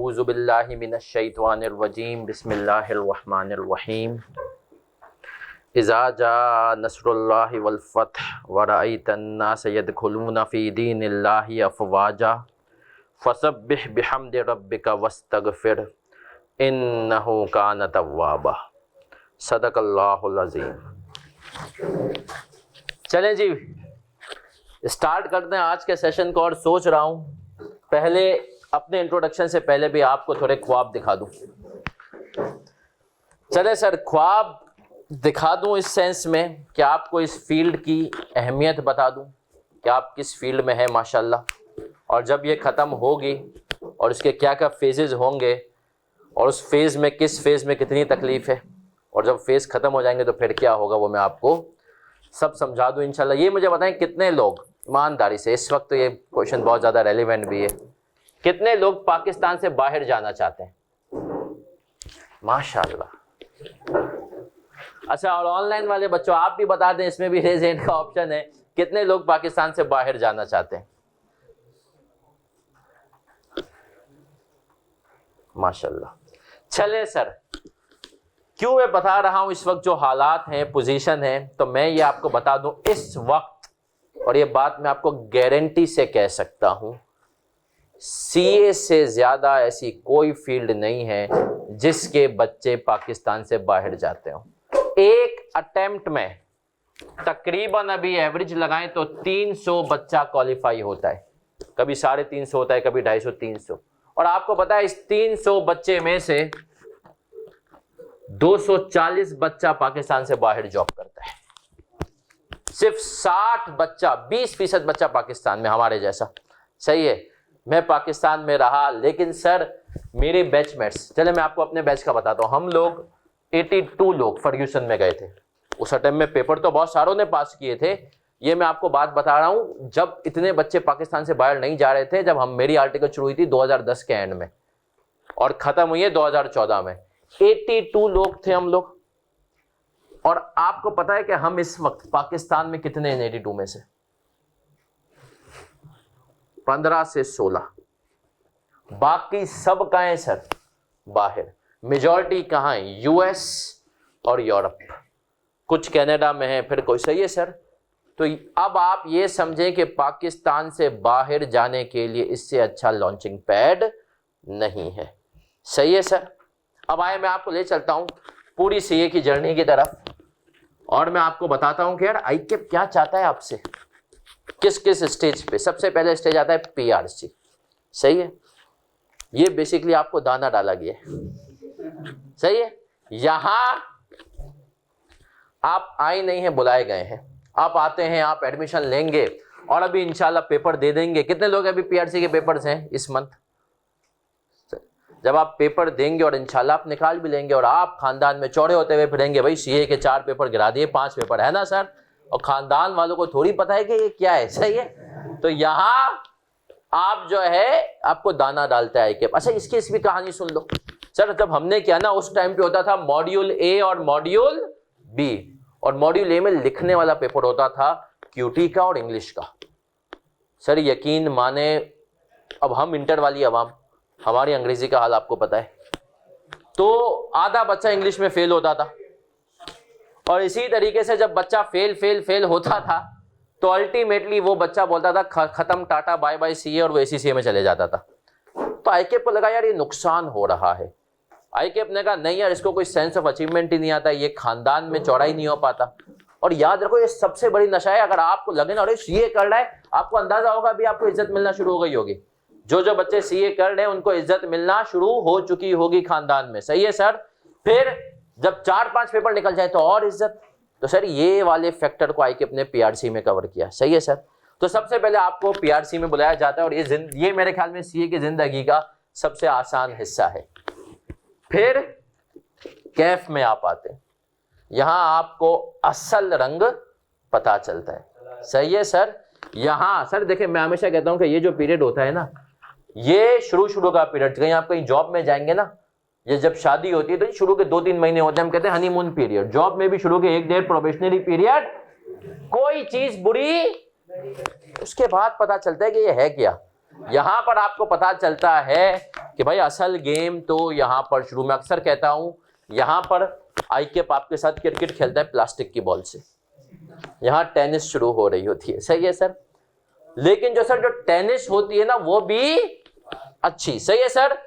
अऊज़ु बिल्लाहि मिनश शैतानिर रजीम बिस्मिल्लाहिर रहमानिर रहीम इज़ा जा नस्रुल्लाहि वल फ़त्ह व रअयतन नास यदखुलूना फ़ी दीनिल्लाहि अफ़वाजा फ़सब्बिह बिहम्दि रब्बिका वस्तगफिर इन्नहु कान तव्वाबा। सदक़ल्लाहुल अज़ीम। चलें जी, स्टार्ट करते हैं आज के सेशन को। और सोच रहा हूँ पहले अपने इंट्रोडक्शन से पहले भी आपको थोड़े ख्वाब दिखा दूँ। चले सर, ख्वाब दिखा दूँ इस सेंस में कि आपको इस फील्ड की अहमियत बता दूँ कि आप किस फील्ड में हैं माशाल्लाह, और जब ये ख़त्म होगी और इसके क्या क्या फेजेस होंगे और उस फेज़ में किस फेज़ में कितनी तकलीफ़ है, और जब फेज़ ख़त्म हो जाएंगे तो फिर क्या होगा वो मैं आपको सब समझा दूँ इंशाल्लाह। ये मुझे बताएं कितने लोग ईमानदारी से, इस वक्त तो ये क्वेश्चन बहुत ज़्यादा रेलिवेंट भी है, कितने लोग पाकिस्तान से बाहर जाना चाहते हैं? माशाल्लाह। अच्छा, और ऑनलाइन वाले बच्चों आप भी बता दें, इसमें भी रेज हैंड का ऑप्शन है, कितने लोग पाकिस्तान से बाहर जाना चाहते हैं? माशाल्लाह। चले सर, क्यों मैं बता रहा हूं इस वक्त जो हालात हैं, पोजीशन है, तो मैं ये आपको बता दूं इस वक्त, और ये बात मैं आपको गारंटी से कह सकता हूं, सीए से ज्यादा ऐसी कोई फील्ड नहीं है जिसके बच्चे पाकिस्तान से बाहर जाते हो। एक अटेम्प्ट में तकरीबन अभी एवरेज लगाएं तो 300 बच्चा क्वालिफाई होता है, कभी 350 होता है, कभी 250 300। और आपको पता है इस 300 बच्चे में से 240 बच्चा पाकिस्तान से बाहर जॉब करता है। सिर्फ 60 बच्चा, 20% बच्चा पाकिस्तान में, हमारे जैसा। सही है, मैं पाकिस्तान में रहा, लेकिन सर मेरे बैचमेट्स, चले मैं आपको अपने बैच का बताता हूँ। हम लोग 82 लोग फर्ग्यूसन में गए थे। उस टाइम में पेपर तो बहुत सारों ने पास किए थे। ये मैं आपको बात बता रहा हूँ जब इतने बच्चे पाकिस्तान से बाहर नहीं जा रहे थे, जब मेरी आर्टिकल शुरू हुई थी 2010 के एंड में और ख़त्म हुई है 2014 में। 82 लोग थे हम लोग। और आपको पता है कि हम इस वक्त पाकिस्तान में कितने हैं 82 में से? 15 से 16। बाकी सब कहाँ हैं सर? बाहर। मेजॉरिटी कहाँ है? यूएस और यूरोप, कुछ कनाडा में है, फिर कोई। सही है सर। तो अब आप ये समझें कि पाकिस्तान से बाहर जाने के लिए इससे अच्छा लॉन्चिंग पैड नहीं है। सही है सर। अब आए, मैं आपको ले चलता हूं पूरी सीए की जर्नी की तरफ, और मैं आपको बताता हूं कि यार आईकेप क्या चाहता है आपसे, किस किस स्टेज पे। सबसे पहले स्टेज आता है पीआरसी। सही है, ये बेसिकली आपको दाना डाला गया है। सही है, यहां आप आए नहीं हैं, बुलाए गए हैं। आप आते हैं, आप एडमिशन लेंगे और अभी इंशाल्लाह पेपर दे देंगे। कितने लोग अभी पीआरसी के पेपर्स हैं इस मंथ? जब आप पेपर देंगे और इंशाल्लाह आप निकाल भी लेंगे, और आप खानदान में चौड़े होते हुए फिरेंगे, भाई सीए के 4 पेपर गिरा दिए, 5 पेपर है ना सर, और खानदान वालों को थोड़ी पता है कि ये क्या है। सही है। तो यहाँ आप जो है आपको दाना डालता है आईकेप। अच्छा, इसकी भी कहानी सुन लो सर। जब हमने किया ना, उस टाइम पे होता था मॉड्यूल ए और मॉड्यूल बी, और मॉड्यूल ए में लिखने वाला पेपर होता था क्यूटी का और इंग्लिश का। सर यकीन माने, अब हम इंटर वाली अवाम, हमारी अंग्रेजी का हाल आपको पता है, तो आधा बच्चा इंग्लिश में फेल होता था। और इसी तरीके से जब बच्चा फेल होता था तो अल्टीमेटली वो बच्चा बोलता था खत्म, टाटा बाय बाय सीए, और वो एसीसीए में चले जाता था। तो आईकेप को लगा यार ये नुकसान हो रहा है। आईकेप ने कहा नहीं यार, इसको कोई सेंस ऑफ अचीवमेंट ही नहीं आता, ये खानदान में चौड़ा ही नहीं हो पाता। और याद रखो, ये सबसे बड़ी नशा है। अगर आपको लगे ना अरे सीए कर रहा है, आपको अंदाजा होगा अभी आपको इज्जत मिलना शुरू हो गई होगी। जो बच्चे सीए कर रहे हैं उनको इज्जत मिलना शुरू हो चुकी होगी खानदान में। सही है सर। फिर जब 4-5 पेपर निकल जाए तो और इज्जत। तो सर ये वाले फैक्टर को आईकेप ने पीआरसी में कवर किया। सही है सर। तो सबसे पहले आपको पीआरसी में बुलाया जाता है, और ये मेरे ख्याल में सीए की जिंदगी का सबसे आसान हिस्सा है। फिर कैफ में आप आते हैं, यहां आपको असल रंग पता चलता है। सही है सर। यहां सर देखिए, मैं हमेशा कहता हूं कि ये जो पीरियड होता है ना, ये शुरू का पीरियड, कहीं आप कहीं जॉब में जाएंगे ना, ये जब शादी होती है तो शुरू के 2-3 महीने होते हैं, हम कहते हैं हनीमून पीरियड। जॉब में भी शुरू के 1-1.5 प्रोबेशनरी पीरियड, कोई चीज बुरी, उसके बाद पता चलता है कि ये है क्या। यहां पर आपको पता चलता है कि भाई असल गेम तो यहाँ पर शुरू में अक्सर कहता हूं, यहाँ पर आईकेप आपके साथ क्रिकेट खेलता है प्लास्टिक की बॉल से, यहाँ टेनिस शुरू हो रही होती है, सही है सर। लेकिन जो सर जो टेनिस होती है ना वो भी अच्छी, सही है सर।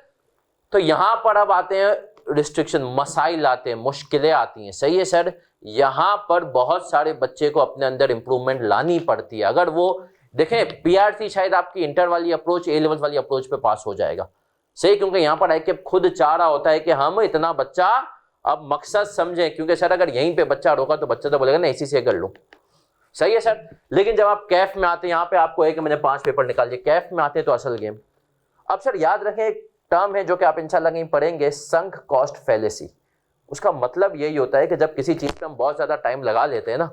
तो यहां पर अब आते हैं रिस्ट्रिक्शन, मसाइल आते हैं, मुश्किलें आती हैं, सही है सर। यहां पर बहुत सारे बच्चे को अपने अंदर इंप्रूवमेंट लानी पड़ती है। अगर वो देखें पीआरसी शायद आपकी इंटर वाली अप्रोच, ए लेवल वाली अप्रोच पे पास हो जाएगा, सही, क्योंकि यहां पर आके खुद चाह रहा होता है कि हम इतना बच्चा अब मकसद समझें, क्योंकि सर अगर यहीं पे बच्चा रोका तो बच्चा तो बोलेगा ना इसी से कर लूं, सही है सर। लेकिन जब आप कैफ में आते हैं, यहाँ पे आपको एक मैंने 5 पेपर निकाल दिए, कैफ में आते हैं तो असल गेम। अब सर याद रखें एक टर्म है जो कि आप इंशाल्लाह कहीं पढ़ेंगे, संक कॉस्ट फैलेसी। उसका मतलब यही होता है कि जब किसी चीज पे हम बहुत ज्यादा टाइम लगा लेते हैं ना,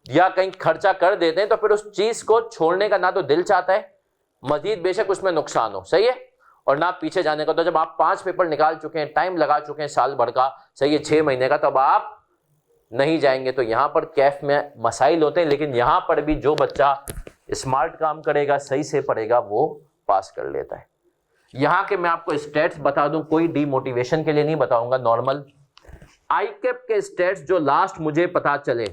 या कहीं खर्चा कर देते हैं, तो फिर उस चीज को छोड़ने का ना तो दिल चाहता है, मजीद बेशक उसमें नुकसान हो, सही है, और ना पीछे जाने का। तो जब आप 5 पेपर निकाल चुके हैं, टाइम लगा चुके हैं साल भर का, सही है, 6 महीने का, तब आप नहीं जाएंगे। तो यहां पर कैफ में मसाइल होते हैं, लेकिन यहां पर भी जो बच्चा स्मार्ट काम करेगा, सही से पढ़ेगा, वो पास कर लेता है। यहां के मैं आपको स्टेट्स बता दूं, कोई डीमोटिवेशन के लिए नहीं बताऊंगा, नॉर्मल आईकेप के स्टेट्स जो लास्ट मुझे पता चले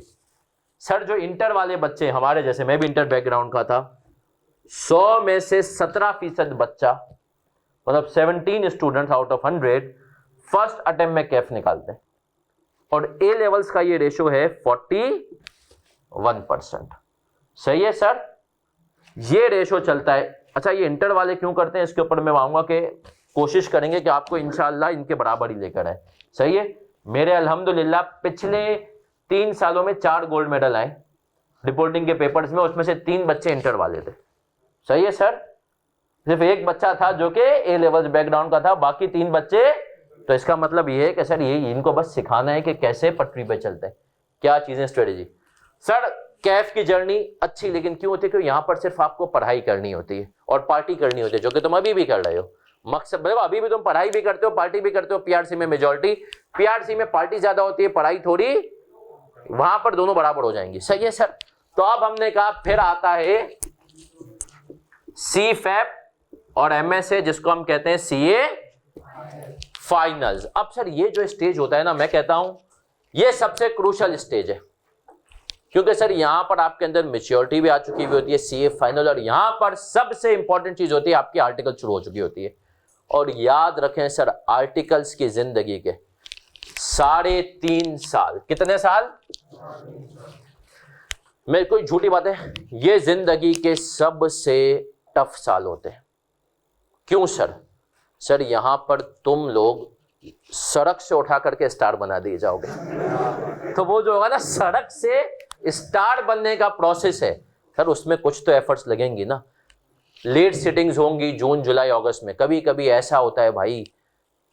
सर, जो इंटर वाले बच्चे हमारे जैसे, मैं भी इंटर बैकग्राउंड का था, 100 में से 17% बच्चा, मतलब 17 students out of 100 first attempt में कैफ निकालते हैं, और ए लेवल्स का ये रेशो है 41%, सही है सर, ये रेशो चलता है। अच्छा, ये इंटर वाले क्यों करते हैं, इसके ऊपर मैं आऊंगा कि कोशिश करेंगे कि आपको इंशाल्लाह इनके बराबर ही लेकर आए, सही है। मेरे अल्हम्दुलिल्लाह पिछले 3 सालों में 4 गोल्ड मेडल आए रिपोर्टिंग के पेपर्स में, उसमें से 3 बच्चे इंटर वाले थे, सही है सर। सिर्फ एक बच्चा था जो कि ए लेवल बैकग्राउंड का था, बाकी 3 बच्चे। तो इसका मतलब ये है कि सर ये इनको बस सिखाना है कि कैसे पटरी पे चलते हैं, क्या चीजें, स्ट्रेटेजी। सर कैफ की जर्नी अच्छी लेकिन क्यों होती है, क्योंकि यहां पर सिर्फ आपको पढ़ाई करनी होती है और पार्टी करनी होती है, जो कि तुम अभी भी कर रहे हो। मकसद मतलब अभी भी तुम पढ़ाई भी करते हो, पार्टी भी करते हो। पीआरसी में मेजॉरिटी, पीआरसी में पार्टी ज्यादा होती है, पढ़ाई थोड़ी, वहां पर दोनों बराबर हो जाएंगी, सही है सर। तो अब हमने कहा फिर आता है सीफैप और एमएसए, जिसको हम कहते हैं सीए फाइनल्स। अब सर ये जो स्टेज होता है ना, मैं कहता हूं ये सबसे क्रूशियल स्टेज है, क्योंकि सर यहां पर आपके अंदर मैच्योरिटी भी आ चुकी हुई होती है, सीए फाइनल, और यहां पर सबसे इंपॉर्टेंट चीज होती है आपकी आर्टिकल शुरू हो चुकी होती है। और याद रखें सर, आर्टिकल्स की जिंदगी के 3.5 साल, कितने साल, मैं कोई झूठी बात है, ये जिंदगी के सबसे टफ साल होते हैं। क्यों सर? सर यहां पर तुम लोग सड़क से उठा करके स्टार बना दिए जाओगे, तो वो जो होगा ना सड़क से स्टार बनने का प्रोसेस है सर, उसमें कुछ तो एफर्ट्स लगेंगी ना। लेट सिटिंग्स होंगी जून जुलाई अगस्त में, कभी कभी ऐसा होता है भाई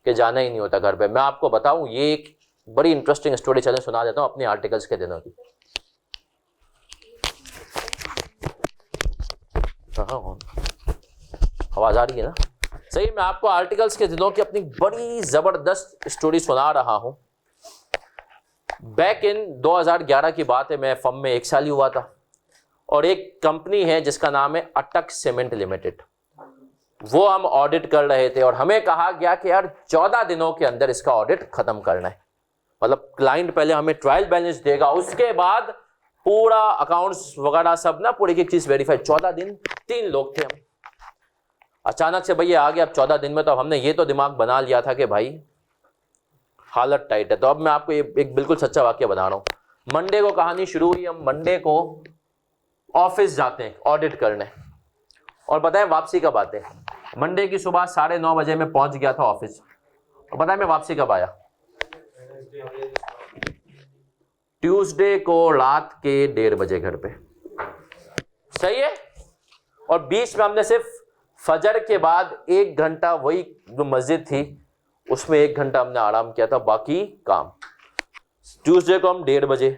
कि जाना ही नहीं होता घर पे। मैं आपको बताऊं, ये एक बड़ी इंटरेस्टिंग स्टोरी चले सुना देता हूं अपने आर्टिकल्स के दिनों की। आवाज आ रही है ना? सही, मैं आपको आर्टिकल्स के दिनों की अपनी बड़ी जबरदस्त स्टोरी सुना रहा हूं। बैक इन 2011 की बात है, मैं फर्म में 1 साल ही हुआ था, और एक कंपनी है जिसका नाम है अटक सीमेंट लिमिटेड, वो हम ऑडिट कर रहे थे, और हमें कहा गया कि यार 14 दिनों के अंदर इसका ऑडिट खत्म करना है। मतलब क्लाइंट पहले हमें ट्रायल बैलेंस देगा, उसके बाद पूरा अकाउंट्स वगैरह सब ना, पूरी एक चीज वेरीफाई। 14 दिन, 3 लोग थे हम। अचानक से भैया आ गया अब 14 दिन में, तो हमने ये तो दिमाग बना लिया था कि भाई हालत टाइट है। तो अब मैं आपको एक बिल्कुल सच्चा वाक्य बता रहा हूं। मंडे को कहानी शुरू हुई, हम मंडे को ऑफिस जाते हैं ऑडिट करने, और बताएं वापसी कब आते हैं। मंडे की सुबह 9:30 बजे में पहुंच गया था ऑफिस, और बताएं मैं वापसी कब आया, ट्यूसडे को रात के 1:30 बजे घर पे, सही है। और बीच में हमने सिर्फ फजर के बाद 1 घंटा, वही जो मस्जिद थी उसमें 1 घंटा हमने आराम किया था, बाकी काम। ट्यूसडे को हम 1:30 बजे,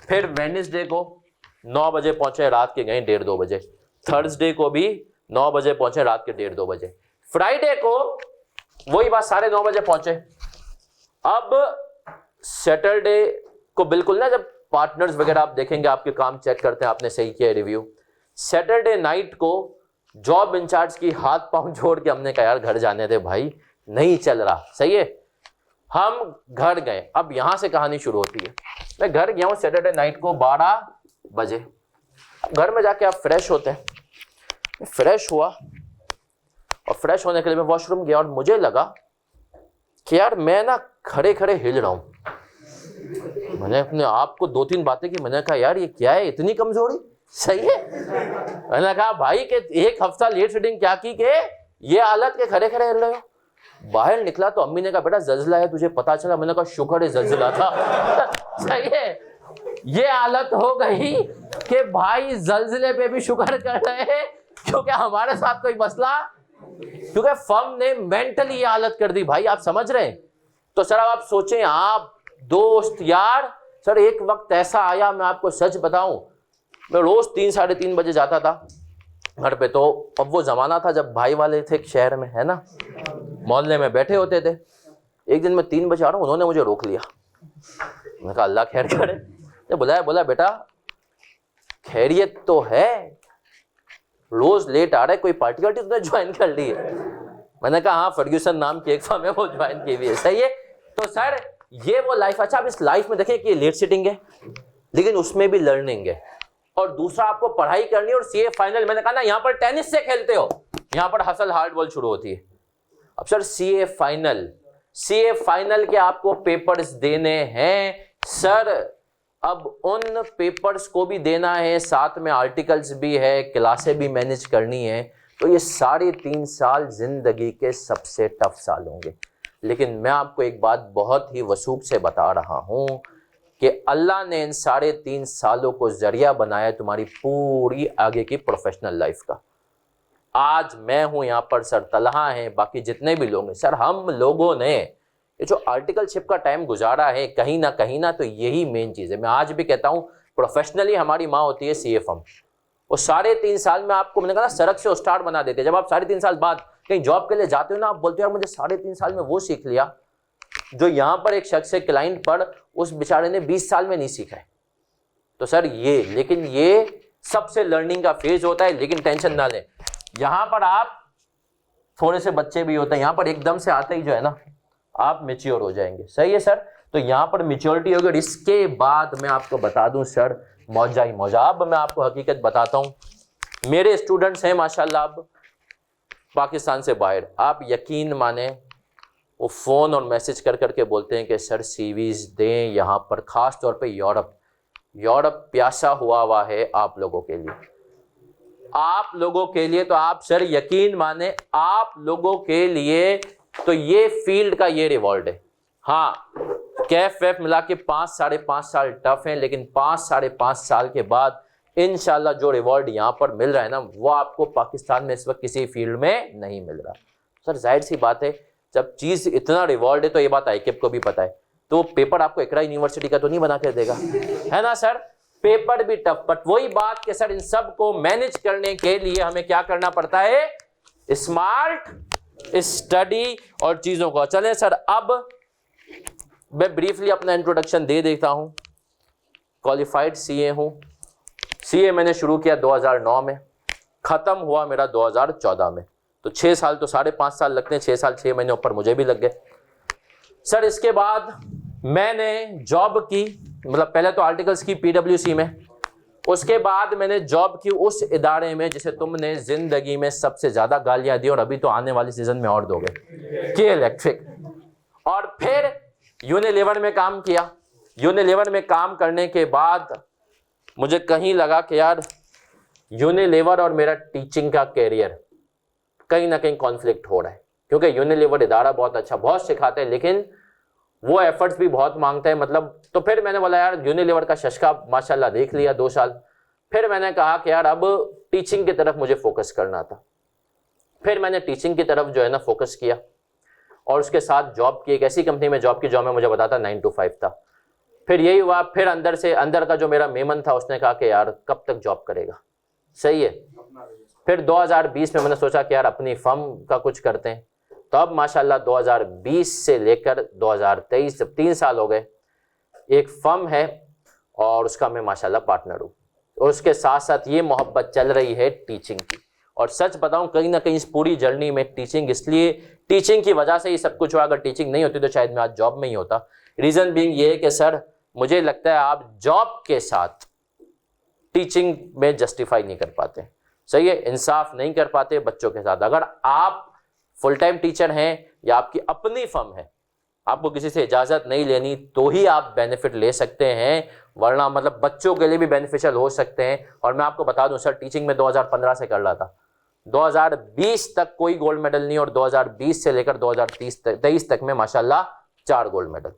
फिर वेडनेसडे को 9 बजे पहुंचे, रात के गए 1:30-2 बजे। थर्सडे को भी 9 बजे पहुंचे, रात के 1:30-2 बजे। फ्राइडे को वही बात, 9:30 बजे पहुंचे। अब सैटरडे को बिल्कुल ना, जब पार्टनर्स वगैरह आप देखेंगे, आपके काम चेक करते हैं, आपने सही किया रिव्यू। सैटरडे नाइट को जॉब इंचार्ज की हाथ पांव जोड़ के हमने कहा यार घर जाने दे भाई, नहीं चल रहा। सही है, हम घर गए। अब यहां से कहानी शुरू होती है। मैं घर गया हूं सैटरडे नाइट को 12 बजे। घर में जाके आप फ्रेश होते हैं। फ्रेश हुआ और फ्रेश होने के लिए मैं वॉशरूम गया और मुझे लगा कि यार मैं ना खड़े खड़े हिल रहा हूं। मैंने अपने आप को 2-3 बातें की। मैंने कहा यार ये क्या है, इतनी कमजोरी। सही है, मैंने कहा भाई कि 1 हफ्ता लेट फीडिंग क्या की के ये हालत के खड़े खड़े हिल रहे हो। बाहर निकला तो अम्मी ने कहा बेटा जल्जला है, तुझे पता चला? मैंने कहा शुक्र है जल्जला था। सही है, ये हालत हो गई कि भाई जल्जले पे भी शुक्र कर रहे हैं क्योंकि हमारे साथ कोई मसला, क्योंकि फर्म ने मेंटली ये हालत कर दी। भाई आप समझ रहे हैं? तो सर आप सोचें, आप दोस्त यार, सर एक वक्त ऐसा आया, मैं आपको सच बताऊं, मैं रोज 3-3:30 बजे जाता था घर पे। तो अब वो जमाना था जब भाई वाले थे शहर में, है ना, मोहल्ले में बैठे होते थे। एक दिन मैं 3 बजे आ रहा हूँ, उन्होंने मुझे रोक लिया। मैंने कहा अल्लाह खैर करे। जब बुलाया, बोला बेटा खैरियत तो है, रोज लेट आ रहा है, कोई पार्टी वार्टी तुमने ज्वाइन कर ली है? मैंने कहा हाँ, फर्ग्यूसन नाम की एक फर्म है, वो ज्वाइन की हुई है। सही है। तो सर ये वो लाइफ। अच्छा, अब इस लाइफ में देखिए कि ये लेट सिटिंग है लेकिन उसमें भी लर्निंग है, और दूसरा आपको पढ़ाई करनी है। और सीए फाइनल, मैंने कहा ना यहाँ पर टेनिस से खेलते हो, यहाँ पर हसल हार्ड बॉल शुरू होती है। अब सर सीए फाइनल के आपको पेपर्स देने हैं सर। अब उन पेपर्स को भी देना है, साथ में आर्टिकल्स भी है, क्लासें भी मैनेज करनी है। तो ये 3.5 साल जिंदगी के सबसे टफ साल होंगे। लेकिन मैं आपको एक बात बहुत ही वसूख से बता रहा हूं कि अल्लाह ने इन 3.5 सालों को जरिया बनाया तुम्हारी पूरी आगे की प्रोफेशनल लाइफ का। आज मैं हूं यहाँ पर, सर तलहा हैं, बाकी जितने भी लोग हैं, सर हम लोगों ने ये जो आर्टिकलशिप का टाइम गुजारा है कहीं ना तो यही मेन चीज़ है। मैं आज भी कहता हूँ प्रोफेशनली हमारी माँ होती है सीए फर्म। वो 3.5 साल में आपको, मैंने कहा ना, सड़क से स्टार्ट बना देते। जब आप 3.5 साल बाद कहीं जॉब के लिए जाते हो ना, आप बोलते हो यार मुझे 3.5 साल में वो सीख लिया जो यहाँ पर एक शख्स से क्लाइंट पर उस बेचारे ने 20 साल में नहीं सीखा है। तो सर ये, लेकिन ये सबसे लर्निंग का फेज होता है। लेकिन टेंशन ना लें, यहाँ पर आप थोड़े से बच्चे भी होते हैं, यहाँ पर एकदम से आते ही जो है ना आप मेच्योर हो जाएंगे। सही है सर। तो यहाँ पर मेच्योरिटी होगी। इसके बाद मैं आपको बता दूं सर, मौजा ही मौजा। अब मैं आपको हकीकत बताता हूँ, मेरे स्टूडेंट्स हैं माशाल्लाह अब पाकिस्तान से बाहर। आप यकीन माने वो फ़ोन और मैसेज कर करके बोलते हैं कि सर सीवीज दें यहाँ पर, ख़ास तौर पे यूरोप प्यासा हुआ है आप लोगों के लिए, आप लोगों के लिए। तो आप सर यकीन माने, आप लोगों के लिए तो ये फील्ड का ये रिवॉर्ड है। हाँ, कैफ वैफ मिला के 5-5.5 साल टफ हैं, लेकिन 5-5.5 साल के बाद इंशाल्लाह जो रिवॉर्ड यहाँ पर मिल रहा है ना, वो आपको पाकिस्तान में इस वक्त किसी फील्ड में नहीं मिल रहा। सर जाहिर सी बात है, जब चीज़ इतना रिवॉर्ड है तो ये बात आईकेप को भी पता है। तो पेपर आपको इकरा यूनिवर्सिटी का तो नहीं बना के देगा, है ना सर। पेपर भी टफ, बट वही बात कि सर इन सब को मैनेज करने के लिए हमें क्या करना पड़ता है, स्मार्ट स्टडी और चीज़ों को। चलें सर, अब मैं ब्रीफली अपना इंट्रोडक्शन दे देता हूं। क्वालिफाइड सीए हूं। सीए मैंने शुरू किया 2009 में, ख़त्म हुआ मेरा 2014 में। तो 6 साल तो 5.5 साल लगते हैं, 6 साल 6 महीने ऊपर मुझे भी लग गए सर। इसके बाद मैंने जॉब की, मतलब पहले तो आर्टिकल्स की पीडब्ल्यूसी में, उसके बाद मैंने जॉब की उस इदारे में जिसे तुमने ज़िंदगी में सबसे ज़्यादा गालियाँ दी और अभी तो आने वाले सीज़न में और दोगे, के इलेक्ट्रिक। और फिर यूनिलीवर में काम किया। यूनिलीवर में काम करने के बाद मुझे कहीं लगा कि यार यूनिलीवर और मेरा टीचिंग का कैरियर कहीं ना कहीं कॉन्फ्लिक्ट हो रहा है, क्योंकि यूनिलीवर इदारा बहुत अच्छा, बहुत सिखाते हैं, लेकिन वो एफर्ट्स भी बहुत मांगता है, मतलब। तो फिर मैंने बोला यार यूनिलीवर का शशका माशाल्लाह देख लिया 2 साल। फिर मैंने कहा कि यार अब टीचिंग की तरफ मुझे फोकस करना था। फिर मैंने टीचिंग की तरफ जो है ना फोकस किया, और उसके साथ जॉब की, एक ऐसी कंपनी में जॉब की जो मैं मुझे बताता 9 to 5 था। फिर यही हुआ, फिर अंदर का जो मेरा मेमन था उसने कहा कि यार कब तक जॉब करेगा। सही है। फिर 2020 में मैंने सोचा कि यार अपनी फर्म का कुछ करते हैं। तो अब माशाल्लाह 2020 से लेकर 2023, जब 3 साल हो गए, एक फर्म है और उसका मैं माशाल्लाह पार्टनर हूँ। और उसके साथ साथ ये मोहब्बत चल रही है टीचिंग की। और सच बताऊं कहीं ना कहीं इस पूरी जर्नी में टीचिंग, इसलिए टीचिंग की वजह से ही सब कुछ हुआ। अगर टीचिंग नहीं होती तो शायद मैं आज जॉब में ही होता। रीजन बीइंग ये है कि सर मुझे लगता है आप जॉब के साथ टीचिंग में जस्टिफाई नहीं कर पाते, सही है, इंसाफ नहीं कर पाते बच्चों के साथ। अगर आप फुल टाइम टीचर हैं या आपकी अपनी फर्म है, आपको किसी से इजाजत नहीं लेनी तो ही आप बेनिफिट ले सकते हैं, वरना मतलब बच्चों के लिए भी बेनिफिशियल हो सकते हैं। और मैं आपको बता दूं सर, टीचिंग में 2015 से कर रहा था, 2020 तक कोई गोल्ड मेडल नहीं, और 2020 से लेकर 2023 तक में माशाल्लाह 4 गोल्ड मेडल।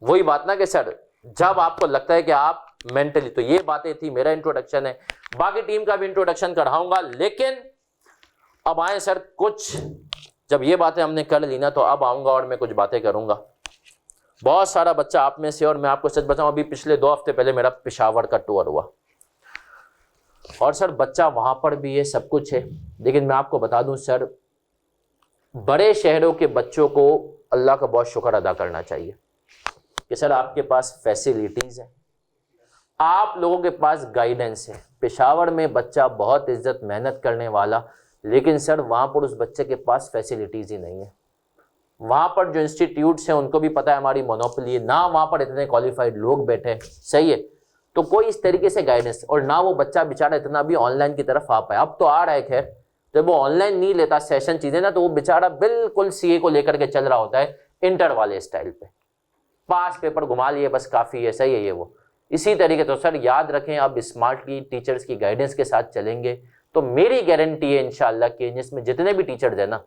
वही बात ना कि सर जब आपको लगता है कि आप मेंटली, तो ये बातें थी, मेरा इंट्रोडक्शन है, बाकी टीम का भी इंट्रोडक्शन कराऊंगा। लेकिन अब आए सर कुछ, जब ये बातें हमने कर ली ना तो अब आऊंगा और मैं कुछ बातें करूंगा। बहुत सारा बच्चा आप में से, और मैं आपको सच बताऊं अभी पिछले 2 हफ्ते पहले मेरा पेशावर का टूर हुआ, और सर बच्चा वहां पर भी है, सब कुछ है। लेकिन मैं आपको बता दूं सर, बड़े शहरों के बच्चों को अल्लाह का बहुत शुक्र अदा करना चाहिए कि सर आपके पास फैसिलिटीज है, आप लोगों के पास गाइडेंस है। पेशावर में बच्चा बहुत इज्जत मेहनत करने वाला, लेकिन सर वहां पर उस बच्चे के पास फैसिलिटीज ही नहीं है। वहां पर जो इंस्टीट्यूट्स हैं उनको भी पता है हमारी मोनोपोली है, ना वहां पर इतने क्वालिफाइड लोग बैठे हैं, सही है, तो कोई इस तरीके से गाइडेंस, और ना वो बच्चा बेचारा इतना भी ऑनलाइन की तरफ आ पाए। अब तो आ रहा है खैर, जब वो ऑनलाइन नहीं लेता सेशन चीजें ना, तो वो बेचारा बिल्कुल सीए को लेकर के चल रहा होता है इंटर वाले स्टाइल पे, पास पेपर घुमा लिए बस काफी है, सही है ये वो। इसी तरीके तो सर याद रखें, अब स्मार्टली टीचर्स की गाइडेंस के साथ चलेंगे तो मेरी गारंटी है इंशाल्लाह कि जिसमें जितने भी टीचर्स है ना,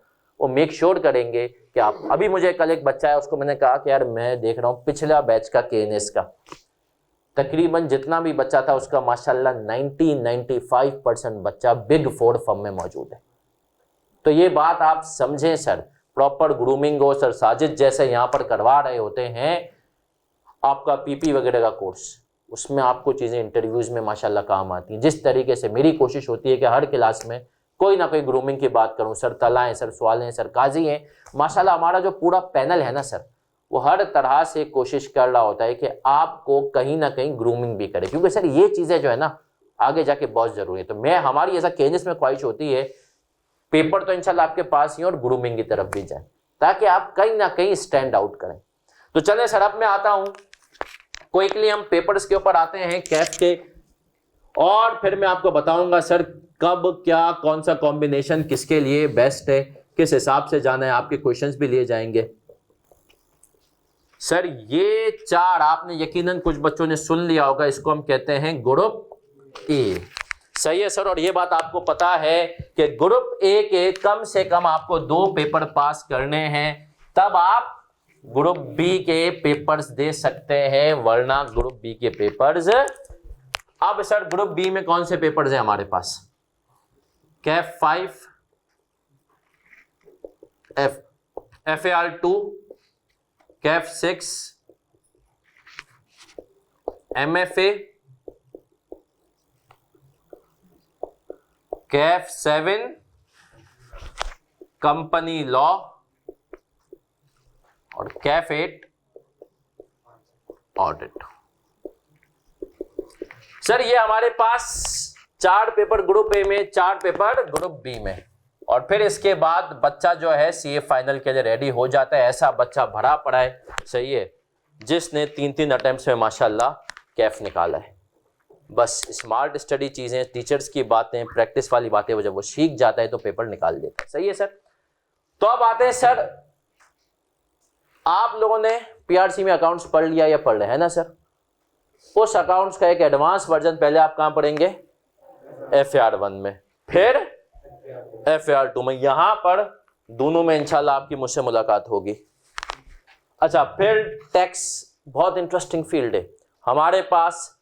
वो मेक श्योर करेंगे कि आप, अभी मुझे कल एक बच्चा है, उसको मैंने कहा कि यार मैं देख रहा हूँ पिछला बैच का केएनएस का तकरीबन जितना भी बच्चा था उसका माशाल्लाह 90-95% बच्चा बिग 4 फर्म में मौजूद है। तो ये बात आप समझें सर, प्रॉपर ग्रूमिंग हो, सर साजिद जैसे यहाँ पर करवा रहे होते हैं आपका पीपी वगैरह का कोर्स, उसमें आपको चीज़ें इंटरव्यूज में माशाल्लाह काम आती हैं। जिस तरीके से मेरी कोशिश होती है कि हर क्लास में कोई ना कोई ग्रूमिंग की बात करूं, सर तला हैं, सर सवाल हैं, सर काजी हैं, माशाल्लाह हमारा जो पूरा पैनल है ना सर, वो हर तरह से कोशिश कर रहा होता है कि आपको कहीं ना कहीं ग्रूमिंग भी करे, क्योंकि सर ये चीज़ें जो है ना आगे जाके बहुत ज़रूरी है। तो मैं, हमारी ऐसा केएनएस में ख्वाहिश होती है पेपर तो इंशाल्लाह आपके पास ही और ग्रूमिंग की तरफ भी जाए, ताकि आप कहीं ना कहीं स्टैंड आउट करें। तो चले सर, अब मैं आता हूं क्विकली, हम पेपर्स के ऊपर आते हैं कैफ के, और फिर मैं आपको बताऊंगा सर कब क्या कौन सा कॉम्बिनेशन किसके लिए बेस्ट है, किस हिसाब से जाना है, आपके क्वेश्चंस भी लिए जाएंगे। सर ये 4 आपने यकीनन कुछ बच्चों ने सुन लिया होगा, इसको हम कहते हैं ग्रुप ए, सही है सर। और ये बात आपको पता है कि ग्रुप ए के कम से कम आपको 2 पेपर पास करने हैं, तब आप ग्रुप बी के पेपर्स दे सकते हैं, वरना ग्रुप बी के पेपर्स। अब सर ग्रुप बी में कौन से पेपर्स हैं हमारे पास? CAF 5, FAR 2, CAF 6, MFA, CAF 7, company law, और कैफ 8 ऑडिट। सर ये हमारे पास 4 पेपर ग्रुप ए में, 4 पेपर ग्रुप बी में, और फिर इसके बाद बच्चा जो है सीए फाइनल के लिए रेडी हो जाता है। ऐसा बच्चा भरा पड़ा है, सही है, जिसने 3-3 अटेम्प्ट्स में माशाल्लाह कैफ निकाला है। बस स्मार्ट स्टडी चीजें, टीचर्स की बातें, प्रैक्टिस वाली बातें, जब वो सीख जाता है तो पेपर निकाल देता है, सही है सर। तो अब आते हैं सर, आप लोगों ने पीआरसी में अकाउंट्स पढ़ लिया या पढ़ रहे हैं ना सर? उस अकाउंट्स का एक एडवांस वर्जन पहले आप कहां पढ़ेंगे? FAR 1 में, फिर FAR 2 में। यहां पर दोनों में इंशाल्लाह आपकी मुझसे मुलाकात होगी। अच्छा, फिर टैक्स बहुत इंटरेस्टिंग फील्ड है हमारे पास।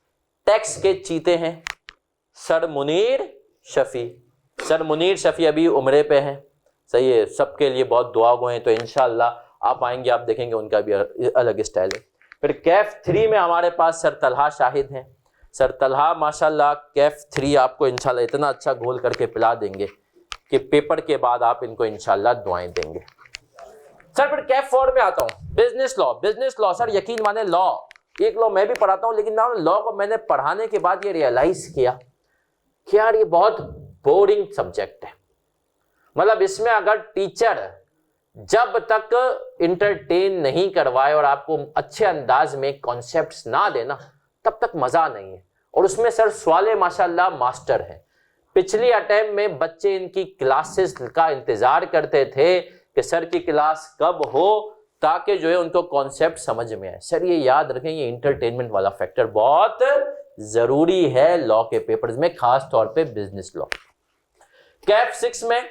टैक्स के चीते हैं सर मुनीर शफी। सर मुनीर शफी अभी उम्रे पे हैं, सही है, सबके लिए बहुत दुआ गो हैं, तो इंशाल्लाह आप आएंगे, आप देखेंगे उनका भी अलग स्टाइल है। फिर कैफ 3 में हमारे पास सर तलहा शाहिद हैं। सर तलहा माशाल्लाह कैफ 3 आपको इंशाल्लाह इतना अच्छा घोल करके पिला देंगे कि पेपर के बाद आप इनको इंशाल्लाह दुआएं देंगे। सर फिर कैफ 4 में आता हूँ, business law. Business law sir यकीन माने लॉ, एक लॉ मैं भी पढ़ाता हूँ, लेकिन ना लॉ को मैंने पढ़ाने के बाद ये रियलाइज किया कि यार ये बहुत बोरिंग सब्जेक्ट है। मतलब इसमें अगर टीचर जब तक इंटरटेन नहीं करवाए और आपको अच्छे अंदाज में कॉन्सेप्ट्स ना देना, तब तक मजा नहीं है। और उसमें सर सवाले माशाल्लाह मास्टर है। पिछली अटेम्प्ट में बच्चे इनकी क्लासेस का इंतजार करते थे कि सर की क्लास कब हो, ताकि जो है उनको कॉन्सेप्ट समझ में आए। सर ये याद रखें, ये इंटरटेनमेंट वाला फैक्टर बहुत जरूरी है लॉ के पेपर्स में, खास तौर पे बिजनेस लॉ। कैफ 6 में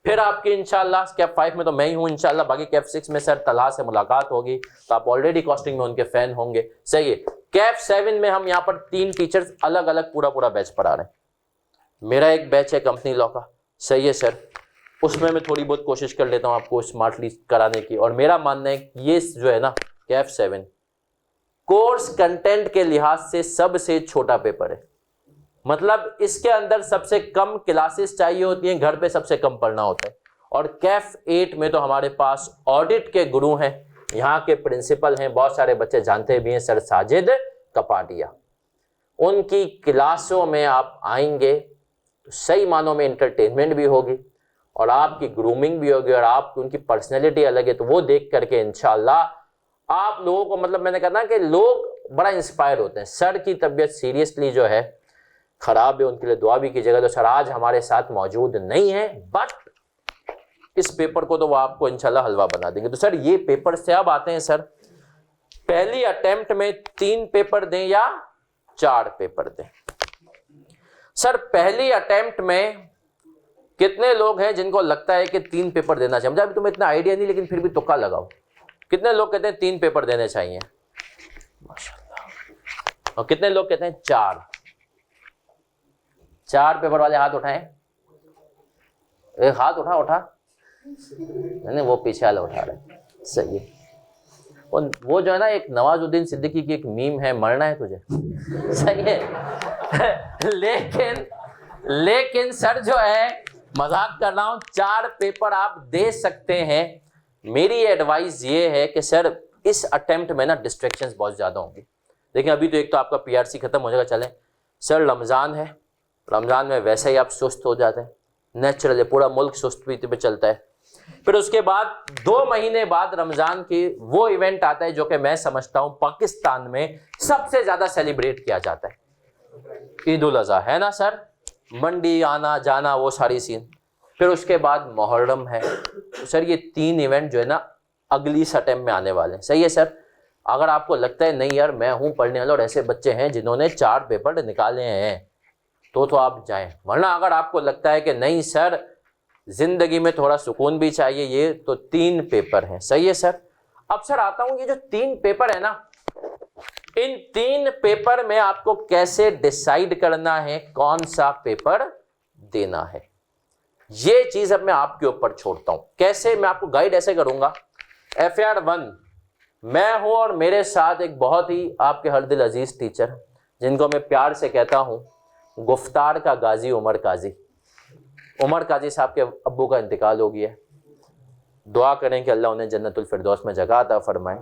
फिर आपकी इंशाल्लाह, कैफ 5 में तो मैं ही हूं इंशाल्लाह, बाकी कैफ 6 में सर तलहा से मुलाकात होगी, तो आप ऑलरेडी कॉस्टिंग में उनके फैन होंगे। सही है। कैफ 7 में हम यहाँ पर 3 टीचर्स अलग अलग पूरा बैच पढ़ा रहे हैं। मेरा एक बैच है कंपनी लॉ का, सही है सर, उसमें मैं थोड़ी बहुत कोशिश कर लेता हूँ आपको स्मार्टली कराने की। और मेरा मानना है कि ये जो है ना कैफ 7 कोर्स कंटेंट के लिहाज से सबसे छोटा पेपर है। मतलब इसके अंदर सबसे कम क्लासेस चाहिए होती हैं, घर पे सबसे कम पढ़ना होता है। और कैफ 8 में तो हमारे पास ऑडिट के गुरु हैं, यहाँ के प्रिंसिपल हैं, बहुत सारे बच्चे जानते भी हैं, सर साजिद कपाडिया। उनकी क्लासों में आप आएंगे तो सही मानों में इंटरटेनमेंट भी होगी और आपकी ग्रूमिंग भी होगी और आपकी उनकी पर्सनैलिटी अलग है, तो वो देख करके इंशाल्लाह आप लोगों को, मतलब मैंने कहा ना कि लोग बड़ा इंस्पायर होते हैं। सर की तबीयत सीरियसली जो है खराब है, उनके लिए दुआ भी कीजिएगा। तो सर आज हमारे साथ मौजूद नहीं है, बट इस पेपर को तो वो आपको इंशाल्लाह हलवा बना देंगे। तो सर ये पेपर से अब आते हैं सर, पहली अटेम्प्ट में 3 पेपर दें या 4 पेपर दें? सर पहली अटेम्प्ट में कितने लोग हैं जिनको लगता है कि 3 पेपर देना चाहिए? मुझे अभी तुम्हें इतना आइडिया नहीं, लेकिन फिर भी तुक्का लगाओ। कितने लोग कहते हैं 3 पेपर देने चाहिए? माशाल्लाह। और कितने लोग कहते हैं 4? 4 पेपर वाले हाथ उठाएं। एक हाथ उठा नहीं, वो पीछे वाला उठा रहे। सही है। वो जो है ना, एक नवाजुद्दीन सिद्दीकी की एक मीम है, मरना है तुझे। सही है। लेकिन सर जो है, मजाक कर रहा हूं, 4 पेपर आप दे सकते हैं। मेरी एडवाइस ये है कि सर इस अटेम्प्ट में ना डिस्ट्रैक्शंस बहुत ज्यादा होंगी। देखिए अभी तो एक तो आपका पीआरसी खत्म हो जाएगा, चलें सर रमजान है, रमजान में वैसे ही आप सुस्त हो जाते हैं, नेचुरल है, पूरा मुल्क सुस्त पे चलता है। फिर उसके बाद 2 महीने बाद रमजान की वो इवेंट आता है जो कि मैं समझता हूं पाकिस्तान में सबसे ज्यादा सेलिब्रेट किया जाता है, ईद उल अज़हा, है ना सर? मंडी आना जाना वो सारी सीन। फिर उसके बाद मुहर्रम है। तो सर ये 3 इवेंट जो है ना अगली अटेम्प्ट में आने वाले हैं। सही है सर। अगर आपको लगता है नहीं यार मैं हूं पढ़ने वाला और ऐसे बच्चे हैं जिन्होंने 4 पेपर निकाले हैं, तो आप जाएं। वरना अगर आपको लगता है कि नहीं सर जिंदगी में थोड़ा सुकून भी चाहिए, ये तो 3 पेपर हैं। सही है सर। अब सर आता हूं, ये जो 3 पेपर है ना, इन 3 पेपर में आपको कैसे डिसाइड करना है कौन सा पेपर देना है, ये चीज अब मैं आपके ऊपर छोड़ता हूं। कैसे? मैं आपको गाइड ऐसे करूंगा। FAR 1 मैं हूं और मेरे साथ एक बहुत ही आपके हर दिल अजीज टीचर जिनको मैं प्यार से कहता हूं गुफ्तार का गाजी उमर काजी। उमर काजी साहब के अब्बू का इंतकाल हो गया है। दुआ करें कि अल्लाह उन्हें जन्नतुल फिरदौस में जगह अता फरमाए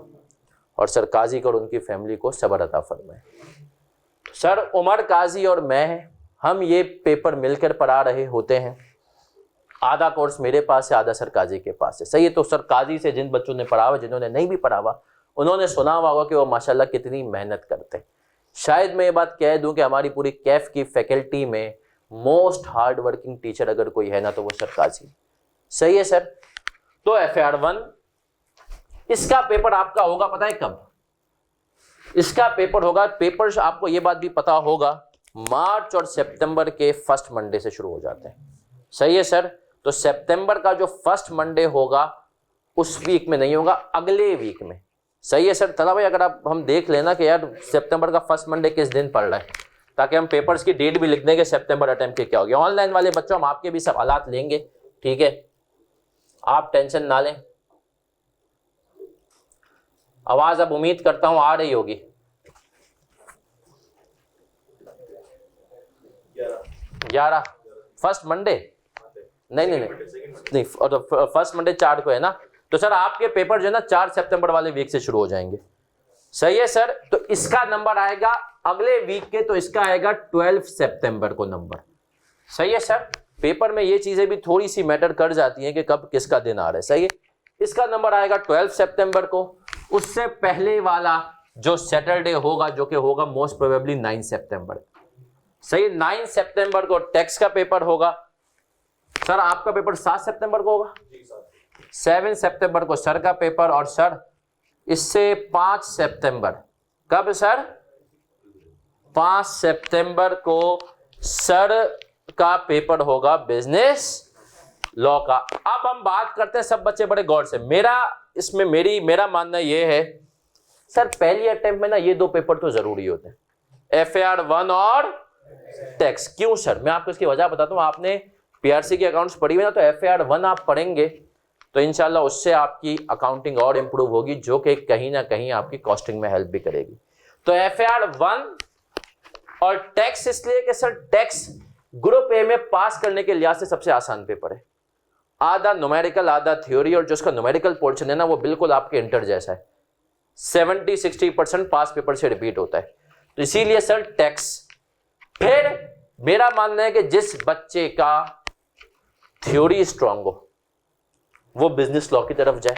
और सर काजी को और उनकी फैमिली को सब्र अता फरमाए। सर उमर काजी और मैं, हम ये पेपर मिलकर पढ़ा रहे होते हैं। आधा कोर्स मेरे पास है, आधा सर काजी के पास है। सही है। तो सर काजी से जिन बच्चों ने पढ़ा हुआ, जिन्होंने नहीं भी पढ़ा हुआ, उन्होंने सुना हुआ होगा कि वो माशाल्लाह कितनी मेहनत करते हैं। शायद मैं ये बात कह दूं कि हमारी पूरी कैफ की फैकल्टी में मोस्ट हार्ड वर्किंग टीचर अगर कोई है ना तो वो सर काजी। सही है सर। तो FAR 1 इसका पेपर आपका होगा, पता है कब? इसका पेपर होगा, पेपर आपको ये बात भी पता होगा, मार्च और सितंबर के फर्स्ट मंडे से शुरू हो जाते हैं। सही है सर। तो सितंबर का जो फर्स्ट मंडे होगा उस वीक में नहीं होगा, अगले वीक में। सही है सर। तला भाई अगर आप हम देख लेना कि यार सितंबर का फर्स्ट मंडे किस दिन पड़ रहा है, ताकि हम पेपर्स की डेट भी लिख देंगे सितंबर अटेम्प्ट के क्या हो गया। ऑनलाइन वाले बच्चों हम आपके भी सवालात लेंगे, ठीक है, आप टेंशन ना लें। आवाज अब उम्मीद करता हूं आ रही होगी। 11 फर्स्ट मंडे नहीं, फर्स्ट मंडे 4 को है ना। तो सर आपके पेपर जो है ना 4 सितंबर वाले वीक से शुरू हो जाएंगे। सही है सर। तो इसका नंबर आएगा अगले वीक के, तो इसका आएगा 12 सितंबर को नंबर। सही है सर। पेपर में ये चीजें भी थोड़ी सी मैटर कर जाती हैं कि कब किसका दिन आ रहा है। सही है, इसका नंबर आएगा 12 सितंबर को। उससे पहले वाला जो सैटरडे होगा, जो कि होगा मोस्ट प्रोबेबली 9 सितंबर। सही, 9 सितंबर को टैक्स का पेपर होगा। सर आपका पेपर 7 सितंबर को होगा। 7 सितंबर को सर का पेपर, और सर इससे 5 सितंबर, कब सर? 5 सितंबर को सर का पेपर होगा बिजनेस लॉ का। अब हम बात करते हैं, सब बच्चे बड़े गौर से, मेरा मानना यह है सर पहली अटेम्प्ट में ना ये दो पेपर तो जरूरी होते हैं, FAR 1 और टैक्स। क्यों सर? मैं आपको इसकी वजह बताता हूं। आपने PRC के अकाउंट्स पढ़ी हुई ना, तो FAR 1 आप पढ़ेंगे तो इंशाल्लाह उससे आपकी अकाउंटिंग और इंप्रूव होगी, जो कि कहीं ना कहीं आपकी कॉस्टिंग में हेल्प भी करेगी। तो FAR 1 और टैक्स इसलिए कि सर टैक्स ग्रुप ए में पास करने के लिहाज से सबसे आसान पेपर है। आधा न्यूमेरिकल आधा थ्योरी, और जो उसका न्यूमेरिकल पोर्शन है ना वो बिल्कुल आपके इंटर जैसा है, 70-60% पास पेपर से रिपीट होता है। तो इसीलिए सर टैक्स। फिर मेरा मानना है कि जिस बच्चे का थ्योरी स्ट्रांग हो वो बिजनेस लॉ की तरफ जाए,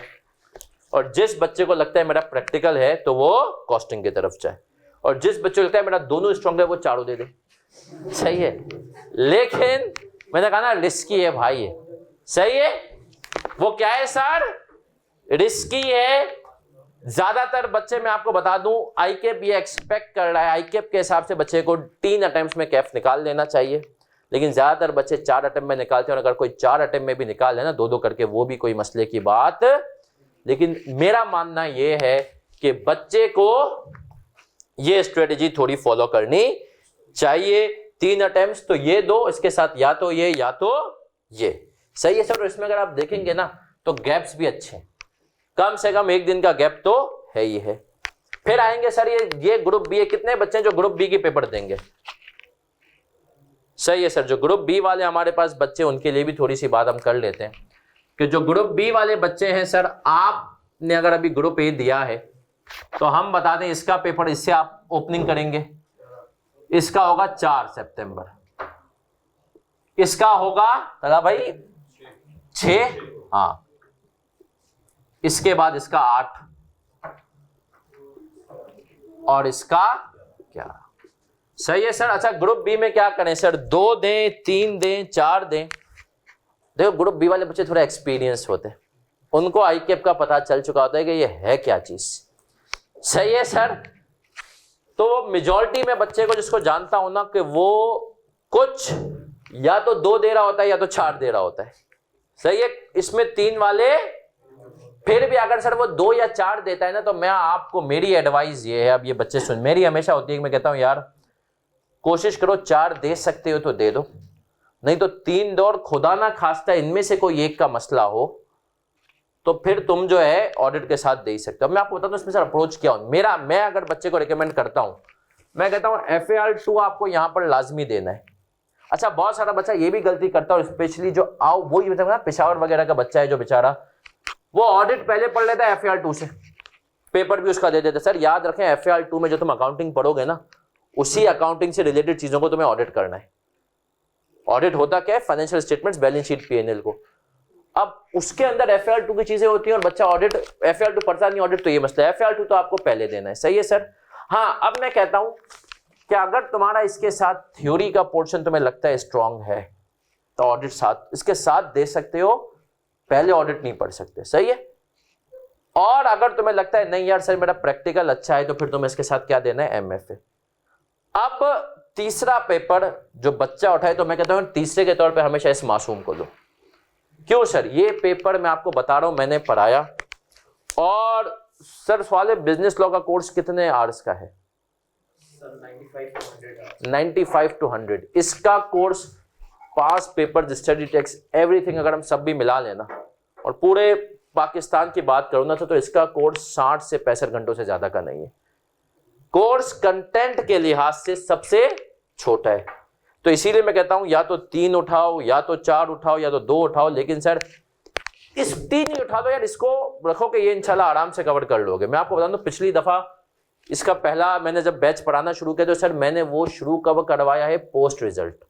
और जिस बच्चे को लगता है मेरा प्रैक्टिकल है तो वो कॉस्टिंग की तरफ जाए, और जिस बच्चे को लगता है मेरा दोनों स्ट्रांग है वो चारों दे दे। सही है, लेकिन मैंने कहा ना रिस्की है भाई है। सही है, वो क्या है सर? रिस्की है। ज्यादातर बच्चे, मैं आपको बता दूं, ICAP ये एक्सपेक्ट कर रहा है, ICAP के हिसाब से बच्चे को 3 अटेम्प्ट में कैफ निकाल लेना चाहिए, लेकिन ज्यादातर बच्चे 4 अटेम्प्ट में निकालते हैं, और अगर कोई 4 अटेम्प्ट में भी निकाल ले ना 2-2 करके, वो भी कोई मसले की बात। लेकिन मेरा मानना यह है कि बच्चे को ये स्ट्रेटेजी थोड़ी फॉलो करनी चाहिए। 3 अटेम्प्ट तो ये दो, इसके साथ या तो ये या तो ये। सही है सर। इसमें अगर आप देखेंगे ना तो गैप्स भी अच्छे हैं, कम से कम 1 दिन का गैप तो है ही है। फिर आएंगे सर ये ग्रुप बी है, कितने बच्चे हैं जो ग्रुप बी की पेपर देंगे? सही है सर, जो ग्रुप बी वाले हमारे पास बच्चे, उनके लिए भी थोड़ी सी बात हम कर लेते हैं कि जो ग्रुप बी वाले बच्चे हैं सर, आपने अगर अभी ग्रुप ए दिया है तो हम बता दें इसका पेपर, इससे आप ओपनिंग करेंगे, इसका होगा 4 सितंबर, इसका होगा तला भाई 6, हाँ, इसके बाद इसका 8 और इसका 11। सही है सर। अच्छा ग्रुप बी में क्या करें सर? 2 दें, 3 दें, 4 दें? देखो ग्रुप बी वाले बच्चे थोड़ा एक्सपीरियंस होते हैं, उनको ICAP का पता चल चुका होता है कि ये है क्या चीज। सही है सर। तो मेजॉरिटी में बच्चे को, जिसको जानता हूं ना, कि वो कुछ या तो 2 दे रहा होता है या तो 4 दे रहा होता है। सही है। इसमें 3 वाले, फिर भी अगर सर वो 2 या 4 देता है ना, तो मैं आपको, मेरी एडवाइस ये है, अब ये बच्चे सुन, मेरी हमेशा होती है कि मैं कहता हूं यार कोशिश करो 4 दे सकते हो तो दे दो, नहीं तो 3 दो, और खुदा ना खास्ता इनमें से कोई एक का मसला हो तो फिर तुम जो है ऑडिट के साथ दे ही सकते हो। मैं आपको बताता हूं इसमें सर अप्रोच क्या हो। मैं अगर बच्चे को रिकमेंड करता हूं, मैं कहता हूं FAR 2 आपको यहां पर लाजमी देना है। अच्छा बहुत सारा बच्चा ये भी गलती करता है, स्पेशली जो वो ये बताऊंगा पेशावर वगैरह का बच्चा है, जो बेचारा वो ऑडिट पहले पढ़ लेता है FAR 2 से, पेपर भी उसका दे देता है। सर याद रखें FAR 2 में जो तुम अकाउंटिंग पढ़ोगे ना, उसी अकाउंटिंग से रिलेटेड चीजों को तुम्हें ऑडिट करना है। ऑडिट होता क्या है? Financial statements, balance sheet, P&L को। अब उसके अंदर FAR 2 की चीजें होती हैं और बच्चा ऑडिट FAR 2 पढ़ता नहीं, ऑडिट तो ये मसला है। FAR 2 तो आपको पहले देना है। सही है सर। हाँ, अब मैं कहता हूं कि अगर तुम्हारा इसके साथ थ्योरी का पोर्शन तुम्हें लगता है स्ट्रांग है तो ऑडिट साथ इसके साथ दे सकते हो, पहले ऑडिट नहीं पढ़ सकते। सही है। और अगर तुम्हें लगता है नहीं यार सर मेरा प्रैक्टिकल अच्छा है, तो फिर तुम्हें इसके साथ क्या देना है? MFA। अब तीसरा पेपर जो बच्चा उठाए, तो मैं कहता हूं तीसरे के तौर पे हमेशा इस मासूम को लो। क्यों सर? ये पेपर मैं आपको बता रहा हूं, मैंने पढ़ाया। और सर सवाल है बिजनेस लॉ का कोर्स कितने आवर्स का है? 95 to 100। इसका course past paper, study texts, everything अगर हम सब भी मिला लेना और पूरे पाकिस्तान की बात करूं ना, तो इसका कोर्स 60 से 65 घंटों से ज्यादा का नहीं है। कोर्स कंटेंट के लिहाज से सबसे छोटा है। तो इसीलिए मैं कहता हूं या तो 3 उठाओ, या तो 4 उठाओ, या तो 2 उठाओ, लेकिन सर इस 3 ही उठा दो यार, इसको रखो कि ये इंशाल्लाह आराम से कवर कर लोगे। मैं आपको बता दूं पिछली दफा इसका पहला मैंने जब बैच पढ़ाना शुरू किया, तो सर मैंने वो शुरू कब करवाया है? Post result.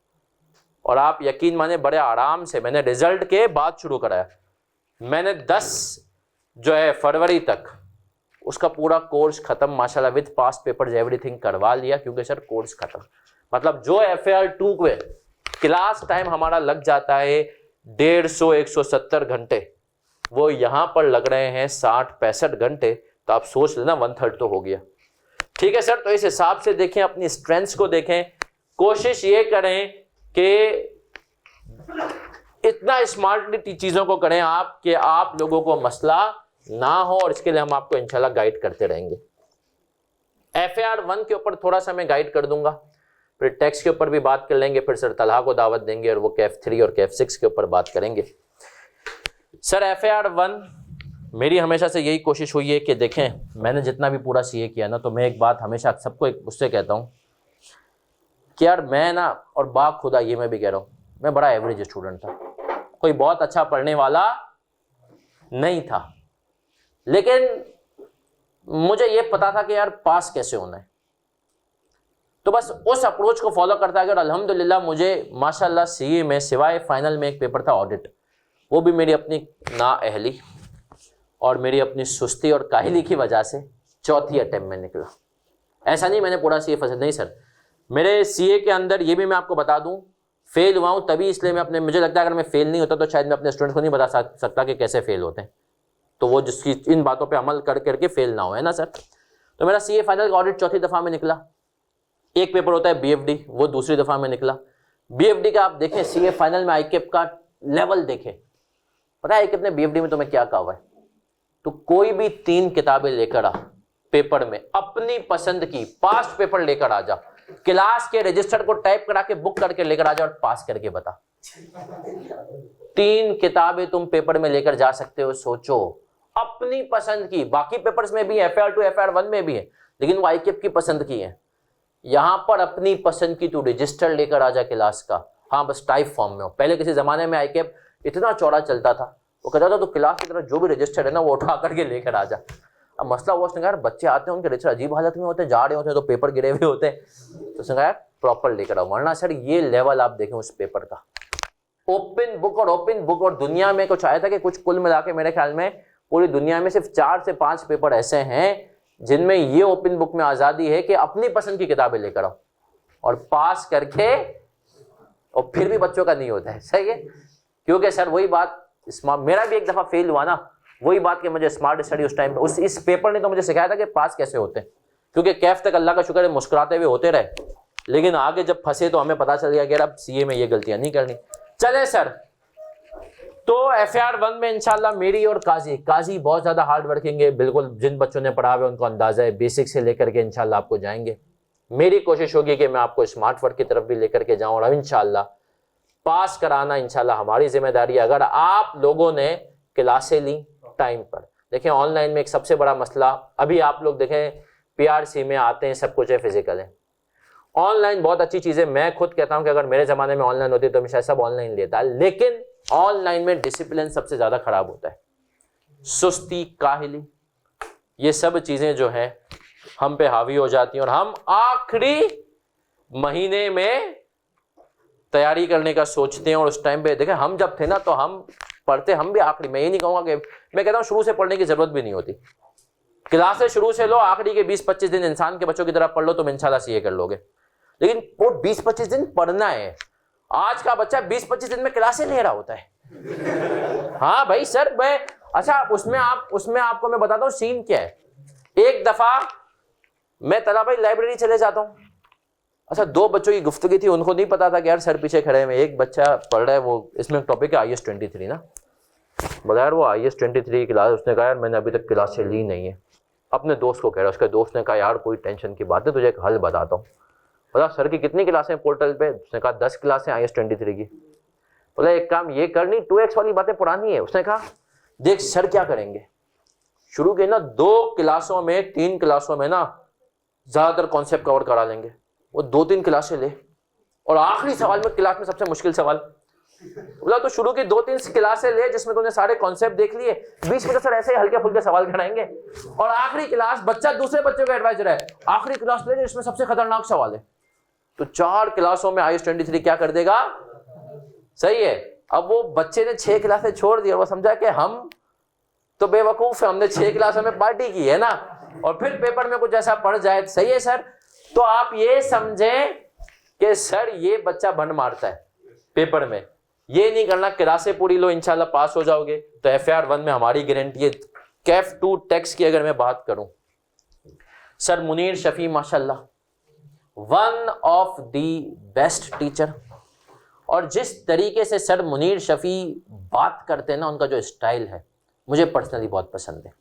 और आप यकीन माने बड़े आराम से मैंने रिजल्ट के बाद शुरू कराया। मैंने 10 जो है फरवरी तक उसका पूरा कोर्स खत्म माशाल्लाह विद पास्ट पेपर्स एवरीथिंग करवा लिया, क्योंकि सर कोर्स खत्म। मतलब जो FAR2 के क्लास टाइम हमारा लग जाता है 150-170 घंटे, वो यहां पर लग रहे हैं 60-65 घंटे। तो आप सोच लेना 1/3 तो हो गया। ठीक है सर, तो इस हिसाब से देखें, अपनी स्ट्रेंथ्स को देखें, कोशिश ये करें कि इतना स्मार्टली चीजों को करें आप कि आप लोगों को मसला ना हो, और इसके लिए हम आपको इंशाल्लाह गाइड करते रहेंगे। FAR1 के ऊपर थोड़ा सा मैं गाइड कर दूंगा, फिर टैक्स के ऊपर भी बात कर लेंगे, फिर सर तलहा को दावत देंगे और वो KF3 और KF6 के ऊपर बात करेंगे। सर FAR1 मेरी हमेशा से यही कोशिश हुई है कि देखें, मैंने जितना भी पूरा CA किया ना, तो मैं एक बात हमेशा सबको उससे कहता हूँ कि यार मैं ना, और बाखुदा ये मैं भी कह रहा हूँ, मैं बड़ा एवरेज स्टूडेंट था, कोई बहुत अच्छा पढ़ने वाला नहीं था, लेकिन मुझे ये पता था कि यार पास कैसे होना है। तो बस उस अप्रोच को फॉलो करता गया और अल्हम्दुलिल्लाह मुझे माशाल्लाह CA में सिवाय फाइनल में एक पेपर था ऑडिट, वो भी मेरी अपनी नाअहली और मेरी अपनी सुस्ती और काहिली की वजह से चौथी अटेम्प्ट में निकला। ऐसा नहीं मैंने पूरा CA फंसा, नहीं सर, मेरे CA के अंदर ये भी मैं आपको बता दूं, फेल हुआ हूं तभी इसलिए मैं अपने, मुझे लगता है अगर मैं फेल नहीं होता तो शायद मैं अपने स्टूडेंट्स को नहीं बता सकता कि कैसे फेल होते हैं, तो वो जिसकी इन बातों पे अमल करके फेल ना हो, है ना सर। तो मेरा CA फाइनल का ऑडिट चौथी दफ़ा में निकला। एक पेपर होता है BFD, वो दूसरी दफ़ा में निकला। BFD का आप देखें, CA फाइनल में ICAP का लेवल देखें, पता है ICAP ने BFD में तुम्हें क्या कहा हुआ है, तो कोई भी 3 किताबें लेकर आ पेपर में, अपनी पसंद की, पास्ट पेपर लेकर आ जा, क्लास के रजिस्टर को टाइप करा के बुक करके लेकर आ जा और पास करके बता। 3 किताबें तुम पेपर में लेकर जा सकते हो, सोचो, अपनी पसंद की। बाकी पेपर्स में भी FAR2 FAR1 में भी है, लेकिन वो ICAP की पसंद की है। यहां पर अपनी पसंद की तू रजिस्टर लेकर आ जा क्लास का, हाँ बस टाइप फॉर्म में हो। पहले किसी जमाने में ICAP इतना चौड़ा चलता था, वो कहता था तो क्लास की तरफ जो भी रजिस्टर है ना वो उठा करके लेकर आ जा। अब मसला वो उसने कहा बच्चे आते हैं उनके रजिस्टर अजीब हालत में होते हैं, जा रहे होते हैं तो पेपर गिरे हुए होते हैं, तो उसने कहा प्रॉपर लेकर आओ, वरना सर ये लेवल आप देखें उस पेपर का, ओपन बुक। और दुनिया में कुछ आया था कि कुछ कुल मिला के मेरे ख्याल में पूरी दुनिया में सिर्फ 4 से 5 पेपर ऐसे हैं जिनमें ये ओपन बुक में आज़ादी है कि अपनी पसंद की किताबें लेकर आओ और पास करके, और फिर भी बच्चों का नहीं होता है। सही है, क्योंकि सर वही बात, मेरा भी एक दफ़ा फेल हुआ ना, वही बात कि मुझे स्मार्ट स्टडी उस टाइम पे इस पेपर ने तो मुझे सिखाया था कि पास कैसे होते हैं, क्योंकि कैफ तक अल्लाह का शुक्र है मुस्कुराते हुए होते रहे, लेकिन आगे जब फंसे तो हमें पता चल गया कि अब CA में ये गलतियां नहीं करनी। चले सर, तो FAR1 में इंशाल्लाह मेरी और काजी बहुत ज्यादा हार्ड वर्किंग है, बिल्कुल जिन बच्चों ने पढ़ा हुआ उनको अंदाजा है, बेसिक से लेकर के इंशाल्लाह आपको जाएंगे। मेरी कोशिश होगी कि मैं आपको स्मार्ट वर्क की तरफ भी लेकर के जाऊं, और इंशाल्लाह पास कराना इंशाल्लाह हमारी जिम्मेदारी है। अगर आप लोगों ने क्लासें ली टाइम पर, देखें ऑनलाइन में एक सबसे बड़ा मसला, अभी आप लोग देखें PRC में आते हैं, सब कुछ है, फिजिकल है, ऑनलाइन बहुत अच्छी चीज़ है। मैं खुद कहता हूं कि अगर मेरे ज़माने में ऑनलाइन होती तो मैं शायद सब ऑनलाइन लेता, लेकिन ऑनलाइन में डिसिप्लिन सबसे ज़्यादा खराब होता है, सुस्ती, काहिली, ये सब चीज़ें जो है हम पे हावी हो जाती हैं, और हम आखिरी महीने में तैयारी करने का सोचते हैं। और उस टाइम पे देखें हम जब थे ना तो हम पढ़ते, हम भी आखिरी, मैं ये नहीं कहूँगा कि, मैं कहता हूँ शुरू से पढ़ने की ज़रूरत भी नहीं होती, क्लासेस शुरू से लो, आखिरी के 20-25 दिन इंसान के बच्चों की तरह पढ़ लो, तुम इंशाल्लाह CA कर लोगे। लेकिन वो 20-25 दिन पढ़ना है। आज का बच्चा 20-25 दिन में क्लासें ले रहा होता है। हाँ भाई सर, मैं अच्छा उसमें आपको मैं बताता हूँ सीन क्या है। एक दफा मैं तलाबाई लाइब्रेरी चले जाता हूँ, अच्छा 2 बच्चों की गुफ्तगी थी, उनको नहीं पता था कि यार सर पीछे खड़े हैं, एक बच्चा पढ़ रहा है, वो इसमें टॉपिक है IS 23 ना, बोला यार वो IS 23 की क्लास, उसने कहा यार मैंने अभी तक क्लासें ली नहीं है, अपने दोस्त को कह रहा है, उसके दोस्त ने कहा यार कोई टेंशन की बात है, तुझे एक हल बताता हूँ। बोला सर की कितनी क्लासें पोर्टल पे, उसने कहा 10 क्लासें IS 23 की। बोला एक काम ये करनी, 2x वाली बातें पुरानी है। उसने कहा देख सर क्या करेंगे, शुरू के ना 2 क्लासों में 3 क्लासों में ना ज्यादातर कॉन्सेप्ट कवर करा लेंगे, वो 2-3 क्लासें ले, और आखिरी सवाल में क्लास में सबसे मुश्किल सवाल, बोला तो शुरू की 2-3 क्लासें ले जिसमें तूने सारे कॉन्सेप्ट देख लिए, 20 मिनट सर ऐसे ही हल्के फुल्के सवाल कराएंगे, और आखिरी क्लास बच्चा दूसरे बच्चों का एडवाइजर है, आखिरी क्लास ले जिसमें सबसे खतरनाक सवाल है। तो 4 क्लासों में IS 23 क्या कर देगा, सही है। अब वो बच्चे ने 6 क्लासें छोड़ दी और वो समझा कि हम तो बेवकूफ है, हमने 6 क्लासों में पार्टी की है ना, और फिर पेपर में कुछ ऐसा पड़ जाए। सही है सर। तो आप ये समझें कि सर ये बच्चा भंड मारता है पेपर में, ये नहीं करना, क्लासें पूरी लो, इंशाल्लाह पास हो जाओगे। तो FAR 1 में हमारी गारंटी है। कैफ 2 टेक्स्ट की अगर मैं बात करूं, सर मुनीर शफी माशाल्लाह one of the best teacher, और जिस तरीके से सर मुनीर शफी बात करते हैं ना, उनका जो स्टाइल है मुझे पर्सनली बहुत पसंद है।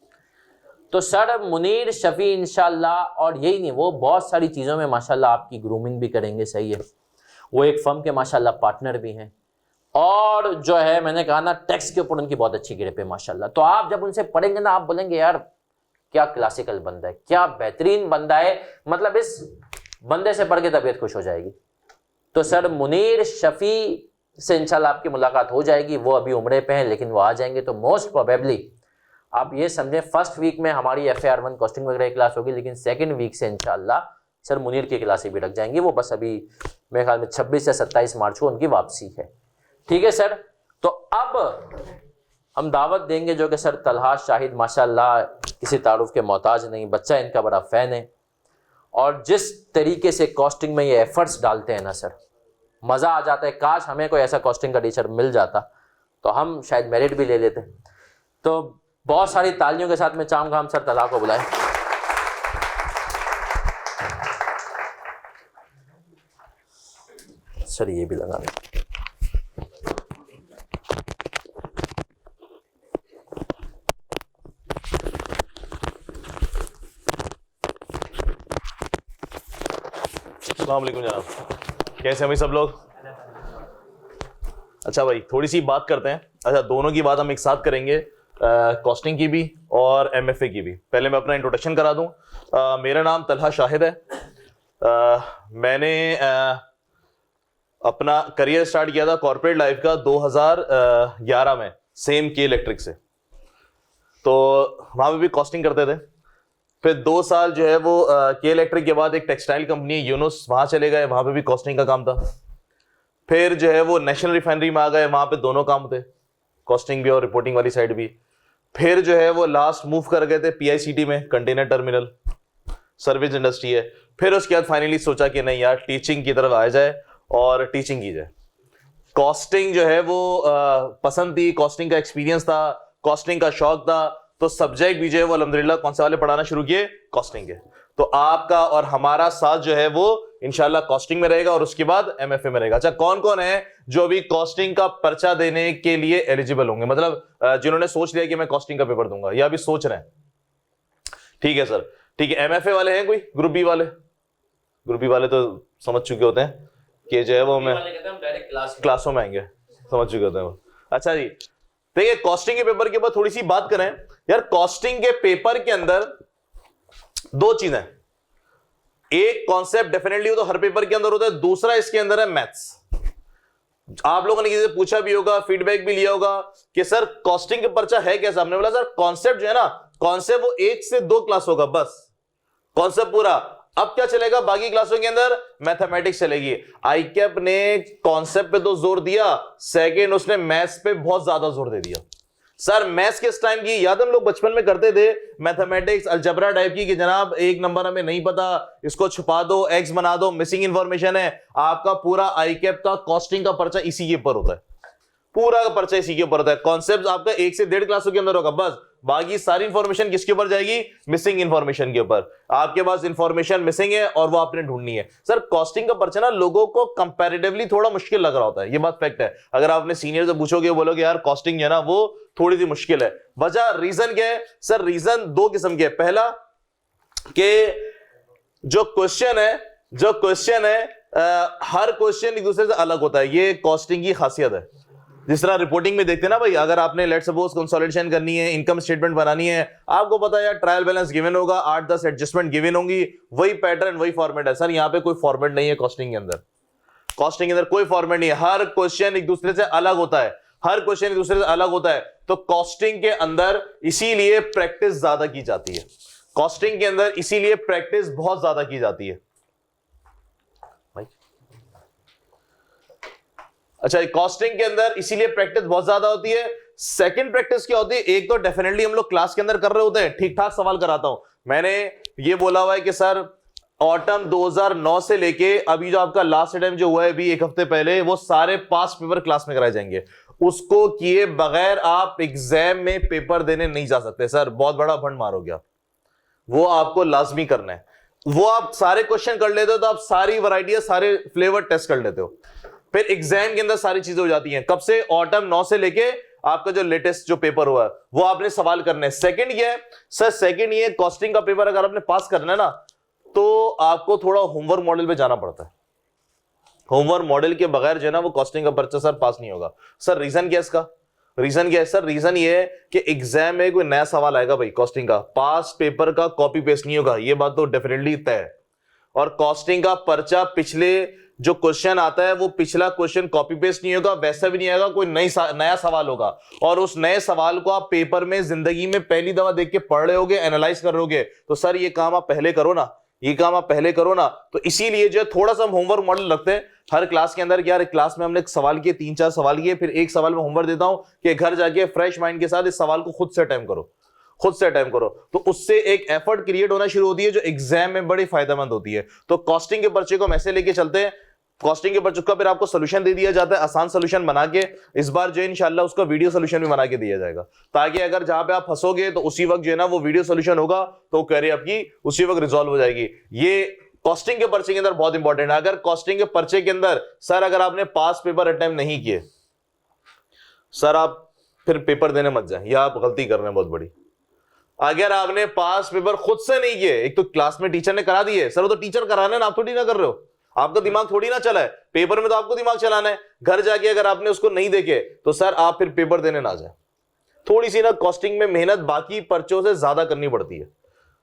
तो सर मुनीर शफी इंशाल्लाह, और यही नहीं, वो बहुत सारी चीज़ों में माशाल्लाह आपकी ग्रूमिंग भी करेंगे। सही है। वो एक फर्म के माशाल्लाह पार्टनर भी हैं, और जो है मैंने कहा ना टेक्स्ट के ऊपर उनकी बहुत अच्छी ग्रिप है माशाल्लाह। तो आप जब उनसे पढ़ेंगे ना, आप बोलेंगे यार क्या क्लासिकल बंदा है, क्या बेहतरीन बंदा है, मतलब इस बंदे से पढ़ के तबीयत खुश हो जाएगी। तो सर मुनीर शफी से इंशाल्लाह आपकी मुलाकात हो जाएगी। वो अभी उम्रे पे हैं, लेकिन वो आ जाएंगे तो मोस्ट प्रोबेबली आप ये समझें फर्स्ट वीक में हमारी FAR 1 कॉस्टिंग वगैरह की क्लास होगी, लेकिन सेकंड वीक से इंशाल्लाह सर मुनीर की क्लासें भी रख जाएंगी। वो बस अभी मेरे ख्याल में 26 या 27 मार्च को उनकी वापसी है। ठीक है सर। तो अब हम दावत देंगे जो कि सर तलहा शाहिद माशाल्लाह किसी तारुफ के मोहताज नहीं, बच्चा इनका बड़ा फ़ैन है, और जिस तरीके से कॉस्टिंग में ये एफर्ट्स डालते हैं ना सर, मज़ा आ जाता है। काश हमें कोई ऐसा कॉस्टिंग का टीचर मिल जाता तो हम शायद मेरिट भी ले लेते। तो बहुत सारी तालियों के साथ मैं चाहूँगा हम सर तलहा को बुलाएं। सर ये भी लगा दें। अस्सलाम वालेकुम जनाब, कैसे हैं भाई सब लोग? अच्छा भाई, थोड़ी सी बात करते हैं। अच्छा, दोनों की बात हम एक साथ करेंगे, कॉस्टिंग की भी और MFA की भी। पहले मैं अपना इंट्रोडक्शन करा दूं। मेरा नाम तलहा शाहिद है। मैंने अपना करियर स्टार्ट किया था कॉर्पोरेट लाइफ का 2011 में सेम के इलेक्ट्रिक से। तो वहाँ पे भी कॉस्टिंग करते थे। फिर 2 साल जो है वो के इलेक्ट्रिक के बाद एक टेक्सटाइल कंपनी यूनुस, वहाँ चले गए, वहाँ पे भी कॉस्टिंग का काम था। फिर जो है वो नेशनल रिफाइनरी में आ गए, वहाँ पे दोनों काम थे, कॉस्टिंग भी और रिपोर्टिंग वाली साइड भी। फिर जो है वो लास्ट मूव कर गए थे PICT में, कंटेनर टर्मिनल सर्विस इंडस्ट्री है। फिर उसके बाद फाइनली सोचा कि नहीं यार, टीचिंग की तरफ आ जाए और टीचिंग की जाए। कॉस्टिंग जो है वो पसंद थी, कॉस्टिंग का एक्सपीरियंस था, कॉस्टिंग का शौक था। तो सब्जेक्ट भी जो है वो अल्हम्दुलिल्लाह कौन से वाले पढ़ाना शुरू किए? कॉस्टिंग के। तो आपका और हमारा साथ जो है वो इंशाल्लाह कॉस्टिंग में रहेगा और उसके बाद MFA में रहेगा। अच्छा, कौन कौन है जो अभी कॉस्टिंग का पर्चा देने के लिए एलिजिबल होंगे, मतलब जिन्होंने सोच लिया कि मैं कॉस्टिंग का पेपर दूंगा या अभी सोच रहे हैं? ठीक है सर, ठीक है। MFA वाले हैं कोई? ग्रुप बी वाले? ग्रुप बी वाले तो समझ चुके होते हैं कि जो है वो मैं क्लासों में आएंगे, समझ चुके होते हैं वो। अच्छा जी, देखिए कॉस्टिंग के पेपर के ऊपर थोड़ी सी बात करें यार। कॉस्टिंग के पेपर के अंदर 2 चीजें, एक कॉन्सेप्ट डेफिनेटली वो तो हर पेपर के अंदर होता है, दूसरा इसके अंदर है मैथ्स। आप लोगों ने किसी से पूछा भी होगा, फीडबैक भी लिया होगा कि सर कॉस्टिंग का पर्चा है कैसा? हमने बोला सर कॉन्सेप्ट जो है ना, कॉन्सेप्ट वो 1 से 2 क्लास होगा बस, कॉन्सेप्ट पूरा। अब क्या चलेगा बाकी क्लासों के अंदर? मैथमेटिक्स चलेगी। आईकैप ने कॉन्सेप्ट पे तो जोर दिया, सेकंड उसने मैथ्स पे बहुत ज्यादा जोर दे दिया। सर मैथ्स किस टाइम की याद हम लोग बचपन में करते थे? मैथमेटिक्स अलजबरा टाइप की, कि जनाब एक नंबर हमें नहीं पता, इसको छुपा दो, एक्स बना दो, मिसिंग इंफॉर्मेशन है। आपका पूरा आईकैप का कॉस्टिंग का पर्चा इसी के ऊपर होता है, पूरा का पर्चा इसी के ऊपर होता है। कॉन्सेप्ट आपका 1 से 1.5 क्लासों के अंदर होगा बस, बाकी सारी इंफॉर्मेशन किसके ऊपर जाएगी? मिसिंग इंफॉर्मेशन के ऊपर। आपके पास इंफॉर्मेशन मिसिंग है और वो आपने ढूंढनी है। सर कॉस्टिंग का पर्चा ना लोगों को कंपैरेटिवली थोड़ा मुश्किल लग रहा होता है, ये बात फैक्ट है। अगर आप अपने सीनियर से पूछोगे, बोलोगे यार कॉस्टिंग है ना वो थोड़ी सी मुश्किल है। वजह, रीजन क्या है? सर रीजन 2 किस्म के है। पहला कि जो क्वेश्चन है हर क्वेश्चन एक दूसरे से अलग होता है, ये कॉस्टिंग की खासियत है। जिस तरह रिपोर्टिंग में देखते हैं ना भाई, अगर आपने लेट सपोज कंसोलिडेशन करनी है, इनकम स्टेटमेंट बनानी है, आपको पता है यार ट्रायल बैलेंस गिवन होगा, 8-10 एडजस्टमेंट गिवन होंगी, वही पैटर्न वही फॉर्मेट है। सर यहाँ पे कोई फॉर्मेट नहीं है कॉस्टिंग के अंदर, कॉस्टिंग के अंदर कोई फॉर्मेट नहीं है। हर क्वेश्चन एक दूसरे से अलग होता है, हर क्वेश्चन एक दूसरे से अलग होता है। तो कॉस्टिंग के अंदर इसीलिए प्रैक्टिस ज्यादा की जाती है, कॉस्टिंग के अंदर इसीलिए प्रैक्टिस बहुत ज्यादा की जाती है। अच्छा, कॉस्टिंग के अंदर इसीलिए प्रैक्टिस बहुत ज्यादा होती है। सेकंड प्रैक्टिस क्या होती है, एक तो डेफिनेटली हम लोग क्लास के अंदर कर रहे होते हैं, ठीक ठाक सवाल कराता हूं। मैंने ये बोला हुआ है कि सर ऑटम 2009 से लेके अभी जो आपका लास्ट टाइम जो हुआ है अभी एक हफ्ते पहले, वो सारे पास पेपर क्लास में कराए जाएंगे। उसको किए बगैर आप एग्जाम में पेपर देने नहीं जा सकते सर, बहुत बड़ा भंड मारोगे आप। वो आपको लाजमी करना है। वो आप सारे क्वेश्चन कर लेते हो तो आप सारी वैरायटी सारे फ्लेवर टेस्ट कर लेते हो, फिर एग्जाम के अंदर सारी चीजें हो जाती हैं। कब से, ऑटम 9 से लेके आपका जो लेटेस्ट जो पेपर हुआ है वो आपने सवाल करने हैं। सेकंड ये है सर, सेकंड ये कॉस्टिंग का पेपर अगर आपने पास करना है ना, तो आपको थोड़ा होमवर्क मॉडल पे जाना पड़ता है। होमवर्क मॉडल के बगैर जो है ना वो कॉस्टिंग का पर्चा सर पास नहीं होगा। सर रीजन क्या है इसका, रीजन क्या है सर? रीजन ये है कि एग्जाम में कोई नया सवाल आएगा भाई, कॉस्टिंग का पास पेपर का कॉपी पेस्ट नहीं होगा, ये बात तो डेफिनेटली तय है। और कॉस्टिंग का पर्चा पिछले जो क्वेश्चन आता है वो पिछला क्वेश्चन कॉपी पेस्ट नहीं होगा, वैसा भी नहीं आएगा, कोई नया सवाल होगा। और उस नए सवाल को आप पेपर में जिंदगी में पहली दफा देख के पढ़ रहे होगे, एनालाइज कर रहे होगे, तो सर ये काम आप पहले करो ना, ये काम आप पहले करो ना। तो इसीलिए जो है थोड़ा सा हम होमवर्क मॉडल रखते हैं हर क्लास के अंदर। यार क्लास में हमने सवाल किए, 3-4 सवाल किए, फिर एक सवाल में होमवर्क देता हूं कि घर जाके फ्रेश माइंड के साथ इस सवाल को खुद से अटेम्प्ट करो, खुद से अटेम्प्ट करो। तो उससे एक एफर्ट क्रिएट होना शुरू होती है जो एग्जाम में बड़ी फायदेमंद होती है। तो कॉस्टिंग के पर्चे को हम ऐसे लेके चलते हैं, कॉस्टिंग के पर्चे का फिर आपको सोल्यूशन दे दिया जाता है, आसान सोल्यूशन बना के। इस बार जो है इंशाल्लाह उसका वीडियो सोल्यूशन भी बना के दिया जाएगा, ताकि अगर जहां पे आप फंसोगे तो उसी वक्त जो है ना वो वीडियो सोल्यूशन होगा, तो क्वेरी आपकी उसी वक्त रिजॉल्व हो जाएगी। ये कॉस्टिंग के पर्चे के अंदर बहुत इंपॉर्टेंट है। अगर कॉस्टिंग के पर्चे के अंदर सर अगर आपने पास पेपर अटेम्प्ट नहीं किए, सर आप फिर पेपर देने मत जाए, या आप गलती कर रहे हैं बहुत बड़ी। अगर आपने पास पेपर खुद से नहीं किए, एक तो क्लास में टीचर ने करा दिए, सर वो तो टीचर कराना है ना, आप थोड़ी ना कर रहे हो, आपका दिमाग थोड़ी ना चला है, पेपर में तो आपको दिमाग चलाना है। घर जाके अगर आपने उसको नहीं देखे तो सर आप फिर पेपर देने ना जाए। थोड़ी सी ना कॉस्टिंग में मेहनत बाकी पर्चों से ज्यादा करनी पड़ती है।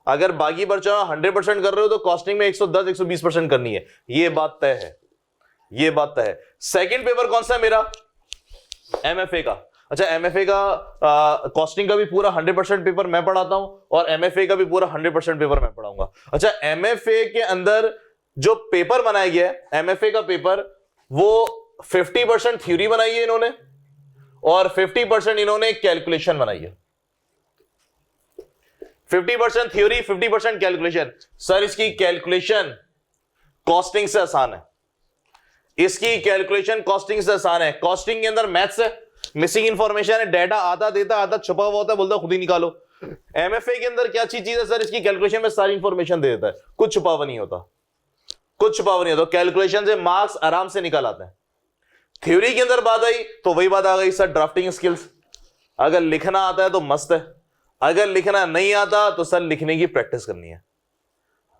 अगर बाकी पर्चा 100% कर रहे हो तो कॉस्टिंग में 110-120% करनी है, ये बात तय है, ये बात तय है। सेकंड पेपर कौन सा है मेरा? एमएफए का। अच्छा, एमएफए का कॉस्टिंग का भी पूरा 100% पेपर मैं पढ़ाता हूं और एमएफए का भी पूरा 100% पेपर मैं पढ़ाऊंगा। अच्छा, एमएफए के अंदर जो पेपर बनाया गया है, एमएफए का पेपर, वो 50% थ्योरी बनाई है इन्होंने और 50% इन्होंने कैलकुलेशन बनाई है। 50% थ्योरी, 50% कैलकुलेशन। सर इसकी कैलकुलेशन कॉस्टिंग से आसान है, इसकी कैलकुलेशन कॉस्टिंग से आसान है। कॉस्टिंग के अंदर मैथ्स है, मिसिंग इंफॉर्मेशन है, डाटा आधा देता आधा छुपा हुआ होता है, बोलता खुद ही निकालो। एमएफए के अंदर क्या चीज है सर? इसकी कैलकुलेशन में सारी इंफॉर्मेशन दे देता है, कुछ छुपा हुआ नहीं होता, कुछ छुपा हुआ नहीं होता। कैलकुलेशन से मार्क्स आराम से निकाल आते हैं। थ्योरी के अंदर बात आई तो वही बात आ गई सर, ड्राफ्टिंग स्किल्स। अगर लिखना आता है तो मस्त है, अगर लिखना नहीं आता तो सर लिखने की प्रैक्टिस करनी है।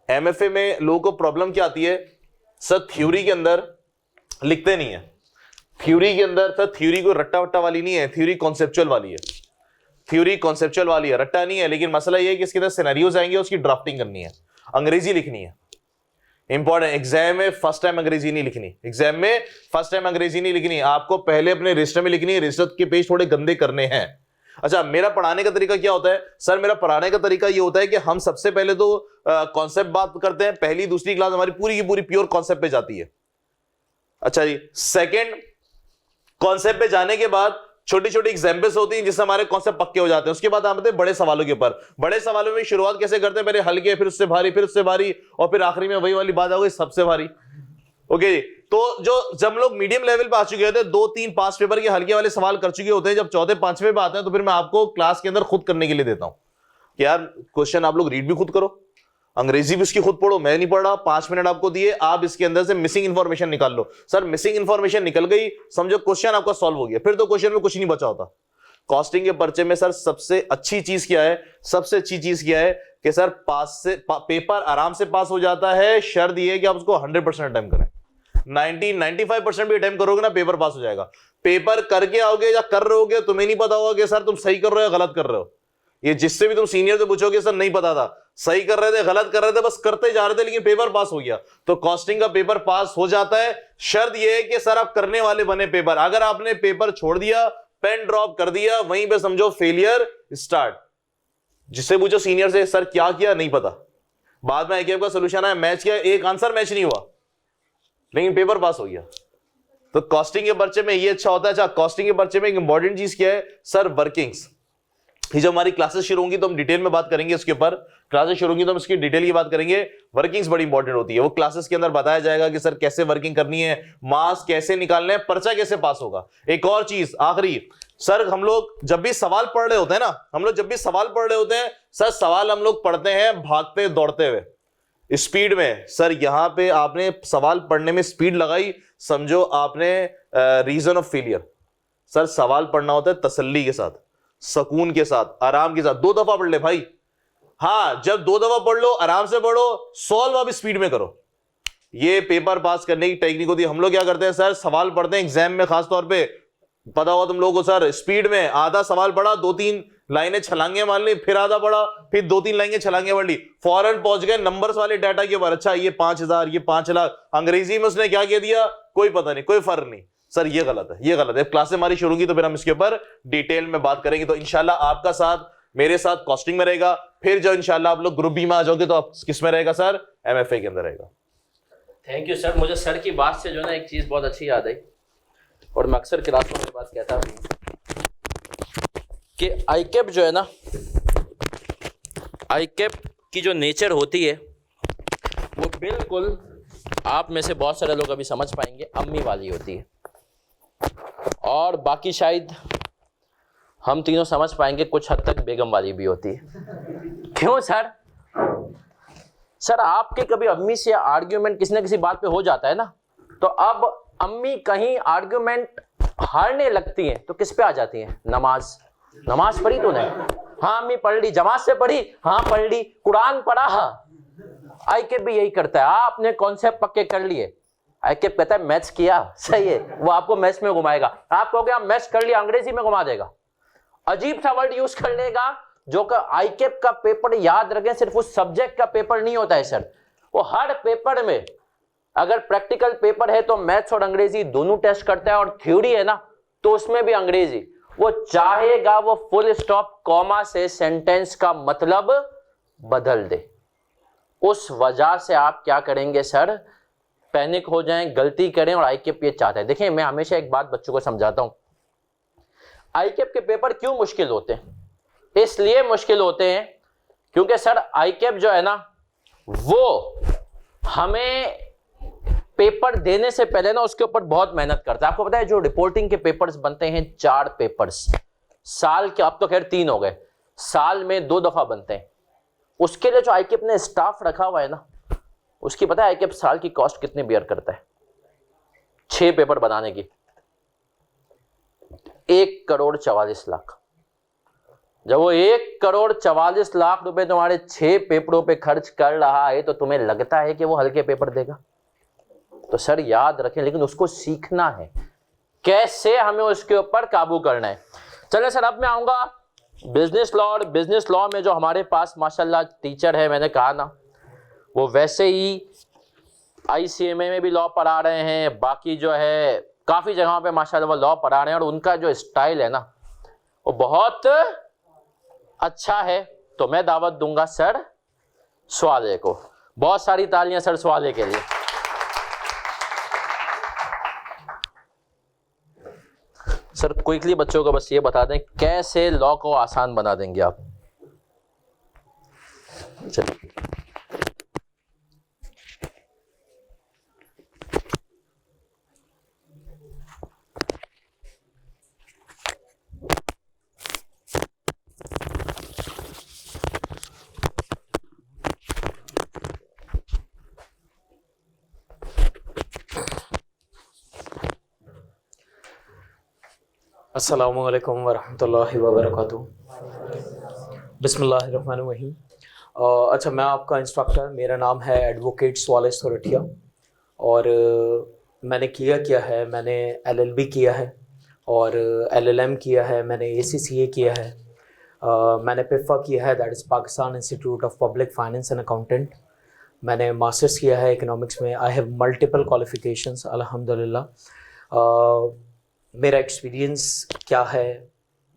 एमएफए में लोगों को प्रॉब्लम क्या आती है सर? थ्योरी के अंदर लिखते नहीं है। थ्योरी के अंदर सर थ्योरी को रट्टा वट्टा वाली नहीं है, थ्योरी कॉन्सेप्चुअल वाली है, थ्योरी कॉन्सेप्चुअल वाली है, रट्टा नहीं है। लेकिन मसला यह है कि इसके अंदर सिनेरियोज आएंगे, उसकी ड्राफ्टिंग करनी है, अंग्रेजी लिखनी है। इंपॉर्टेंट, एग्जाम में फर्स्ट टाइम अंग्रेजी नहीं लिखनी, एग्जाम में फर्स्ट टाइम अंग्रेजी नहीं लिखनी, आपको पहले अपने रजिस्टर में लिखनी है। रजिस्टर के पेज थोड़े गंदे करने हैं। अच्छा, मेरा पढ़ाने का तरीका क्या होता है सर? मेरा पढ़ाने का तरीका ये होता है कि हम सबसे पहले तो कॉन्सेप्ट बात करते हैं, पहली दूसरी क्लास हमारी पूरी की पूरी प्योर कॉन्सेप्ट पे जाती है। अच्छा जी, सेकंड कॉन्सेप्ट पे जाने के बाद छोटी छोटी एग्जाम्पल्स होती हैं जिससे हमारे कॉन्सेप्ट पक्के हो जाते हैं। उसके बाद हम आते हैं बड़े सवालों के ऊपर। बड़े सवालों में शुरुआत कैसे करते हैं? पहले हल्के, फिर उससे भारी, फिर उससे भारी, और फिर आखिरी में वही वाली बात आ गई सबसे भारी। ओके, तो जो जब लोग मीडियम लेवल पे आ चुके होते हैं, 2-3 पास पेपर के हल्के वाले सवाल कर चुके होते हैं, जब चौथे पांचवें पे आते हैं तो फिर मैं आपको क्लास के अंदर खुद करने के लिए देता हूं कि यार क्वेश्चन आप लोग रीड भी खुद करो, अंग्रेजी भी उसकी खुद पढ़ो, मैं नहीं पढ़ रहा, 5 मिनट आपको दिए, आप इसके अंदर से मिसिंग इंफॉर्मेशन निकाल लो। सर मिसिंग इंफॉर्मेशन निकल गई, समझो क्वेश्चन आपका सॉल्व हो गया, फिर तो क्वेश्चन में कुछ नहीं बचा होता। कॉस्टिंग के पर्चे में सर सबसे अच्छी चीज क्या है? सबसे अच्छी चीज क्या है कि सर पेपर आराम से पास हो जाता है, शर्त यह है कि आप उसको 100% अटेम्प्ट करें। 90-95% भी अटेम्प्ट करोगे ना, पेपर पास हो जाएगा। पेपर करके आओगे या कर रहे होगे, तुम्हें नहीं पता होगा कि सर तुम सही कर रहे हो या गलत कर रहे हो। ये जिससे भी तुम सीनियर से पूछोगे सर नहीं पता था, सही कर रहे थे, गलत कर रहे थे, बस करते जा रहे थे, लेकिन पेपर पास हो गया। तो कॉस्टिंग का पेपर पास हो जाता है, शर्त यह है कि सर आप करने वाले बने पेपर। अगर आपने पेपर छोड़ दिया, पेन ड्रॉप कर दिया, वहीं पे समझो फेलियर स्टार्ट। जिससे पूछो सीनियर से सर क्या किया, नहीं पता, बाद में आपका सोल्यूशन आया, मैच किया, एक आंसर मैच नहीं हुआ, लेकिन पेपर पास हो गया। तो कॉस्टिंग के पर्चे में ये अच्छा होता है। अच्छा, कॉस्टिंग के पर्चे में एक इंपॉर्टेंट चीज क्या है सर? वर्किंग्स। ये जब हमारी क्लासेस शुरू होंगी तो हम डिटेल में बात करेंगे इसके ऊपर। क्लासेस शुरू होंगी तो हम इसकी डिटेल की बात करेंगे। वर्किंग्स बड़ी इंपॉर्टेंट होती है, वो क्लासेस के अंदर बताया जाएगा कि सर कैसे वर्किंग करनी है, मार्क्स कैसे निकालने हैं, पर्चा कैसे पास होगा। एक और चीज आखिरी, सर हम लोग जब भी सवाल पढ़ रहे होते हैं ना, हम लोग जब भी सवाल पढ़ रहे होते हैं सर, सवाल हम लोग पढ़ते हैं भागते दौड़ते हुए, स्पीड में। सर यहां पे आपने सवाल पढ़ने में स्पीड लगाई, समझो आपने रीजन ऑफ फेलियर। सर सवाल पढ़ना होता है तसल्ली के साथ, सुकून के साथ, आराम के साथ। 2 दफा पढ़ ले भाई। हाँ, जब 2 दफा पढ़ लो, आराम से पढ़ो, सॉल्व अब स्पीड में करो। ये पेपर पास करने की टेक्निक होती है। हम लोग क्या करते हैं सर, सवाल पढ़ते हैं एग्जाम में, खासतौर पे पता होगा तुम लोगों को सर, स्पीड में आधा सवाल पढ़ा, 2-3 लाइनें छलांगे मार ली, फिर आधा पढ़ा, फिर 2-3 लाइनें छलांगे मार ली, फौरन पहुंच गए नंबर्स वाले डाटा के ऊपर। अच्छा ये 5,000, ये 5 लाख, अंग्रेजी में उसने क्या कह दिया, कोई पता नहीं, कोई फर्क नहीं। सर ये गलत है, ये गलत है। क्लास हमारी शुरू होगी तो फिर हम इसके ऊपर डिटेल में बात करेंगे। तो इंशाल्लाह आपका साथ मेरे साथ कॉस्टिंग में रहेगा। फिर जो इंशाल्लाह आप लोग ग्रुप बी में आ जाओगे तो आप किस में रहेगा सर? MFA के अंदर रहेगा। Thank you sir. मुझे सर की बात से जो है ना एक चीज़ बहुत अच्छी याद आई, और मैं अक्सर क्लासों में बात कहता हूँ कि आईकेप जो है ना, आईकेप की जो नेचर होती है वो बिल्कुल आप में से बहुत सारे लोग अभी समझ पाएंगे, अम्मी वाली होती है। और बाकी शायद हम तीनों समझ पाएंगे, कुछ हद तक बेगम वाली भी होती है। क्यों सर? सर आपके कभी अम्मी से आर्ग्यूमेंट किसी न किसी बात पे हो जाता है ना, तो अब अम्मी कहीं आर्ग्यूमेंट हारने लगती हैं तो किस पे आ जाती हैं? नमाज। नमाज पढ़ी तूने? हाँ अम्मी पढ़ ली। जमात से पढ़ी? हाँ पढ़ ली। कुरान पढ़ा? हाँ। आईकेप भी यही करता है, आपने कॉन्सेप्ट पक्के कर लिए, आईकेप कहता है मैथ्स किया, सही है, वो आपको मैथ्स में घुमाएगा। आप कहोगे आप मैथ्स कर लिया, अंग्रेजी में घुमा देगा, अजीब सा वर्ड यूज कर लेगा। जो का आईकेप का पेपर याद रखें, सिर्फ उस सब्जेक्ट का पेपर नहीं होता है सर, वो हर पेपर में, अगर प्रैक्टिकल पेपर है तो मैथ्स और अंग्रेजी दोनों टेस्ट करता है, और थ्योरी है ना तो उसमें भी अंग्रेजी। वो चाहेगा वो फुल स्टॉप कॉमा से सेंटेंस का मतलब बदल दे। उस वजह से आप क्या करेंगे सर, पैनिक हो जाएं, गलती करें, और आईकेप ये चाहता है। देखिए मैं हमेशा एक बात बच्चों को समझाता हूं, आईकेप के पेपर क्यों मुश्किल होते हैं? इसलिए मुश्किल होते हैं क्योंकि सर आईकेप जो है ना, वो हमें पेपर देने से पहले ना उसके ऊपर बहुत मेहनत करता है। आपको पता है जो रिपोर्टिंग के पेपर्स बनते हैं, 4 पेपर्स साल के, अब तो खैर 3 हो गए, साल में 2 दफा बनते हैं। उसके लिए जो आईकेप ने स्टाफ रखा हुआ है ना, उसकी पता है आईकेप साल की कॉस्ट कितनी बियर करता है? 6 पेपर बनाने की 1,44,00,000। जब वो 1,44,00,000 रुपए तुम्हारे 6 पेपरों पे खर्च कर रहा है तो तुम्हें लगता है कि वो हल्के पेपर देगा? तो सर याद रखें, लेकिन उसको सीखना है कैसे हमें उसके ऊपर काबू करना है। चले सर, अब मैं आऊंगा बिजनेस लॉ। और बिजनेस लॉ में जो हमारे पास माशाल्लाह टीचर है, मैंने कहा ना, वो वैसे ही ICMA में भी लॉ पढ़ा रहे हैं, बाकी जो है काफ़ी जगहों पे माशाल्लाह वो लॉ पढ़ा रहे हैं, और उनका जो स्टाइल है ना वो बहुत अच्छा है। तो मैं दावत दूंगा सर स्वाले को। बहुत सारी तालियां सर स्वाले के लिए। सर क्विकली बच्चों को बस ये बता दें कैसे लॉ को आसान बना देंगे आप। चलिए अस्सलामुअलैकुम वरहमतुल्लाहि वबरकातुहू। बिस्मिल्लाहिर्रहमानिर्रहीम। अच्छा, मैं आपका इंस्ट्रक्टर, मेरा नाम है एडवोकेट स्वाले सोरठिया, और मैंने किया है, मैंने LLB किया है और LLM किया है, मैंने ACCA किया है, मैंने PIFA किया है, that is Pakistan institute of public finance and accountant. मैंने मास्टर्स किया है इकोनॉमिक्स में। आई हैव मल्टीपल क्वालिफिकेशंस अल्हम्दुलिल्लाह। मेरा एक्सपीरियंस क्या है?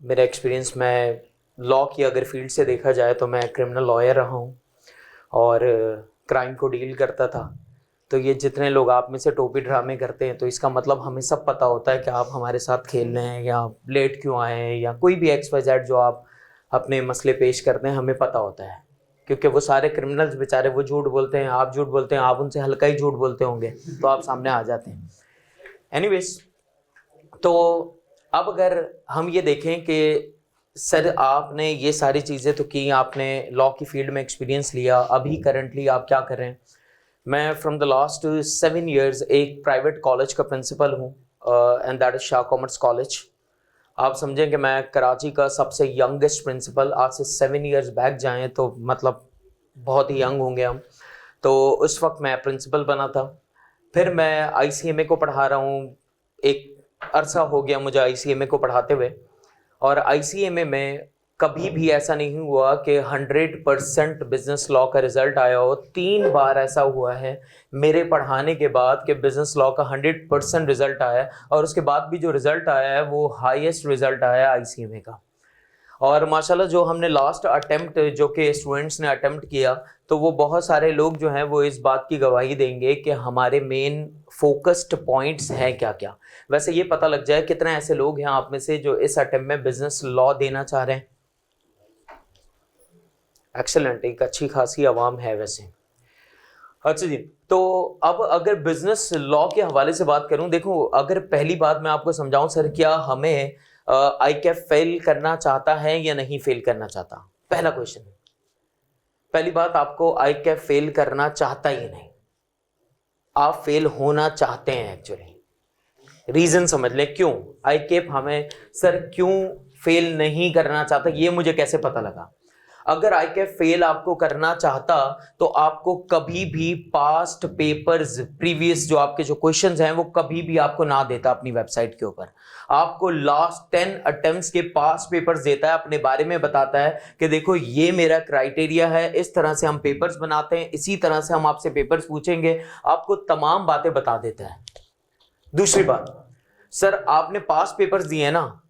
मेरा एक्सपीरियंस, मैं लॉ की अगर फील्ड से देखा जाए तो मैं क्रिमिनल लॉयर रहा हूँ और क्राइम को डील करता था। तो ये जितने लोग आप में से टोपी ड्रामे करते हैं, तो इसका मतलब हमें सब पता होता है कि आप हमारे साथ खेल रहे हैं या लेट क्यों आए हैं या कोई भी XYZ जो आप अपने मसले पेश करते हैं, हमें पता होता है। क्योंकि वो सारे क्रिमिनल्स बेचारे वो झूठ बोलते हैं, आप झूठ बोलते हैं, आप उनसे हल्का ही झूठ बोलते होंगे तो आप सामने आ जाते हैं। एनीवेज, तो अब अगर हम ये देखें कि सर आपने ये सारी चीज़ें तो की, आपने लॉ की फील्ड में एक्सपीरियंस लिया, अभी करंटली आप क्या कर रहे हैं? मैं फ्रॉम द लास्ट 7 years एक प्राइवेट कॉलेज का प्रिंसिपल हूँ, and that is Shah commerce college. आप समझें कि मैं कराची का सबसे यंगेस्ट प्रिंसिपल, आज से 7 years बैक जाएं तो मतलब बहुत ही यंग होंगे हम। तो उस वक्त मैं प्रिंसिपल बना था। फिर मैं ICMA को पढ़ा रहा हूँ, एक अरसा हो गया मुझे ICMA को पढ़ाते हुए। और ICMA में कभी भी ऐसा नहीं हुआ कि 100% बिजनेस लॉ का रिजल्ट आया हो। 3 बार ऐसा हुआ है मेरे पढ़ाने के बाद कि बिजनेस लॉ का 100% रिजल्ट आया, और उसके बाद भी जो रिजल्ट आया है वो हाईएस्ट रिजल्ट आया है ICMA का। और माशाल्लाह जो हमने लास्ट अटेम्प्ट जो कि स्टूडेंट्स ने अटेम्प्ट किया, तो वो बहुत सारे लोग जो हैं वो इस बात की गवाही देंगे कि हमारे मेन फोकस्ड पॉइंट्स हैं क्या क्या। वैसे ये पता लग जाए कितने ऐसे लोग हैं आप में से जो इस अटेम्प्ट में बिजनेस लॉ देना चाह रहे हैं? एक्सेलेंट, एक अच्छी खासी आवाम है वैसे। अच्छा जी, तो अब अगर बिजनेस लॉ के हवाले से बात करूं, देखो अगर पहली बात मैं आपको समझाऊं सर, क्या हमें ICAP फेल करना चाहता है या नहीं फेल करना चाहता? पहला क्वेश्चन। पहली बात, आपको ICAP फेल करना चाहता ही नहीं, आप फेल होना चाहते हैं एक्चुअली। रीजन समझ लें क्यों ICAP हमें सर क्यों फेल नहीं करना चाहता, ये मुझे कैसे पता लगा? अगर ICAP फेल आपको करना चाहता तो आपको कभी भी पास्ट पेपर्स, प्रीवियस जो आपके जो क्वेश्चंस हैं वो कभी भी आपको ना देता अपनी वेबसाइट के ऊपर। आपको लास्ट 10 अटेम्प्ट्स के पास्ट पेपर्स देता है, अपने बारे में बताता है कि देखो ये मेरा क्राइटेरिया है, इस तरह से हम पेपर्स बनाते हैं, इसी तरह से हम आपसे पेपर्स पूछेंगे, आपको तमाम बातें बता देता है। दूसरी बात, सर आपने पास्ट पेपर्स दिए हैं ना,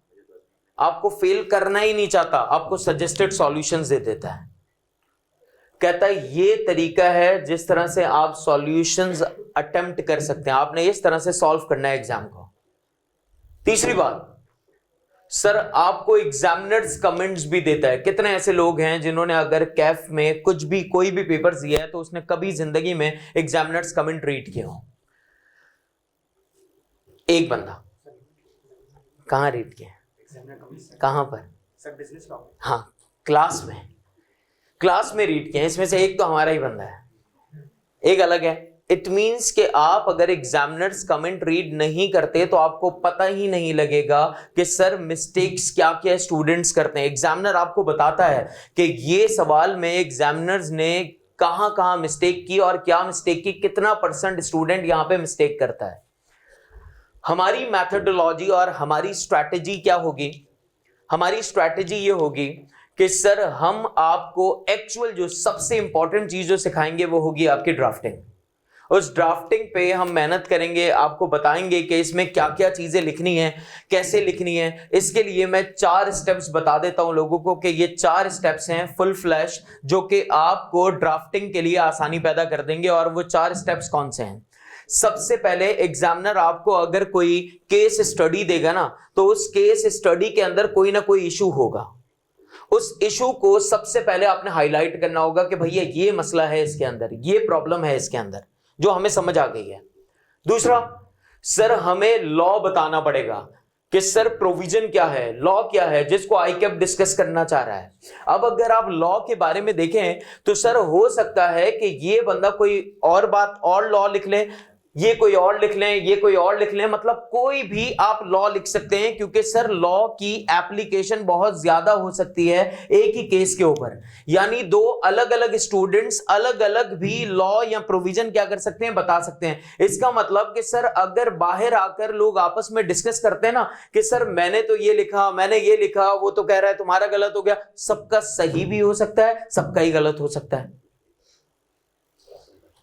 आपको फेल करना ही नहीं चाहता, आपको सजेस्टेड सॉल्यूशंस दे देता है। कहता है ये तरीका है जिस तरह से आप सॉल्यूशंस अटेम्प्ट कर सकते हैं, आपने इस तरह से सॉल्व करना है एग्जाम को। तीसरी बात, सर आपको एग्जामिनर्स कमेंट्स भी देता है। कितने ऐसे लोग हैं जिन्होंने अगर कैफ में कुछ भी कोई भी पेपर दिया है तो उसने कभी जिंदगी में एग्जामिनर्स कमेंट रीड किया हो? एक बंदा। कहां रीड किया? कहां पर? Sir business law. हाँ, क्लास में रीड किया। इसमें से एक तो हमारा ही बंदा है, एक अलग है। इट मीन्स कि आप अगर एग्जामिनर्स कमेंट रीड नहीं करते तो आपको पता ही नहीं लगेगा कि सर मिस्टेक्स क्या क्या स्टूडेंट्स करते हैं। एग्जामिनर आपको बताता है कि ये सवाल में एग्जामिनर्स ने कहां कहां मिस्टेक की और क्या मिस्टेक की, कितना % स्टूडेंट यहां पे मिस्टेक करता है। हमारी मैथडोलॉजी और हमारी स्ट्रैटेजी क्या होगी? हमारी स्ट्रैटेजी ये होगी कि सर हम आपको एक्चुअल जो सबसे इंपॉर्टेंट चीज जो सिखाएंगे वो होगी आपकी ड्राफ्टिंग। उस ड्राफ्टिंग पे हम मेहनत करेंगे, आपको बताएंगे कि इसमें क्या क्या चीजें लिखनी है, कैसे लिखनी है। इसके लिए मैं 4 स्टेप्स बता देता हूं लोगों को कि ये 4 स्टेप्स हैं फुल फ्लैश, जो कि आपको ड्राफ्टिंग के लिए आसानी पैदा कर देंगे। और वो 4 स्टेप्स कौन से हैं? सबसे पहले एग्जामिनर आपको अगर कोई केस स्टडी देगा ना, तो उस केस स्टडी के अंदर कोई ना कोई इशू होगा। उस इशू को सबसे पहले आपने हाईलाइट करना होगा कि भैया ये मसला है इसके अंदर, ये प्रॉब्लम है इसके अंदर, जो हमें समझ आ गई है। दूसरा, सर हमें लॉ बताना पड़ेगा कि सर प्रोविजन क्या है, लॉ क्या है, जिसको ICAP डिस्कस करना चाह रहा है। अब अगर आप लॉ के बारे में देखें तो सर हो सकता है कि ये बंदा कोई और बात और लॉ लिख ले, ये कोई और लिख लें, ये कोई और लिख लें, मतलब कोई भी आप लॉ लिख सकते हैं, क्योंकि सर लॉ की एप्लीकेशन बहुत ज्यादा हो सकती है एक ही केस के ऊपर। यानी 2 अलग अलग स्टूडेंट्स अलग अलग भी लॉ या प्रोविजन क्या कर सकते हैं, बता सकते हैं। इसका मतलब कि सर अगर बाहर आकर लोग आपस में डिस्कस करते हैं ना कि सर मैंने तो ये लिखा, मैंने ये लिखा, वो तो कह रहा है तुम्हारा गलत हो गया, सबका सही भी हो सकता है, सबका ही गलत हो सकता है।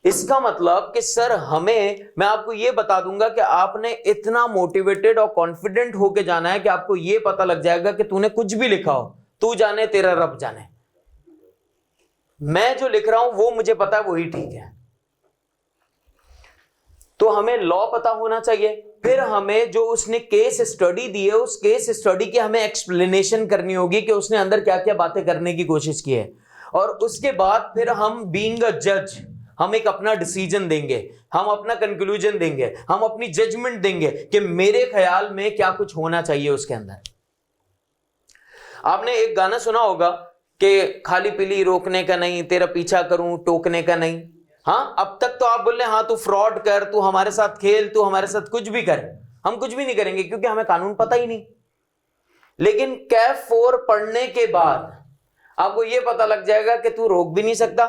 इसका मतलब कि सर मैं आपको यह बता दूंगा कि आपने इतना मोटिवेटेड और कॉन्फिडेंट होके जाना है कि आपको यह पता लग जाएगा कि तूने कुछ भी लिखा हो, तू जाने तेरा रब जाने, मैं जो लिख रहा हूं वो मुझे पता है वही ठीक है। तो हमें लॉ पता होना चाहिए, फिर हमें जो उसने केस स्टडी दी है उस केस स्टडी की हमें एक्सप्लेनेशन करनी होगी कि उसने अंदर क्या क्या बातें करने की कोशिश की है, और उसके बाद फिर हम बीइंग अ जज हम एक अपना डिसीजन देंगे, हम अपना कंक्लूजन देंगे, हम अपनी जजमेंट देंगे कि मेरे ख्याल में क्या कुछ होना चाहिए उसके अंदर। आपने एक गाना सुना होगा कि खाली पीली रोकने का नहीं, तेरा पीछा करूं टोकने का नहीं। हाँ, अब तक तो आप बोल रहे हैं हाँ तू फ्रॉड कर, तू हमारे साथ खेल, तू हमारे साथ कुछ भी कर, हम कुछ भी नहीं करेंगे क्योंकि हमें कानून पता ही नहीं। लेकिन कैफ 4 पढ़ने के बाद आपको यह पता लग जाएगा कि तू रोक भी नहीं सकता,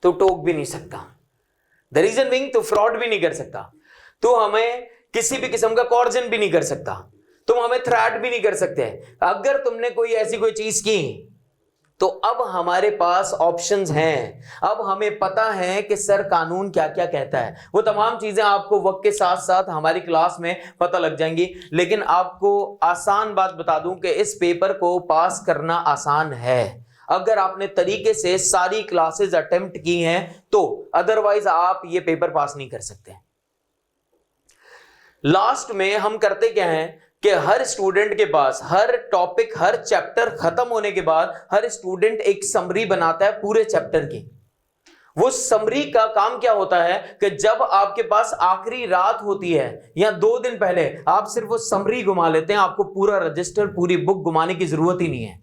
तू टोक भी नहीं सकता, द रीजन बीइंग तू फ्रॉड भी नहीं कर सकता, तू हमें किसी भी किस्म का कॉर्जन भी नहीं कर सकता, तुम हमें थ्रेट भी नहीं कर सकते। अगर तुमने कोई ऐसी कोई चीज की तो अब हमारे पास ऑप्शंस हैं, अब हमें पता है कि सर कानून क्या क्या कहता है। वो तमाम चीजें आपको वक्त के साथ साथ हमारी क्लास में पता लग जाएंगी। लेकिन आपको आसान बात बता दूं कि इस पेपर को पास करना आसान है अगर आपने तरीके से सारी क्लासेस अटेम्प्ट की हैं तो, अदरवाइज आप ये पेपर पास नहीं कर सकते। लास्ट में हम करते क्या हैं कि हर स्टूडेंट के पास हर टॉपिक हर चैप्टर खत्म होने के बाद हर स्टूडेंट एक समरी बनाता है पूरे चैप्टर की। वो समरी का काम क्या होता है कि जब आपके पास आखिरी रात होती है या 2 दिन पहले आप सिर्फ वो समरी घुमा लेते हैं, आपको पूरा रजिस्टर पूरी बुक घुमाने की जरूरत ही नहीं है।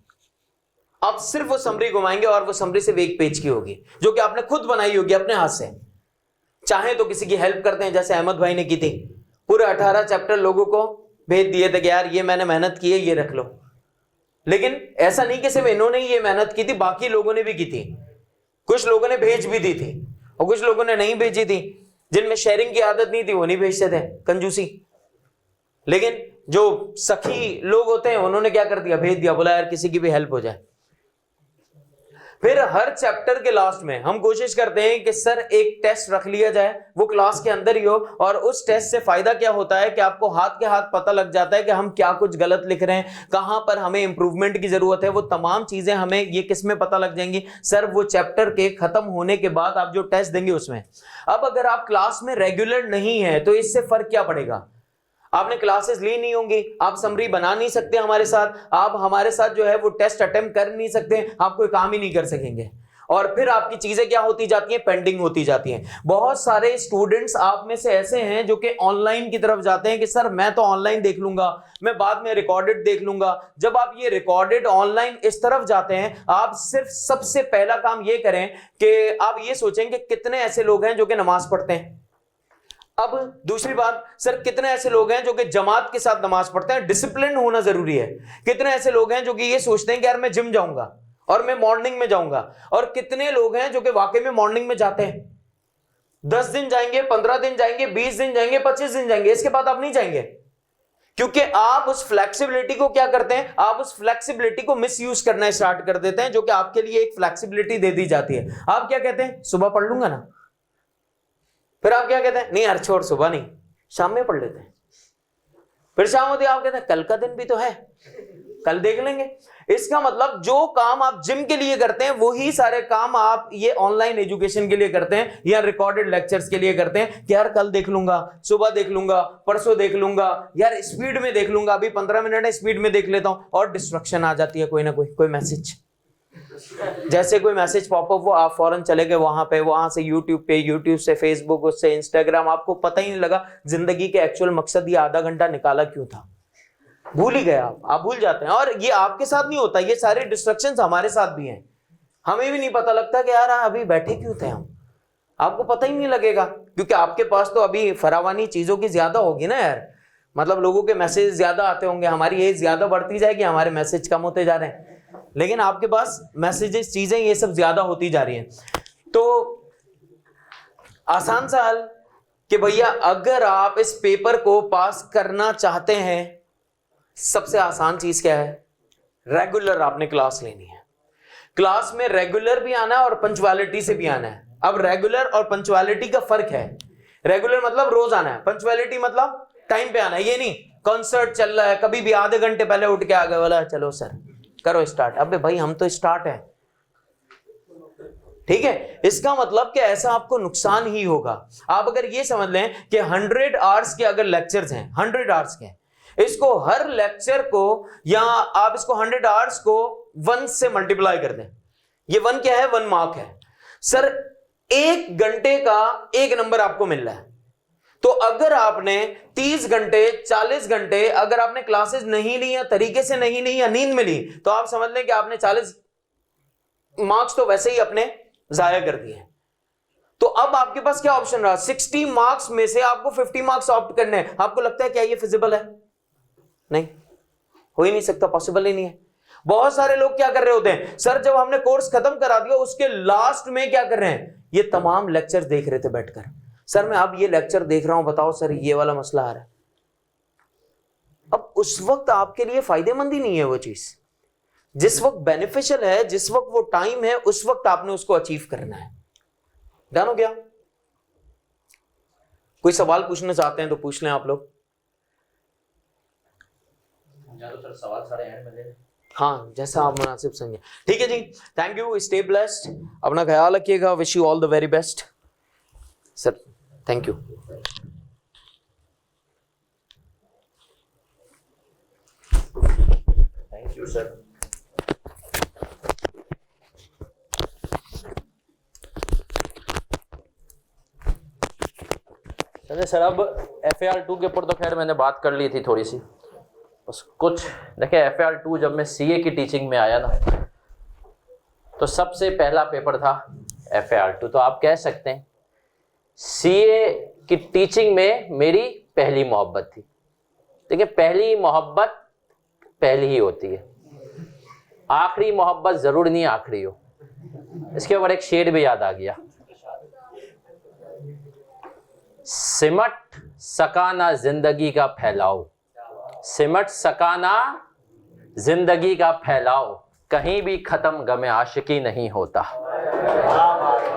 आप सिर्फ वो समरी घुमाएंगे और वो समरी सिर्फ 1 पेज की होगी जो कि आपने खुद बनाई होगी अपने हाथ से। चाहे तो किसी की हेल्प करते हैं जैसे अहमद भाई ने की थी, पूरे 18 चैप्टर लोगों को भेज दिए थे कि यार ये मैंने मेहनत की है, ये रख लो। लेकिन ऐसा नहीं कि सिर्फ इन्होंने ये मेहनत की थी, बाकी लोगों ने भी की थी। कुछ लोगों ने भेज भी दी थी और कुछ लोगों ने नहीं भेजी थी। जिनमें शेयरिंग की आदत नहीं थी वो नहीं भेजते थे, कंजूसी। लेकिन जो सखी लोग होते हैं उन्होंने क्या कर दिया, भेज दिया, बोला यार किसी की भी हेल्प हो जाए। फिर हर चैप्टर के लास्ट में हम कोशिश करते हैं कि सर एक टेस्ट रख लिया जाए, वो क्लास के अंदर ही हो, और उस टेस्ट से फायदा क्या होता है कि आपको हाथ के हाथ पता लग जाता है कि हम क्या कुछ गलत लिख रहे हैं, कहां पर हमें इंप्रूवमेंट की जरूरत है। वो तमाम चीजें हमें ये किस में पता लग जाएंगी, सर वो चैप्टर के खत्म होने के बाद आप जो टेस्ट देंगे उसमें। अब अगर आप क्लास में रेगुलर नहीं है तो इससे फर्क क्या पड़ेगा, आपने क्लासेस ली नहीं होंगी, आप समरी बना नहीं सकते हमारे साथ, आप हमारे साथ जो है वो टेस्ट अटेम्प्ट कर नहीं सकते, आप कोई काम ही नहीं कर सकेंगे। और फिर आपकी चीजें क्या होती जाती हैं, पेंडिंग होती जाती हैं। बहुत सारे स्टूडेंट्स आप में से ऐसे हैं जो कि ऑनलाइन की तरफ जाते हैं कि सर मैं तो ऑनलाइन देख लूंगा, मैं बाद में रिकॉर्डेड देख लूंगा। जब आप ये रिकॉर्डेड ऑनलाइन इस तरफ जाते हैं, आप सिर्फ सबसे पहला काम ये करें कि आप ये सोचें कि कितने ऐसे लोग हैं जो कि नमाज पढ़ते हैं। अब दूसरी बात, सर कितने ऐसे लोग हैं जो कि जमात के साथ नमाज पढ़ते हैं, डिसिप्लिन होना जरूरी है। कितने ऐसे लोग हैं जो कि ये सोचते हैं कि यार मैं जिम जाऊंगा और मैं मॉर्निंग में जाऊंगा, और कितने लोग हैं जो कि वाकई में मॉर्निंग में जाते हैं। 10 दिन जाएंगे, 15 दिन जाएंगे, 20 दिन जाएंगे, 25 दिन जाएंगे, इसके बाद आप नहीं जाएंगे। क्योंकि आप उस फ्लेक्सिबिलिटी को क्या करते हैं, आप उस फ्लेक्सिबिलिटी को मिस यूज करना स्टार्ट कर देते हैं, जो कि आपके लिए एक फ्लेक्सिबिलिटी दे दी जाती है। आप क्या कहते हैं, सुबह पढ़ लूंगा ना, फिर आप क्या कहते हैं, नहीं यार छोड़, सुबह नहीं, शाम में पढ़ लेते हैं। फिर शाम होती है, आप कहते हैं कल का दिन भी तो है, कल देख लेंगे। इसका मतलब जो काम आप जिम के लिए करते हैं वही सारे काम आप ये ऑनलाइन एजुकेशन के लिए करते हैं या रिकॉर्डेड लेक्चर्स के लिए करते हैं कि यार कल देख लूंगा, सुबह देख लूंगा, परसों देख लूंगा, यार स्पीड में देख लूंगा, अभी 15 मिनट है स्पीड में देख लेता हूं, और डिस्ट्रक्शन आ जाती है, कोई ना कोई मैसेज, जैसे कोई मैसेज पॉपअप, वो आप फौरन चले गए वहां पे, वहां से यूट्यूब पे, यूट्यूब से फेसबुक, उससे इंस्टाग्राम, आपको पता ही नहीं लगा जिंदगी के एक्चुअल मकसद ये आधा घंटा निकाला क्यों था, भूल ही गए आप भूल जाते हैं। और ये आपके साथ नहीं होता, ये सारे डिस्ट्रक्शंस हमारे साथ भी हैं, हमें भी नहीं पता लगता कि यार अभी बैठे क्यों थे हम, आपको पता ही नहीं लगेगा, क्योंकि आपके पास तो अभी फरावानी चीजों की ज्यादा होगी ना यार, मतलब लोगों के मैसेज ज्यादा आते होंगे, हमारी एज ज्यादा बढ़ती जाएगी, हमारे मैसेज कम होते जा रहे हैं, लेकिन आपके पास मैसेजेस, चीजें ये सब ज्यादा होती जा रही हैं। तो आसान सा हल कि भैया अगर आप इस पेपर को पास करना चाहते हैं, सबसे आसान चीज क्या है, रेगुलर आपने क्लास लेनी है। क्लास में रेगुलर भी आना है और पंक्चुअलिटी से भी आना है। अब रेगुलर और पंक्चुअलिटी का फर्क है, रेगुलर मतलब रोज आना है, पंक्चुअलिटी मतलब टाइम पे आना है। ये नहीं कॉन्सर्ट चल रहा है, कभी भी आधे घंटे पहले उठ के आ गए, बोला चलो सर करो स्टार्ट, अबे भाई हम तो स्टार्ट है, ठीक है, इसका मतलब कि ऐसा आपको नुकसान ही होगा। आप अगर ये समझ लें कि 100 आवर्स के अगर लेक्चर्स हैं, 100 आवर्स के, इसको हर लेक्चर को, या आप इसको 100 आवर्स को 1 से मल्टीप्लाई कर दें, ये 1 क्या है, 1 मार्क है सर। 1 घंटे का 1 नंबर आपको मिल रहा है। तो अगर आपने 30 घंटे 40 घंटे अगर आपने क्लासेस नहीं ली या तरीके से नहीं ली या नींद में ली, तो आप समझ लें कि आपने 40 मार्क्स तो वैसे ही अपने जाया कर दिए। तो अब आपके पास क्या ऑप्शन रहा, 60 मार्क्स में से आपको 50 मार्क्स ऑप्ट करने हैं। आपको लगता है क्या ये फिजिबल है? नहीं, हो ही नहीं सकता, पॉसिबल ही नहीं है। बहुत सारे लोग क्या कर रहे होते हैं, सर जब हमने कोर्स खत्म करा दिया उसके लास्ट में क्या कर रहे हैं, ये तमाम लेक्चर देख रहे थे बैठकर, सर मैं अब ये लेक्चर देख रहा हूं, बताओ सर ये वाला मसला आ रहा है। अब उस वक्त आपके लिए फायदेमंद ही नहीं है वो चीज। जिस वक्त बेनिफिशियल है, जिस वक्त वो टाइम है, उस वक्त आपने उसको अचीव करना है। डन हो गया? कोई सवाल पूछना चाहते हैं तो पूछ लें आप लोग। सर सवाल सारे एंड में ले लें। हाँ, जैसा आप मुनासिब समझे। ठीक है जी, थैंक यू, स्टे ब्लेस्ड, अपना ख्याल रखिएगा, wish you all the very best sir, thank you. Thank you sir. चलिए सर, अब FAR2 के ऊपर तो खैर मैंने बात कर ली थी थोड़ी सी, बस कुछ देखिए। FAR2 जब मैं CA की टीचिंग में आया ना, तो सबसे पहला पेपर था FAR2। तो आप कह सकते हैं CA की टीचिंग में मेरी पहली मोहब्बत थी। देखिए, पहली मोहब्बत पहली ही होती है, आखिरी मोहब्बत जरूर नहीं आखिरी हो। इसके ऊपर एक शेर भी याद आ गया, सिमट सकाना जिंदगी का फैलाओ, सिमट सकाना जिंदगी का फैलाओ, कहीं भी खत्म गमे आशिकी नहीं होता।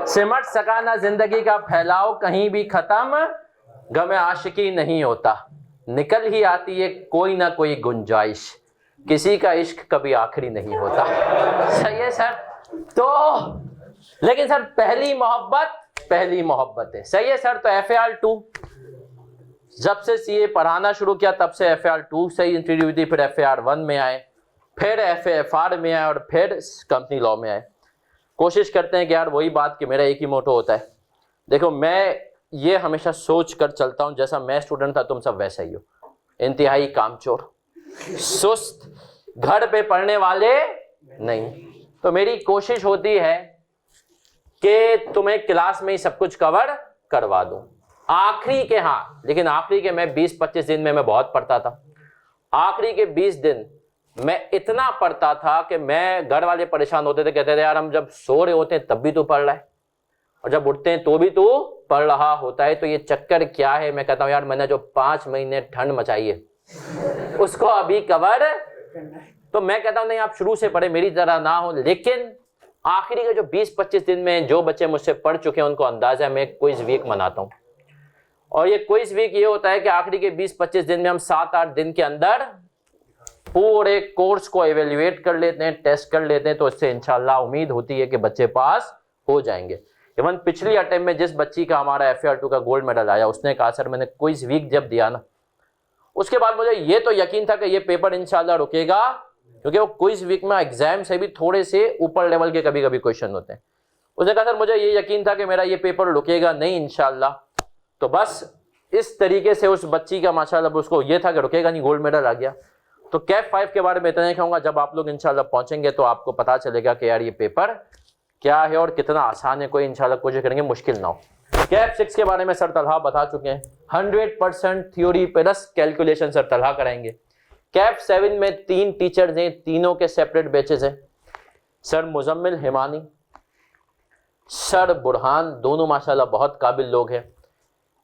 सिमट सकाना जिंदगी का फैलाओ, कहीं भी खत्म गमे आशिकी नहीं होता। निकल ही आती है कोई ना कोई गुंजाइश, किसी का इश्क कभी आखिरी नहीं होता। सही है सर? तो लेकिन सर पहली मोहब्बत है। सही है सर? तो FAR2 जब से CA पढ़ाना शुरू किया तब से FAR2 से ही इंट्रोड्यूस हुई थी, फिर FAR1 में आए, फिर FAR में आए, और फिर कंपनी लॉ में आए। कोशिश करते हैं कि यार वही बात कि मेरा एक ही मोटो होता है। देखो, मैं ये हमेशा सोच कर चलता हूँ, जैसा मैं स्टूडेंट था तुम सब वैसा ही हो, इंतहाई कामचोर, सुस्त, घर पे पढ़ने वाले नहीं। तो मेरी कोशिश होती है कि तुम्हें क्लास में ही सब कुछ कवर करवा दूं। आखिरी के, हाँ, लेकिन आखिरी के मैं 20-25 दिन में मैं बहुत पढ़ता था। आखिरी के 20 दिन मैं इतना पढ़ता था कि मैं, घर वाले परेशान होते थे, कहते थे यार हम जब सो रहे होते हैं तब भी तो पढ़ रहा है, और जब उठते हैं तो भी तो पढ़ रहा होता है, तो ये चक्कर क्या है? मैं कहता हूँ यार मैंने जो 5 महीने ठंड मचाई है उसको अभी कवर, तो मैं कहता हूँ नहीं आप शुरू से पढ़े, मेरी तरह ना हो। लेकिन आखिरी के जो 20-25 दिन में जो बच्चे मुझसे पढ़ चुके हैं उनको अंदाजा है, मैं क्विज वीक मनाता हूँ, और ये क्विज वीक ये होता है कि आखिरी के 20-25 दिन में हम 7-8 दिन के अंदर पूरे कोर्स को एवेल्युएट कर लेते हैं, टेस्ट कर लेते हैं, तो इससे इंशाल्लाह उम्मीद होती है कि बच्चे पास हो जाएंगे। इवन पिछली अटेम्प्ट में जिस बच्ची का हमारा FAR2 का गोल्ड मेडल आया, उसने कहा सर मैंने क्विज वीक जब दिया ना, उसके बाद मुझे ये तो यकीन था कि ये पेपर इंशाल्लाह रुकेगा, क्योंकि वो क्विज वीक में एग्जाम से भी थोड़े से ऊपर लेवल के कभी कभी क्वेश्चन होते हैं। उसने कहा सर मुझे ये यकीन था कि मेरा ये पेपर रुकेगा नहीं इंशाल्लाह। तो बस इस तरीके से उस बच्ची का माशाल्लाह उसको ये था कि रुकेगा नहीं, गोल्ड मेडल आ गया। तो कैप 5 के बारे में इतना ही कहूँगा, जब आप लोग इंशाल्लाह पहुंचेंगे तो आपको पता चलेगा कि यार ये पेपर क्या है और कितना आसान है। कोई इंशाल्लाह कोशिश करेंगे मुश्किल ना हो। कैप 6 के बारे में सर तलहा बता चुके हैं, 100% theory plus calculation sir Talha कराएंगे। कैप 7 में 3 टीचर्स हैं, तीनों के सेपरेट बैचेस हैं। सर मुजम्मिल हिमानी, सर बुरहान, दोनों माशाल्लाह बहुत काबिल लोग हैं।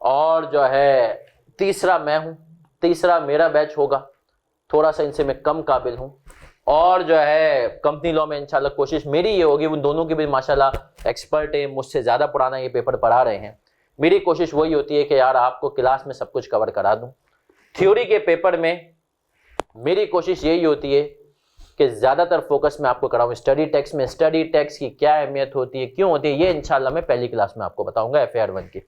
और जो है तीसरा मैं हूँ, तीसरा मेरा बैच होगा, थोड़ा सा इनसे मैं कम काबिल हूँ। और जो है कंपनी लॉ में इंशाल्लाह कोशिश मेरी ये होगी, उन दोनों की भी माशाल्लाह एक्सपर्ट है, मुझसे ज़्यादा पुराना ये पेपर पढ़ा रहे हैं। मेरी कोशिश वही होती है कि यार आपको क्लास में सब कुछ कवर करा दूँ। थ्योरी के पेपर में मेरी कोशिश यही होती है कि ज़्यादातर फोकस मैं आपको कराऊँ स्टडी टैक्स में। स्टडी टैक्स की क्या अहमियत होती है, क्यों होती है, ये इंशाल्लाह मैं पहली क्लास में आपको बताऊंगा FAR 1 की।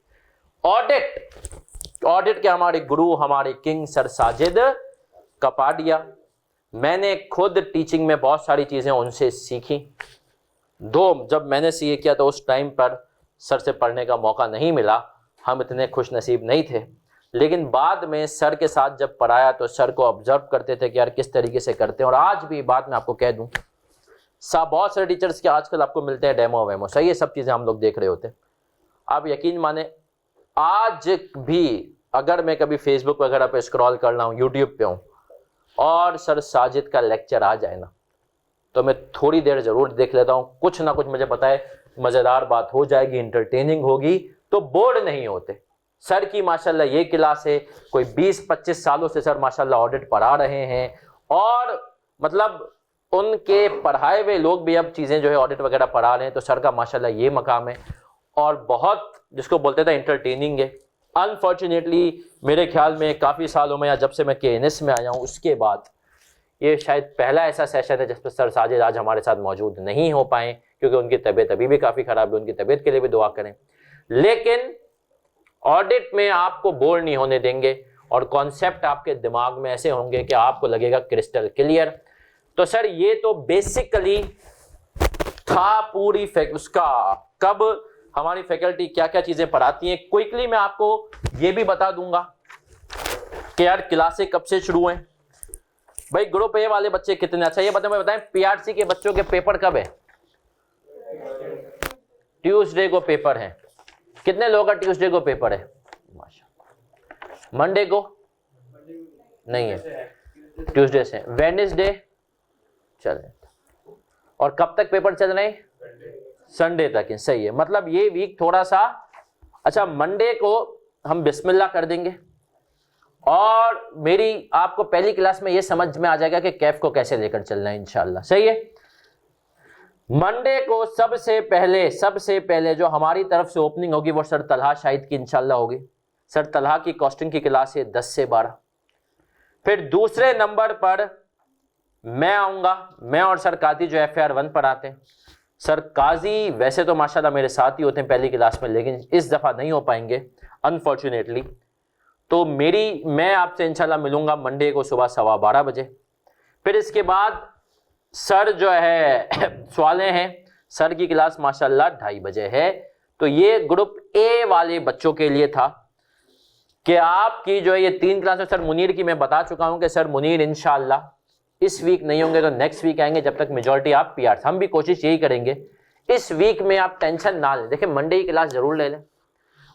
ऑडिट के हमारे गुरु, हमारे किंग सर साजिद कपाडिया। मैंने खुद टीचिंग में बहुत सारी चीज़ें उनसे सीखी। जब मैंने CA किया तो उस टाइम पर सर से पढ़ने का मौका नहीं मिला, हम इतने खुश नसीब नहीं थे, लेकिन बाद में सर के साथ जब पढ़ाया तो सर को ऑब्जर्व करते थे कि यार किस तरीके से करते हैं। और आज भी बात मैं आपको कह दूं, बहुत सारे टीचर्स के आजकल आपको मिलते हैं डेमो वेमो, सही है, सब चीज़ें हम लोग देख रहे होते हैं। आप यकीन माने आज भी अगर मैं कभी फेसबुक वगैरह पे स्क्रॉल कर रहा हूँ, यूट्यूब पे हूँ और सर साजिद का लेक्चर आ जाए ना, तो मैं थोड़ी देर जरूर देख लेता हूँ। कुछ ना कुछ मुझे पता है मज़ेदार बात हो जाएगी, इंटरटेनिंग होगी, तो बोर्ड नहीं होते। सर की माशाल्लाह ये क्लास है, कोई 20-25 सालों से सर माशाल्लाह ऑडिट पढ़ा रहे हैं, और मतलब उनके पढ़ाए हुए लोग भी अब चीज़ें जो है ऑडिट वगैरह पढ़ा रहे हैं, तो सर का माशाल्लाह ये मकाम है और बहुत जिसको बोलते थे इंटरटेनिंग है। अनफॉर्चुनेटली मेरे ख्याल में काफ़ी सालों में, या जब से मैं KNS में आया हूँ उसके बाद, ये शायद पहला ऐसा सेशन है जिस पर सर साजिद आज हमारे साथ मौजूद नहीं हो पाए, क्योंकि उनकी तबीयत अभी भी काफ़ी ख़राब है। उनकी तबीयत के लिए भी दुआ करें। लेकिन ऑडिट में आपको बोर नहीं होने देंगे और कॉन्सेप्ट आपके दिमाग में ऐसे होंगे कि आपको लगेगा क्रिस्टल क्लियर। तो सर ये तो बेसिकली था पूरी उसका, कब हमारी फैकल्टी क्या क्या चीज़ें पढ़ाती हैं। क्विकली मैं आपको ये भी बता दूंगा कि यार क्लासें कब से शुरू हैं, भाई ग्रुप A वाले बच्चे कितने, अच्छा ये बताएं PRC के बच्चों के पेपर कब है? ट्यूसडे को पेपर है। कितने लोगों का ट्यूसडे को पेपर है? माशाल्लाह। मंडे को नहीं है, ट्यूसडे से। वेडनेसडे चले, और कब तक पेपर चल रहे हैं? संडे तक है, सही है। मतलब ये वीक थोड़ा सा, अच्छा मंडे को हम बिस्मिल्लाह कर देंगे और मेरी आपको पहली क्लास में ये समझ में आ जाएगा कि कैफ को कैसे लेकर चलना है इंशाल्लाह, सही है। मंडे को सबसे पहले जो हमारी तरफ से ओपनिंग होगी वो सर तलहा शाहिद की इंशाल्लाह होगी। सर तलहा की कॉस्टिंग की क्लास है 10 से 12। फिर दूसरे नंबर पर मैं आऊँगा, मैं और सर काजी जो FAR 1 पढ़ाते हैं। सर काजी वैसे तो माशाल्लाह मेरे साथ ही होते हैं पहली क्लास में, लेकिन इस दफ़ा नहीं हो पाएंगे अनफॉर्चुनेटली। तो मैं आपसे इंशाल्लाह मिलूँगा मंडे को सुबह 12:15 बजे। फिर इसके बाद सर जो है सवालें हैं, सर की क्लास माशाल्लाह 2:30 बजे है। तो ये ग्रुप A वाले बच्चों के लिए था कि आपकी जो है ये 3 क्लास है। सर मुनीर की मैं बता चुका हूं कि सर मुनीर इंशाल्लाह इस वीक नहीं होंगे तो नेक्स्ट वीक आएंगे, जब तक मेजॉरिटी आप PR। हम भी कोशिश यही करेंगे इस वीक में आप टेंशन ना लें। देखिए मंडे की क्लास जरूर ले लें,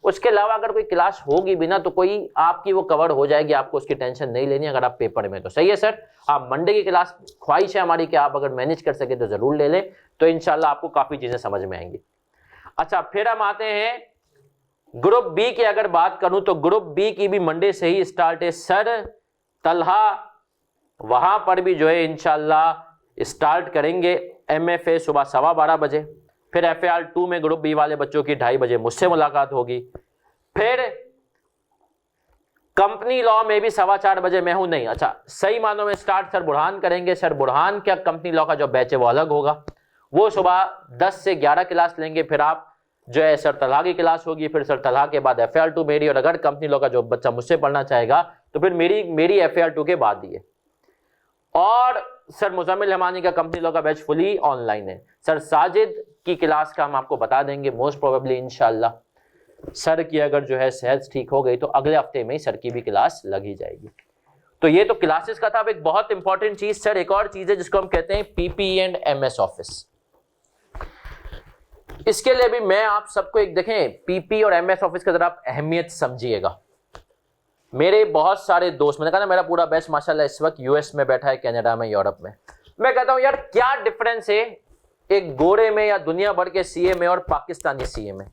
उसके अलावा अगर कोई क्लास होगी भी ना तो कोई आपकी वो कवर हो जाएगी, आपको उसकी टेंशन नहीं लेनी अगर आप पेपर में, तो सही है सर। आप मंडे की क्लास ख्वाहिश है हमारी कि आप अगर मैनेज कर सके तो जरूर ले लें, तो इंशाल्लाह आपको काफ़ी चीज़ें समझ में आएंगी। अच्छा फिर हम आते हैं ग्रुप B की अगर बात करूं तो ग्रुप B की भी मंडे से ही स्टार्ट है। सर तलहा वहां पर भी जो है इंशाल्लाह स्टार्ट करेंगे MFA सुबह 12:15 बजे। फिर FAR 2 में ग्रुप B वाले बच्चों की 2:30 बजे मुझसे मुलाकात होगी। फिर कंपनी लॉ में भी 4:15 बजे मैं हूं, नहीं अच्छा सही मानों में स्टार्ट सर बुरहान करेंगे। सर बुरहान क्या कंपनी लॉ का जो बैच है वो अलग होगा, वो सुबह 10 से 11 क्लास लेंगे। फिर आप जो है सर तलहा की क्लास होगी, फिर सर तलहा के बाद FAR 2 मेरी, और अगर कंपनी लॉ का जो बच्चा मुझसे पढ़ना चाहेगा तो फिर मेरी FAR 2 के बाद ही है। और सर मुजम्मिल हमानी का कंपनी लॉ का बैच फुली ऑनलाइन है। सर साजिद की क्लास का हम आपको बता देंगे मोस्ट प्रोबेबली इंशाल्लाह। सर की अगर जो है सेहत ठीक हो गई तो अगले हफ्ते में ही सर की भी क्लास लगी जाएगी। तो ये तो क्लासेस का था। अब एक बहुत इंपॉर्टेंट चीज सर, एक और चीज है जिसको हम कहते हैं PPE एंड MS ऑफिस। इसके लिए भी मैं आप सबको एक देखें PPE और MS ऑफिस की जरा आप अहमियत समझिएगा। मेरे बहुत सारे दोस्त, मैंने कहा ना मेरा पूरा बैच माशाल्लाह इस वक्त US में बैठा है, कनाडा में, यूरोप में। मैं कहता हूं यार क्या डिफरेंस है एक गोरे में या दुनिया भर के CA में और पाकिस्तानी CA में?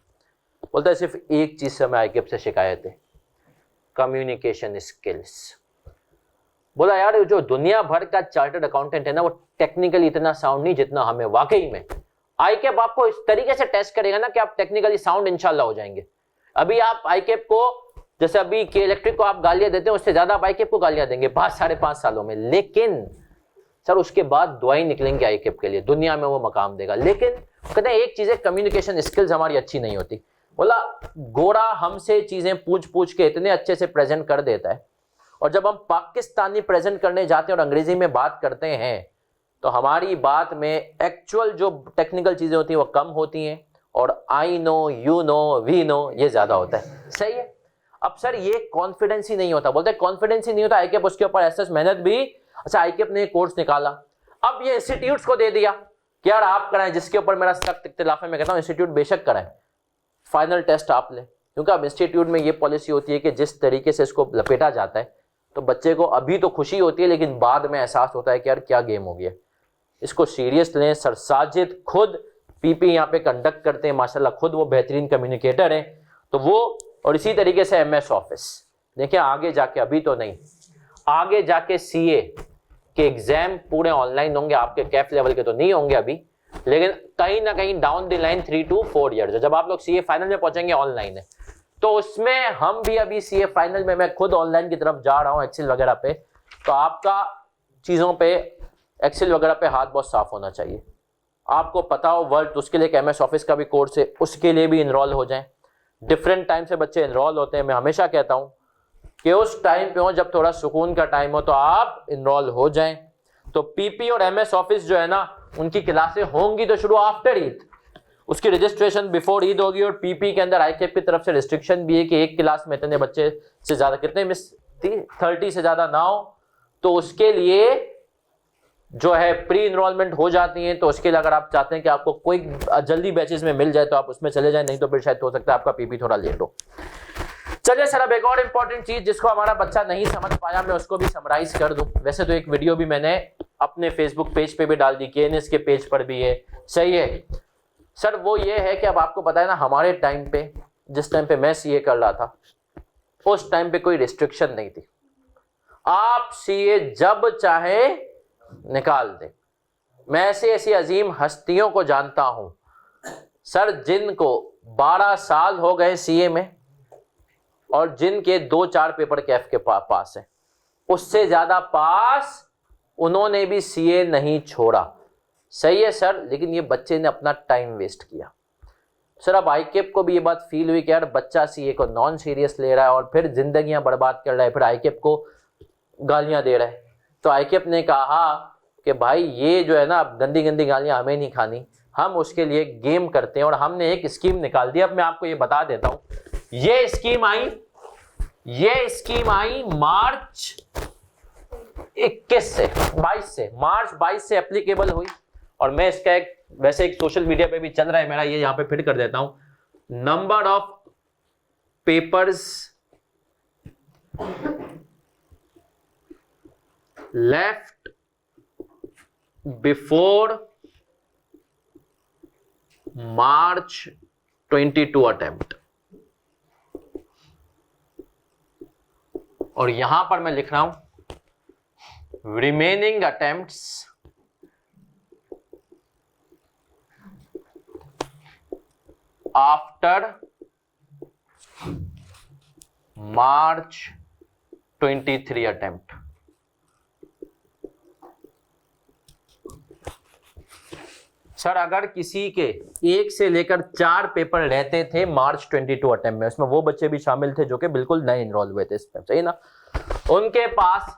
बोलता है सिर्फ एक चीज से मैं ICAP से शिकायत है, कम्युनिकेशन स्किल्स। बोला यार जो दुनिया भर का चार्टर्ड अकाउंटेंट है ना वो टेक्निकली इतना साउंड नहीं जितना हमें वाकई में। ICAP आपको इस तरीके से टेस्ट करेगा ना कि आप टेक्निकली साउंड इंशाल्लाह हो जाएंगे। अभी आप ICAP को, जैसे अभी के इलेक्ट्रिक को आप गालियां देते हैं, उससे ज्यादा आप ICAP को गालियां देंगे 5-5.5 सालों में। लेकिन सर उसके बाद दुआई निकलेंगे आईकेप के लिए, दुनिया में वो मकाम देगा। लेकिन कहते हैं एक चीज है, कम्युनिकेशन स्किल्स हमारी अच्छी नहीं होती। बोला गोरा हमसे चीजें पूछ पूछ के इतने अच्छे से प्रेजेंट कर देता है, और जब हम पाकिस्तानी प्रेजेंट करने जाते हैं और अंग्रेजी में बात करते हैं तो हमारी बात में एक्चुअल जो टेक्निकल चीजें होती हैं वो कम होती हैं, और I know, you know, we know ये ज्यादा होता है। सही है। अब सर ये कॉन्फिडेंस ही नहीं होता, बोलते हैं कॉन्फिडेंस ही नहीं होता, आईकेप उसके ऊपर ऐसा मेहनत भी। अच्छा आईकेप ने कोर्स निकाला, अब ये इंस्टीट्यूट्स को दे दिया कि यार आप कराएं, जिसके ऊपर मेरा सख्त इख्तिलाफ है। मैं कहता हूं इंस्टीट्यूट बेशक कराएं, फाइनल टेस्ट आप लें, क्योंकि अब इंस्टीट्यूट में ये पॉलिसी होती है कि जिस तरीके से इसको लपेटा जाता है तो बच्चे को अभी तो खुशी होती है, लेकिन बाद में एहसास होता है कि यार क्या गेम हो गया। इसको सीरियस लें। सर साजिद खुद पीपी यहाँ पे कंडक्ट करते हैं माशाल्लाह, खुद वो बेहतरीन कम्युनिकेटर हैं, तो वो, और इसी तरीके से एमएस ऑफिस। देखिए आगे जाके, अभी तो नहीं, आगे जाके सीए के एग्जाम पूरे ऑनलाइन होंगे, आपके कैफ लेवल के तो नहीं होंगे अभी, लेकिन कहीं ना कहीं down the line 3 to 4 years जब आप लोग सीए फाइनल में पहुंचेंगे ऑनलाइन है, तो उसमें हम भी अभी सीए फाइनल में, मैं खुद ऑनलाइन की तरफ जा रहा हूं एक्सेल वगैरह पे, तो आपका चीजों पे एक्सेल वगैरह पे हाथ बहुत साफ होना चाहिए। आपको पता हो वर्ड, तो उसके लिए एक एमएस ऑफिस का भी कोर्स है, उसके लिए भी इनरोल हो जाएं। डिफरेंट टाइम से बच्चे इनरोल होते हैं। मैं हमेशा कहता हूं कि उस टाइम पे हो जब थोड़ा सुकून का टाइम हो तो आप इनरोल हो जाएं। तो पीपी और एमएस ऑफिस जो है ना, उनकी क्लासें होंगी तो शुरू आफ्टर ईद, उसकी रजिस्ट्रेशन बिफोर ईद होगी। और पीपी के अंदर आईकेप की तरफ से रिस्ट्रिक्शन भी है कि एक क्लास में इतने बच्चे से ज्यादा, कितने मिस थी, 30 से ज्यादा ना हो, तो उसके लिए जो है प्री इनरोलमेंट हो जाती है। तो उसके लिए अगर आप चाहते हैं कि आपको कोई जल्दी बैचेस में मिल जाए तो आप उसमें चले जाएं, नहीं तो फिर शायद हो सकता है आपका पीपी थोड़ा लेट हो। चलिए सर, अब एक और इंपॉर्टेंट चीज जिसको हमारा बच्चा नहीं समझ पाया, मैं उसको भी समराइज कर दूं। वैसे तो एक वीडियो भी मैंने अपने फेसबुक पेज पे भी डाल दी, केएनएस के पेज पर भी है, सही है सर। वो ये है कि अब आपको पता है ना, हमारे टाइम पे, जिस टाइम पे मैं सीए कर रहा था, उस टाइम पे कोई रिस्ट्रिक्शन नहीं थी, आप सीए जब चाहे निकाल दे। मैं ऐसी ऐसी अजीम हस्तियों को जानता हूं सर, जिनको 12 साल हो गए सीए में, और जिनके 2-4 पेपर कैफ के पास है, उससे ज्यादा पास उन्होंने भी सीए नहीं छोड़ा। सही है सर, लेकिन ये बच्चे ने अपना टाइम वेस्ट किया। सर अब आईकेप को भी ये बात फील हुई कि यार बच्चा सीए को नॉन सीरियस ले रहा है और फिर जिंदगियां बर्बाद कर रहा है, फिर आईकेप को गालियां दे रहा है। तो आईकेप ने कहा कि भाई ये जो है ना, गंदी गंदी गालियां हमें नहीं खानी, हम उसके लिए गेम करते हैं। और हमने एक स्कीम निकाल दी। अब मैं आपको ये बता देता हूं, ये स्कीम आई मार्च 21 से 22 से, मार्च 22 से एप्लीकेबल हुई। और मैं इसका एक, वैसे एक सोशल मीडिया पे भी चल रहा है मेरा, ये यहां पे फिट कर देता हूं, number of papers left before March 22 attempt. और यहां पर मैं लिख रहा हूं remaining attempts after March 23 attempt. Sir अगर किसी के 1 से लेकर 4 पेपर रहते थे मार्च 22 अटेम्प्ट में, उसमें वो बच्चे भी शामिल थे जो कि बिल्कुल नए इनरोल हुए थे इसमें, सही ना, उनके पास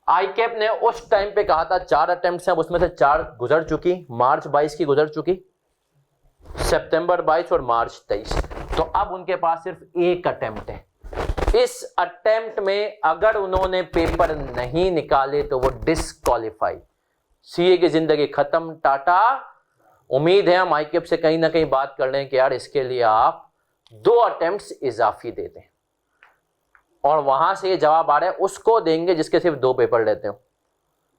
आईकेप ने उस टाइम पे कहा था 4 अटेम्प्ट्स हैं, उसमें से 4 गुजर चुकी, मार्च 22 की गुजर चुकी, सितंबर 22 और मार्च 23। तो अब उनके पास सिर्फ 1 अटेम्प्ट है। इस अटेम्प्ट में अगर उन्होंने पेपर नहीं निकाले तो वो डिस्क्वालीफाई, सीए की जिंदगी खत्म, टाटा। उम्मीद है हम आईकेप से कहीं ना कहीं बात कर रहे हैं कि यार इसके लिए आप 2 अटेम्प्ट्स इजाफी दे दें, और वहां से ये जवाब आ रहा है उसको देंगे जिसके सिर्फ 2 पेपर रहते हो,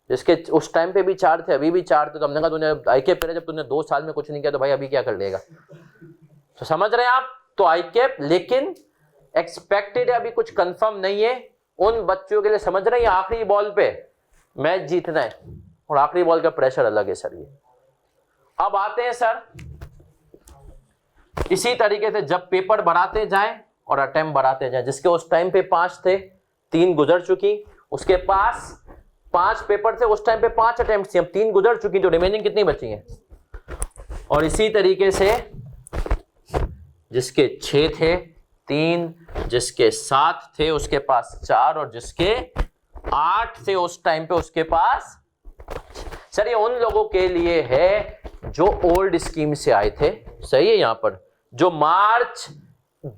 जिसके उस टाइम पे भी 4 थे, अभी भी 4 थे। तो हमने कहा तूने आईकेप करे, जब तूने 2 साल में कुछ नहीं किया तो भाई अभी क्या कर लेगा। तो समझ रहे हैं आप, तो आईकेप, लेकिन एक्सपेक्टेड है, अभी कुछ कंफर्म नहीं है उन बच्चों के लिए, समझ रहे हैं, आखिरी बॉल पे मैच जीतना है, और आखिरी बॉल का प्रेशर अलग है सर। ये अब आते हैं सर, इसी तरीके से जब पेपर बढ़ाते जाएं और अटेम्प्ट बढ़ाते जाएं, जिसके उस टाइम पे 5 थे, 3 गुजर चुकी, उसके पास 5 पेपर थे उस टाइम पे, 5 अटेम्प्ट थी, अब 3 गुजर चुकी, तो रिमेनिंग कितनी बची हैं? और इसी तरीके से जिसके 6 थे 3, जिसके 7 थे उसके पास 4, और जिसके 8 थे उस टाइम पे उसके पास। सर ये उन लोगों के लिए है जो ओल्ड स्कीम से आए थे, सही है, यहां पर जो मार्च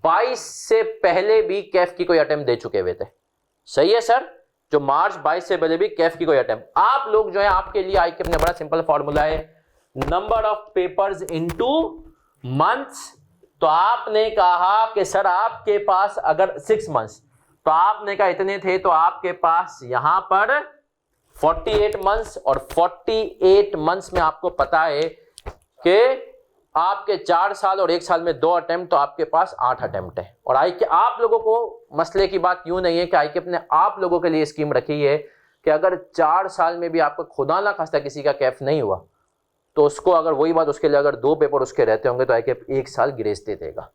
22 से पहले भी कैफ की कोई अटेम्प्ट दे चुके हुए थे, सही है सर, जो मार्च 22 से पहले भी कैफ की कोई अटेम्प्ट। आप लोग जो है, आपके लिए आईके अपने बड़ा सिंपल फॉर्मूला है, number of papers into months. तो आपने कहा कि सर आपके पास अगर 6 मंथ्स, तो आपने कहा इतने थे, तो आपके पास यहां पर 48 मंथ्स, और 48 मंथ्स में आपको पता है कि आपके 4 साल और 1 साल में 2 अटेम्प्ट, तो आपके पास 8 अटेम्प्ट है। और आईके आप लोगों को मसले की बात यूं नहीं है कि आईके अपने आप लोगों के लिए स्कीम रखी है कि अगर 4 साल में भी आपका खुदा ना खास्ता किसी का कैफ नहीं हुआ, तो उसको अगर वही बात उसके लिए अगर 2 पेपर उसके रहते होंगे तो आईके 1 साल ग्रेस दे देगा।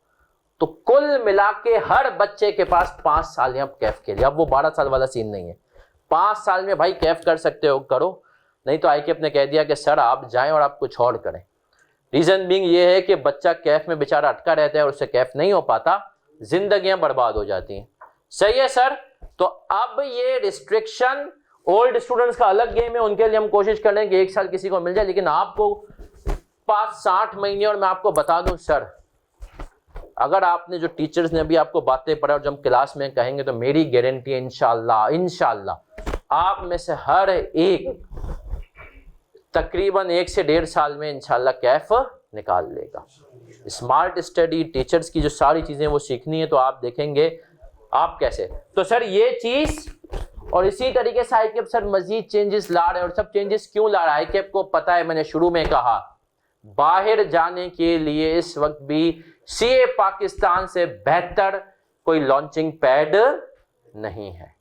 तो कुल मिला के हर बच्चे के पास 5 साल है अब कैफ के लिए। अब वो 12 साल वाला सीन नहीं है, 5 साल में भाई कैफ कर सकते हो करो, नहीं तो आईके ने कह दिया कि सर आप जाएं और आप कुछ और करें। रीजन बीइंग ये है कि बच्चा कैफ में बेचारा अटका रहता है और उससे कैफ नहीं हो पाता, जिंदगियां बर्बाद हो जाती हैं, सही है सर। तो अब ये रिस्ट्रिक्शन ओल्ड स्टूडेंट्स का अलग गेम है, उनके लिए हम कोशिश कर रहे हैं कि 1 साल किसी को मिल जाए, लेकिन आपको 60 महीने। और मैं आपको बता दूं सर, अगर आपने जो टीचर्स ने अभी आपको बातें पढ़ा और जब हम क्लास में कहेंगे, तो मेरी गारंटी है इंशाल्लाह आप में से हर एक तकरीबन 1 से 1.5 साल में इंशाल्लाह कैफ निकाल लेगा। स्मार्ट स्टडी टीचर्स की जो सारी चीजें वो सीखनी है, तो आप देखेंगे आप कैसे। तो सर ये चीज, और इसी तरीके से आईकेप सर मजीद चेंजेस ला रहे हैं। और सब चेंजेस क्यों ला रहा है आईकेप को पता है, मैंने शुरू में कहा बाहर जाने के लिए इस वक्त भी सीए पाकिस्तान से बेहतर कोई लॉन्चिंग पैड नहीं है।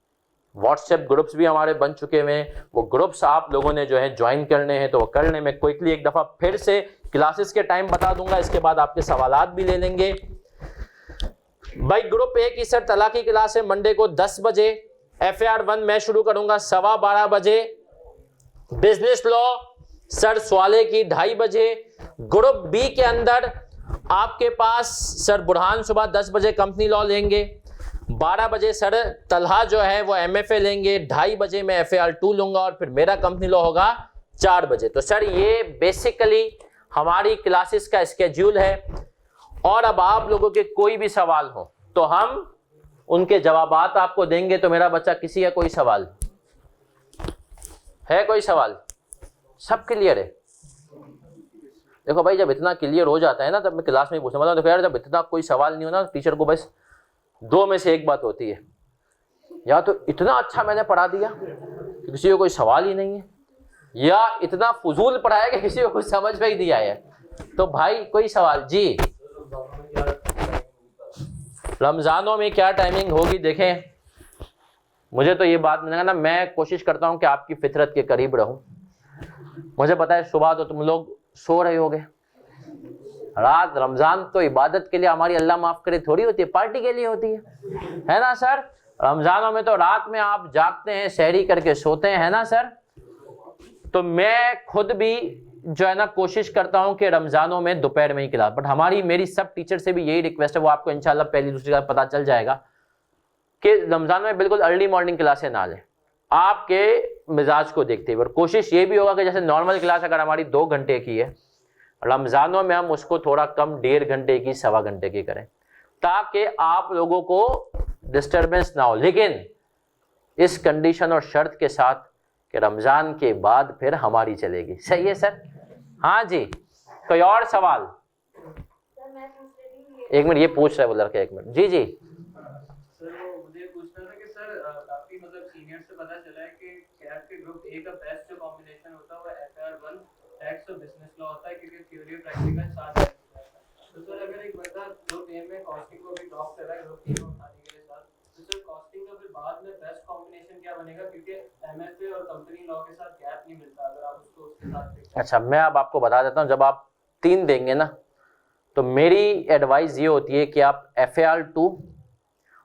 व्हाट्सएप ग्रुप्स भी हमारे बन चुके हुए हैं, वो ग्रुप्स आप लोगों ने जो है ज्वाइन करने हैं, तो वो करने में क्विकली एक दफा फिर से क्लासेस के टाइम बता दूंगा, इसके बाद आपके सवालात भी ले लेंगे। भाई ग्रुप ए की सर तला की क्लास है मंडे को 10 बजे, FAR 1 मैं शुरू करूंगा 12:15 बजे, बिजनेस लॉ सर सवाले की 2:30 बजे। ग्रुप बी के अंदर आपके पास सर बुरहान सुबह 10 बजे कंपनी लॉ लेंगे, 12 बजे सर तलहा जो है वो MFA लेंगे, 2:30 बजे मैं FAR 2 लूंगा, और फिर मेरा कंपनी लॉ होगा 4 बजे। तो सर ये बेसिकली हमारी क्लासेस का स्केड्यूल है। और अब आप लोगों के कोई भी सवाल हो तो हम उनके जवाबात आपको देंगे। तो मेरा बच्चा किसी का कोई सवाल है? कोई सवाल? सब क्लियर है? देखो भाई जब इतना क्लियर हो जाता है ना, तब मैं क्लास में पूछने वाला हूं। देखो यार जब इतना कोई सवाल नहीं होना, टीचर को बस 2 में से एक बात होती है, या तो इतना अच्छा मैंने पढ़ा दिया कि किसी को कोई सवाल ही नहीं है, या इतना फजूल पढ़ाया कि किसी को कुछ समझ में ही नहीं आया। तो भाई कोई सवाल? जी रमजानों में क्या टाइमिंग होगी? देखें मुझे तो ये बात नहीं ना, मैं कोशिश करता हूं कि आपकी फितरत के करीब रहूं। मुझे पता है सुबह तो तुम लोग सो रहे होगे, रात रमजान तो इबादत के लिए हमारी अल्लाह माफ करे थोड़ी होती है, पार्टी के लिए होती है ना सर। रमजानों में तो रात में आप जागते हैं, सहरी करके सोते हैं, है ना सर। तो मैं खुद भी जो है ना कोशिश करता हूं कि रमजानों में दोपहर में ही क्लास, बट मेरी सब टीचर से भी यही रिक्वेस्ट है, वो आपको इंशाल्लाह पहली दूसरी का पता चल जाएगा कि रमजान में बिल्कुल अर्ली मॉर्निंग क्लासें ना लें, आपके मिजाज को देखते हुए। और कोशिश ये भी होगा कि जैसे नॉर्मल क्लास अगर हमारी 2 घंटे की है, रमजानों में हम उसको थोड़ा कम 1.5 घंटे की, 1.25 घंटे की करें, ताकि आप लोगों को डिस्टर्बेंस ना हो। लेकिन इस कंडीशन और शर्त के साथ कि रमजान के बाद फिर हमारी चलेगी। सही है सर? हाँ जी, कोई और सवाल? एक मिनट, ये पूछ रहा है वो लड़का, एक मिनट। जी जी सर वो मुझे पूछना था कि सर काफी मतलब सीनियर से पता चला है कि कैफ के ग्रुप ए का बेस्ट जो कॉम्बिनेशन होता है वो FAR 1 टैक्स और बिजनेस लॉ होता है, क्योंकि थ्योरी और प्रैक्टिकल साथ है। तो सर अगर एक बंदा ग्रुप ए में कॉस्टिंग को भी ड्रॉप कर रहा है ग्रुप ए को उठाने के लिए साथ, तो सर कॉस्टिंग का फिर बाद में बेस्ट कॉम्बिनेशन क्या बनेगा? क्योंकि MFA और कंपनी लॉ के साथ गैप नहीं मिलता अगर आप उसको उसके साथ। अच्छा मैं अब आपको बता देता हूँ, जब आप 3 देंगे ना, तो मेरी एडवाइस ये होती है कि आप FAR 2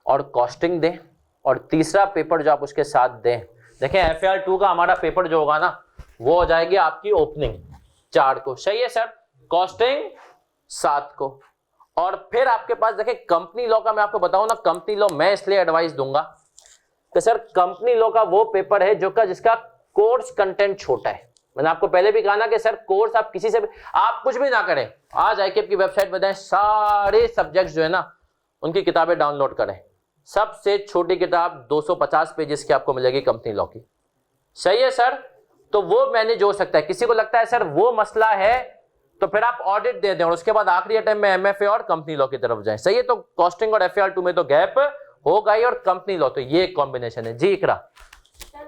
और कॉस्टिंग दें, और तीसरा पेपर जो आप उसके साथ दें देखें FAR2 का हमारा पेपर जो होगा ना वो हो जाएगी आपकी ओपनिंग 4 को, सही है सर, कॉस्टिंग 7 को, और फिर आपके पास देखें कंपनी लॉ का मैं आपको बताऊं ना, कंपनी लॉ मैं इसलिए एडवाइस दूंगा कि सर कंपनी लॉ का वो पेपर है जिसका कोर्स कंटेंट छोटा है। मैंने आपको पहले भी कहा ना कि सर कोर्स आप किसी से भी, आप कुछ भी ना करें, आज ICAP की वेबसाइट पर जाएं, सारे सब्जेक्ट्स जो है ना उनकी किताबें डाउनलोड करें, सबसे छोटी किताब 250 पेजेस की आपको मिलेगी कंपनी लॉ की, सही है सर। तो वो मैनेज हो सकता है। किसी को लगता है सर वो मसला है तो फिर आप ऑडिट दे दें और उसके बाद आखिरी अटेम्प्ट में MFA और कंपनी लॉ की तरफ जाएं, सही है। तो कॉस्टिंग और FAR2 में तो गैप होगा ही, और कंपनी लॉ तो ये एक कॉम्बिनेशन है। जी इकरा सर,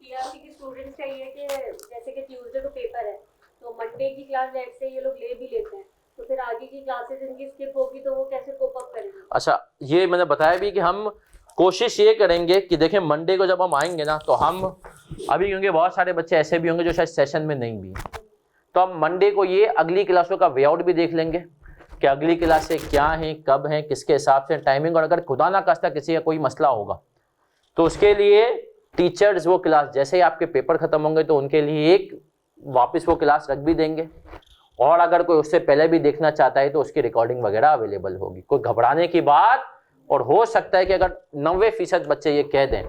PRC के स्टूडेंट्स चाहिए कि जैसे कि ट्यूसडे को पेपर है तो मंडे की क्लास लेट से ये लोग ले भी लेते हैं, तो फिर आगे की क्लासेस इनकी स्किप होगी तो वो कैसे कोप अप करेंगे? अच्छा, ये मैंने बताया भी कि हम कोशिश ये करेंगे कि देखें मंडे को जब हम आएंगे ना तो हम अभी, क्योंकि बहुत सारे बच्चे ऐसे भी होंगे जो शायद सेशन में नहीं भी, तो हम मंडे को ये अगली क्लासों का वे आउट भी देख लेंगे कि अगली क्लासें क्या हैं, कब हैं, किसके हिसाब से टाइमिंग, और अगर खुदा ना खास्ता किसी का कोई मसला होगा तो उसके लिए टीचर्स वो क्लास जैसे ही आपके पेपर खत्म होंगे तो उनके लिए एक वापस वो क्लास रख भी देंगे, और अगर कोई उससे पहले भी देखना चाहता है तो उसकी रिकॉर्डिंग वगैरह अवेलेबल होगी। कोई घबराने की बात, और हो सकता है कि अगर 90% बच्चे ये कह दें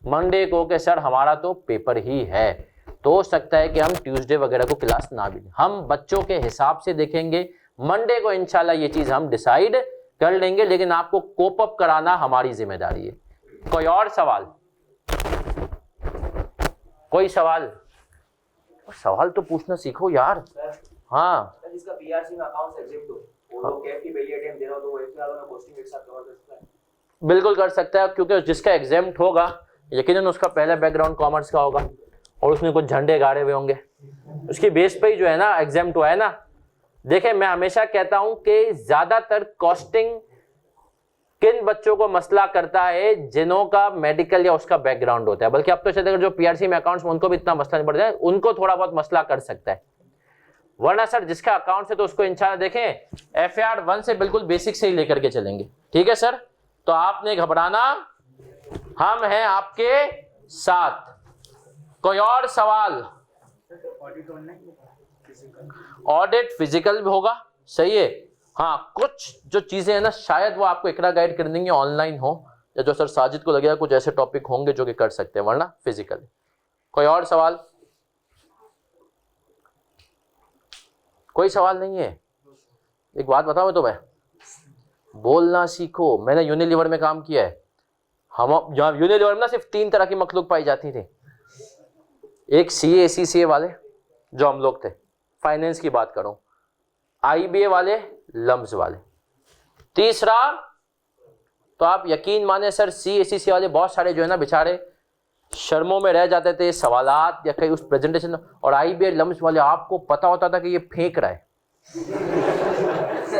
मंडे को कि सर हमारा तो पेपर ही है, तो हो सकता है कि हम ट्यूसडे वगैरह को क्लास ना भी दें। हम बच्चों के हिसाब से देखेंगे, मंडे को इंशाल्लाह ये चीज़ हम डिसाइड कर लेंगे, लेकिन आपको कोप अप कराना हमारी जिम्मेदारी है। कोई और सवाल? कोई सवाल? सवाल तो पूछना सीखो यार। हाँ, जिसका PRC में अकाउंट्स एग्जिट हो, वो लोग कैफ की पहली अटेम्प्ट दे रहा हो तो वो एक साल में पोस्टिंग एक साथ कवर कर सकता है? बिल्कुल कर सकता है, क्योंकि जिसका एग्जाम्प्ट होगा यकीनन उसका पहला बैकग्राउंड कॉमर्स का होगा और उसने कुछ झंडे गाड़े हुए होंगे, उसकी बेस पे ही जो है ना एग्जाम्प्ट हुआ है ना। देखें मैं हमेशा कहता हूं कि ज्यादातर कॉस्टिंग किन बच्चों को मसला करता है, जिन्हों का मेडिकल या उसका बैकग्राउंड होता है, बल्कि अब तो शायद अगर जो PRC में अकाउंट्स में उनको भी इतना मसला नहीं पड़ता है, उनको थोड़ा बहुत मसला कर सकता है, वरना सर जिसका अकाउंट है तो उसको इंशाल्लाह देखें FAR1 से बिल्कुल बेसिक से ही लेकर के चलेंगे, ठीक है सर। तो आपने घबराना, हम हैं आपके साथ। कोई और सवाल? ऑडिट फिजिकल भी होगा, सही है। हाँ, कुछ जो चीजें हैं ना शायद वो आपको इकरा गाइड कर देंगे, ऑनलाइन हो या जो सर साजिद को लगेगा कुछ ऐसे टॉपिक होंगे जो कि कर सकते हैं, वरना फिजिकल। कोई और सवाल? कोई सवाल नहीं है? एक बात बताऊं तुम्हें, बोलना सीखो। मैंने यूनिलीवर में काम किया है, हम जहाँ यूनिलीवर में ना सिर्फ 3 तरह की मखलूक पाई जाती थी। एक CA ACCA वाले जो हम लोग थे, फाइनेंस की बात करूं, IBA वाले, लम्स वाले। तीसरा तो आप यकीन माने सर CA ACCA वाले बहुत सारे जो है ना बेचारे शर्मों में रह जाते थे सवालात या कहीं उस प्रेजेंटेशन, और IBA लम्स वाले आपको पता होता था कि ये फेंक रहा है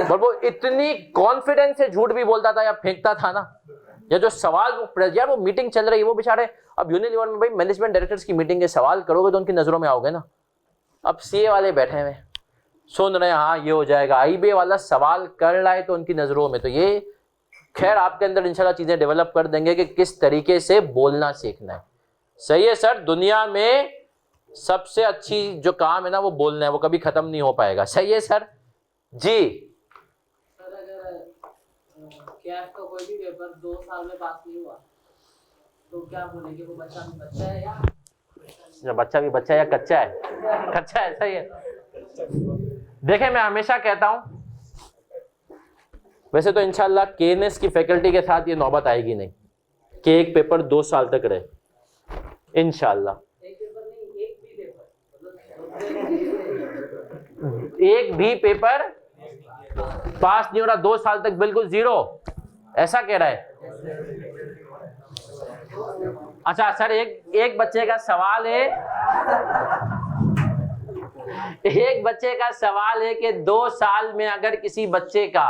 और वो इतनी कॉन्फिडेंस से झूठ भी बोलता था या फेंकता था ना, या जो सवाल यार वो मीटिंग चल रही है वो बेचारे, अब यूनिलीवर में भाई मैनेजमेंट डायरेक्टर्स की मीटिंग है, सवाल करोगे तो उनकी नजरों में आओगे ना। अब CA वाले बैठे हुए सुन रहे हैं, हाँ ये हो जाएगा, IBA वाला सवाल कर रहा है तो उनकी नजरों में, तो ये खैर आपके अंदर इंशाल्लाह चीजें डेवलप कर देंगे कि किस तरीके से बोलना सीखना है, सही है सर। दुनिया में सबसे अच्छी जो काम है ना वो बोलना है, वो कभी खत्म नहीं हो पाएगा, सही है सर। जी सर अगर कैफ का कोई भी पेपर 2 साल में पास नहीं हुआ तो क्या बोलेंगे, वो बच्चा भी बच्चा है या बच्चा भी बच्चा है या कच्चा है? कच्चा है, सही है। देखें मैं हमेशा कहता हूं, वैसे तो इंशाल्लाह KNS की फैकल्टी के साथ ये नौबत आएगी नहीं कि एक पेपर 2 साल तक रहे, इंशाल्लाह। एक पेपर नहीं, एक भी पेपर, एक भी पेपर पास नहीं हो रहा 2 साल तक, बिल्कुल जीरो, ऐसा कह रहा है। अच्छा सर, एक बच्चे का सवाल है, एक बच्चे का सवाल है कि 2 साल में अगर किसी बच्चे का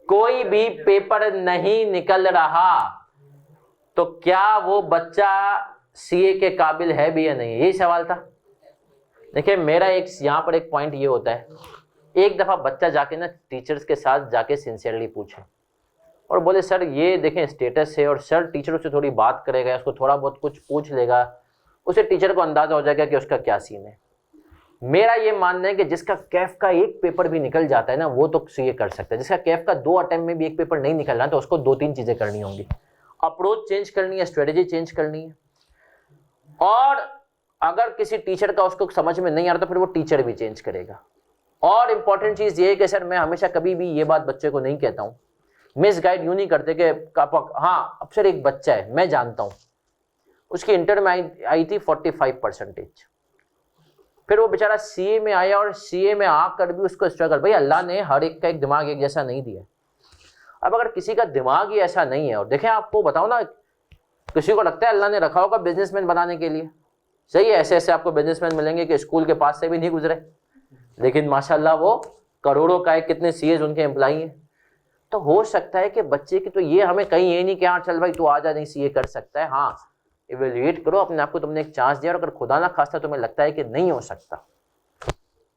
कोई भी पेपर नहीं निकल रहा तो क्या वो बच्चा CA के काबिल है भी या नहीं, यही सवाल था। देखिए मेरा एक यहाँ पर एक पॉइंट ये होता है, एक दफा बच्चा जाके ना टीचर्स के साथ जाके सिंसियरली पूछे और बोले सर ये देखें स्टेटस है, और सर टीचर उससे थोड़ी बात करेगा, उसको थोड़ा बहुत कुछ पूछ लेगा, उसे टीचर को अंदाजा हो जाएगा कि उसका क्या सीन है। मेरा ये मानना है कि जिसका कैफ का एक पेपर भी निकल जाता है ना, वो तो सीए कर सकता है। जिसका कैफ का 2 अटेम्प्ट में भी एक पेपर नहीं निकल रहा, तो उसको 2-3 चीजें करनी होंगी। अप्रोच चेंज करनी है, स्ट्रेटेजी चेंज करनी है, और अगर किसी टीचर का उसको समझ में नहीं आ रहा तो फिर वो टीचर भी चेंज करेगा। और इंपॉर्टेंट चीज ये है कि सर मैं हमेशा कभी भी ये बात बच्चे को नहीं कहता हूँ, मिस गाइड यूं नहीं करते कि हाँ अब सर एक बच्चा है, मैं जानता हूँ उसकी इंटर में आई थी 45%, फिर वो बेचारा सीए में आया, और सीए में आकर भी उसको स्ट्रगल। भाई अल्लाह ने हर एक का एक दिमाग एक जैसा नहीं दिया। अब अगर किसी का दिमाग ही ऐसा नहीं है, और देखें आपको बताओ ना, किसी को लगता है अल्लाह ने रखा होगा बिजनेसमैन बनाने के लिए, सही है, ऐसे ऐसे आपको बिजनेसमैन मिलेंगे कि स्कूल के पास से भी नहीं गुजरे, लेकिन माशाल्लाह वो करोड़ों का है, कितने सीएज उनके एम्प्लॉई हैं। तो हो सकता है कि बच्चे की, तो ये हमें कहीं ये नहीं कि हाँ चल भाई तू आ जा, नहीं सीए कर सकता है, हाँ इवेल्युएट करो अपने आप को, तुमने एक चांस दिया, और अगर खुदा ना खास्ता तुम्हें लगता है कि नहीं हो सकता,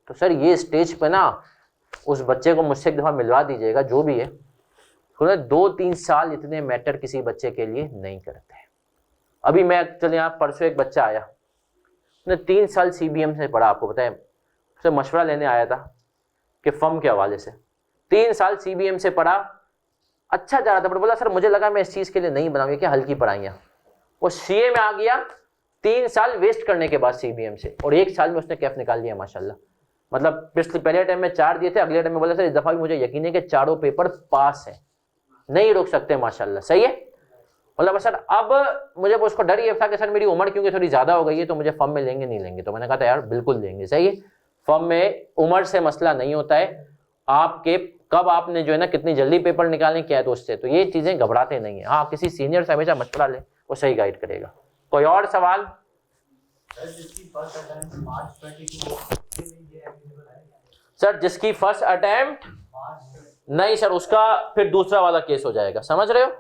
तो सर ये स्टेज पे ना उस बच्चे को मुझसे एक दफ़ा मिलवा दीजिएगा, जो भी है। 2-3 साल इतने मैटर किसी बच्चे के लिए नहीं करते। अभी मैं चल यहाँ परसों एक बच्चा आया, उसने 3 साल CBM से पढ़ा, आपको पता है, उससे मशवरा लेने आया था कि फर्म के हवाले से 3 साल CBM से पढ़ा, अच्छा जा रहा था, पर बोला सर मुझे लगा मैं इस चीज़ के लिए नहीं बनाऊंगा, क्या हल्की पढ़ाइयाँ। वो सीए में आ गया, 3 साल वेस्ट करने के बाद CBM से, और 1 साल में उसने कैफ निकाल लिया माशाल्लाह। मतलब पहले टाइम में 4 दिए थे, अगले टाइम में बोला सर इस दफ़ा भी मुझे यकीन है कि 4 पेपर पास है, नहीं रोक सकते माशाल्लाह, सही है। मतलब सर अब मुझे उसको डर ये था कि सर मेरी उम्र क्योंकि थोड़ी ज़्यादा हो गई है, तो मुझे फर्म में लेंगे नहीं लेंगे, तो मैंने कहा था यार बिल्कुल लेंगे, सही है। फर्म में उम्र से मसला नहीं होता है, आपके कब आपने जो है ना कितनी जल्दी पेपर निकालें क्या है तो उससे, तो ये चीज़ें घबराते नहीं है। हाँ किसी सीनियर से हमेशा मशवरा लें, वो सही गाइड करेगा। कोई और सवाल? सर जिसकी फर्स्ट अटेम्प्ट नहीं सर, उसका फिर दूसरा वाला केस हो जाएगा, समझ रहे हो,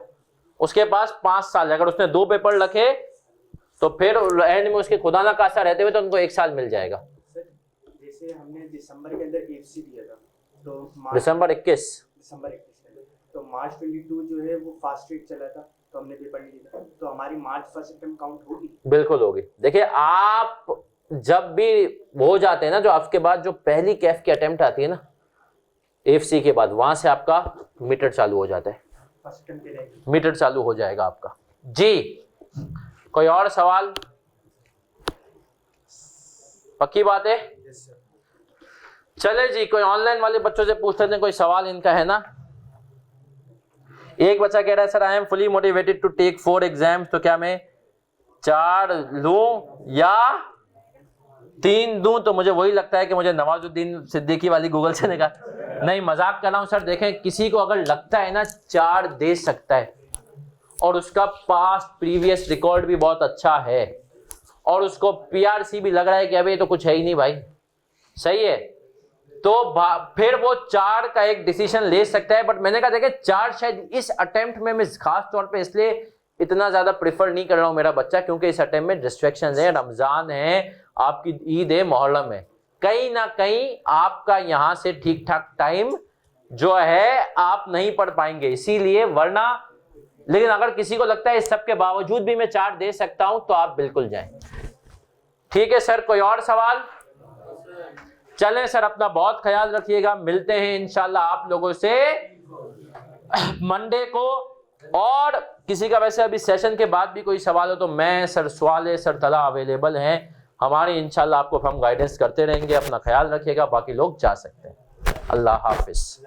उसके पास 5 साल है, अगर उसने 2 पेपर रखे तो फिर एंड में उसके खुदा ना खास्ता रहते हुए तो उनको 1 साल मिल जाएगा। जैसे हमने दिसंबर के अंदर एफसी दिया था, तो दिसंबर 21 तो मार्च 22 जो है वो फास्ट ट्रैक चला था, तो हमने पेपर नहीं दिया, तो हमारी मार्च फर्स्ट अटेम्प्ट काउंट होगी? बिल्कुल होगी। देखिए आप जब भी हो जाते हैं ना, जो आपके बाद जो पहली कैफ की अटेम्प्ट आती है ना एफसी के बाद, वहां से आपका मीटर चालू हो जाता है, फर्स्ट अटेम्प्ट के लिए मीटर चालू हो जाएगा आपका। जी कोई और सवाल? पक्की बात है? चले जी, कोई ऑनलाइन वाले बच्चों से पूछ लेते हैं, कोई सवाल इनका है ना। एक बच्चा कह रहा है sir I am fully motivated to take 4 exams, तो क्या मैं 4 लूं या 3 दूं? तो मुझे वही लगता है कि मुझे नवाजुद्दीन सिद्दीकी वाली गूगल से निकाल, नहीं मजाक कर रहा हूं सर। देखें किसी को अगर लगता है ना 4 दे सकता है, और उसका पास्ट प्रीवियस रिकॉर्ड भी बहुत अच्छा है, और उसको पीआरसी भी लग रहा है कि अभी तो कुछ है ही नहीं भाई, सही है, तो फिर वो 4 का एक डिसीजन ले सकता है। बट मैंने कहा देखे 4 शायद इस अटेम्प्ट में मैं खास तौर पे इसलिए इतना ज्यादा प्रेफर नहीं कर रहा हूं मेरा बच्चा, क्योंकि इस अटेम्प्ट में डिस्ट्रैक्शन है, रमजान है, आपकी ईद है, मुहर्रम है, कहीं ना कहीं आपका यहां से ठीक ठाक टाइम जो है आप नहीं पढ़ पाएंगे, इसीलिए। वरना लेकिन अगर किसी को लगता है इस सब के बावजूद भी मैं 4 दे सकता हूं तो आप बिल्कुल जाएं। ठीक है सर, कोई और सवाल? चलें सर, अपना बहुत ख्याल रखिएगा, मिलते हैं इंशाल्लाह आप लोगों से मंडे को। और किसी का वैसे अभी सेशन के बाद भी कोई सवाल हो तो मैं सर सवाल सर तला अवेलेबल हैं हमारी, इंशाल्लाह आपको हम गाइडेंस करते रहेंगे। अपना ख्याल रखिएगा, बाकी लोग जा सकते हैं। अल्लाह हाफिज।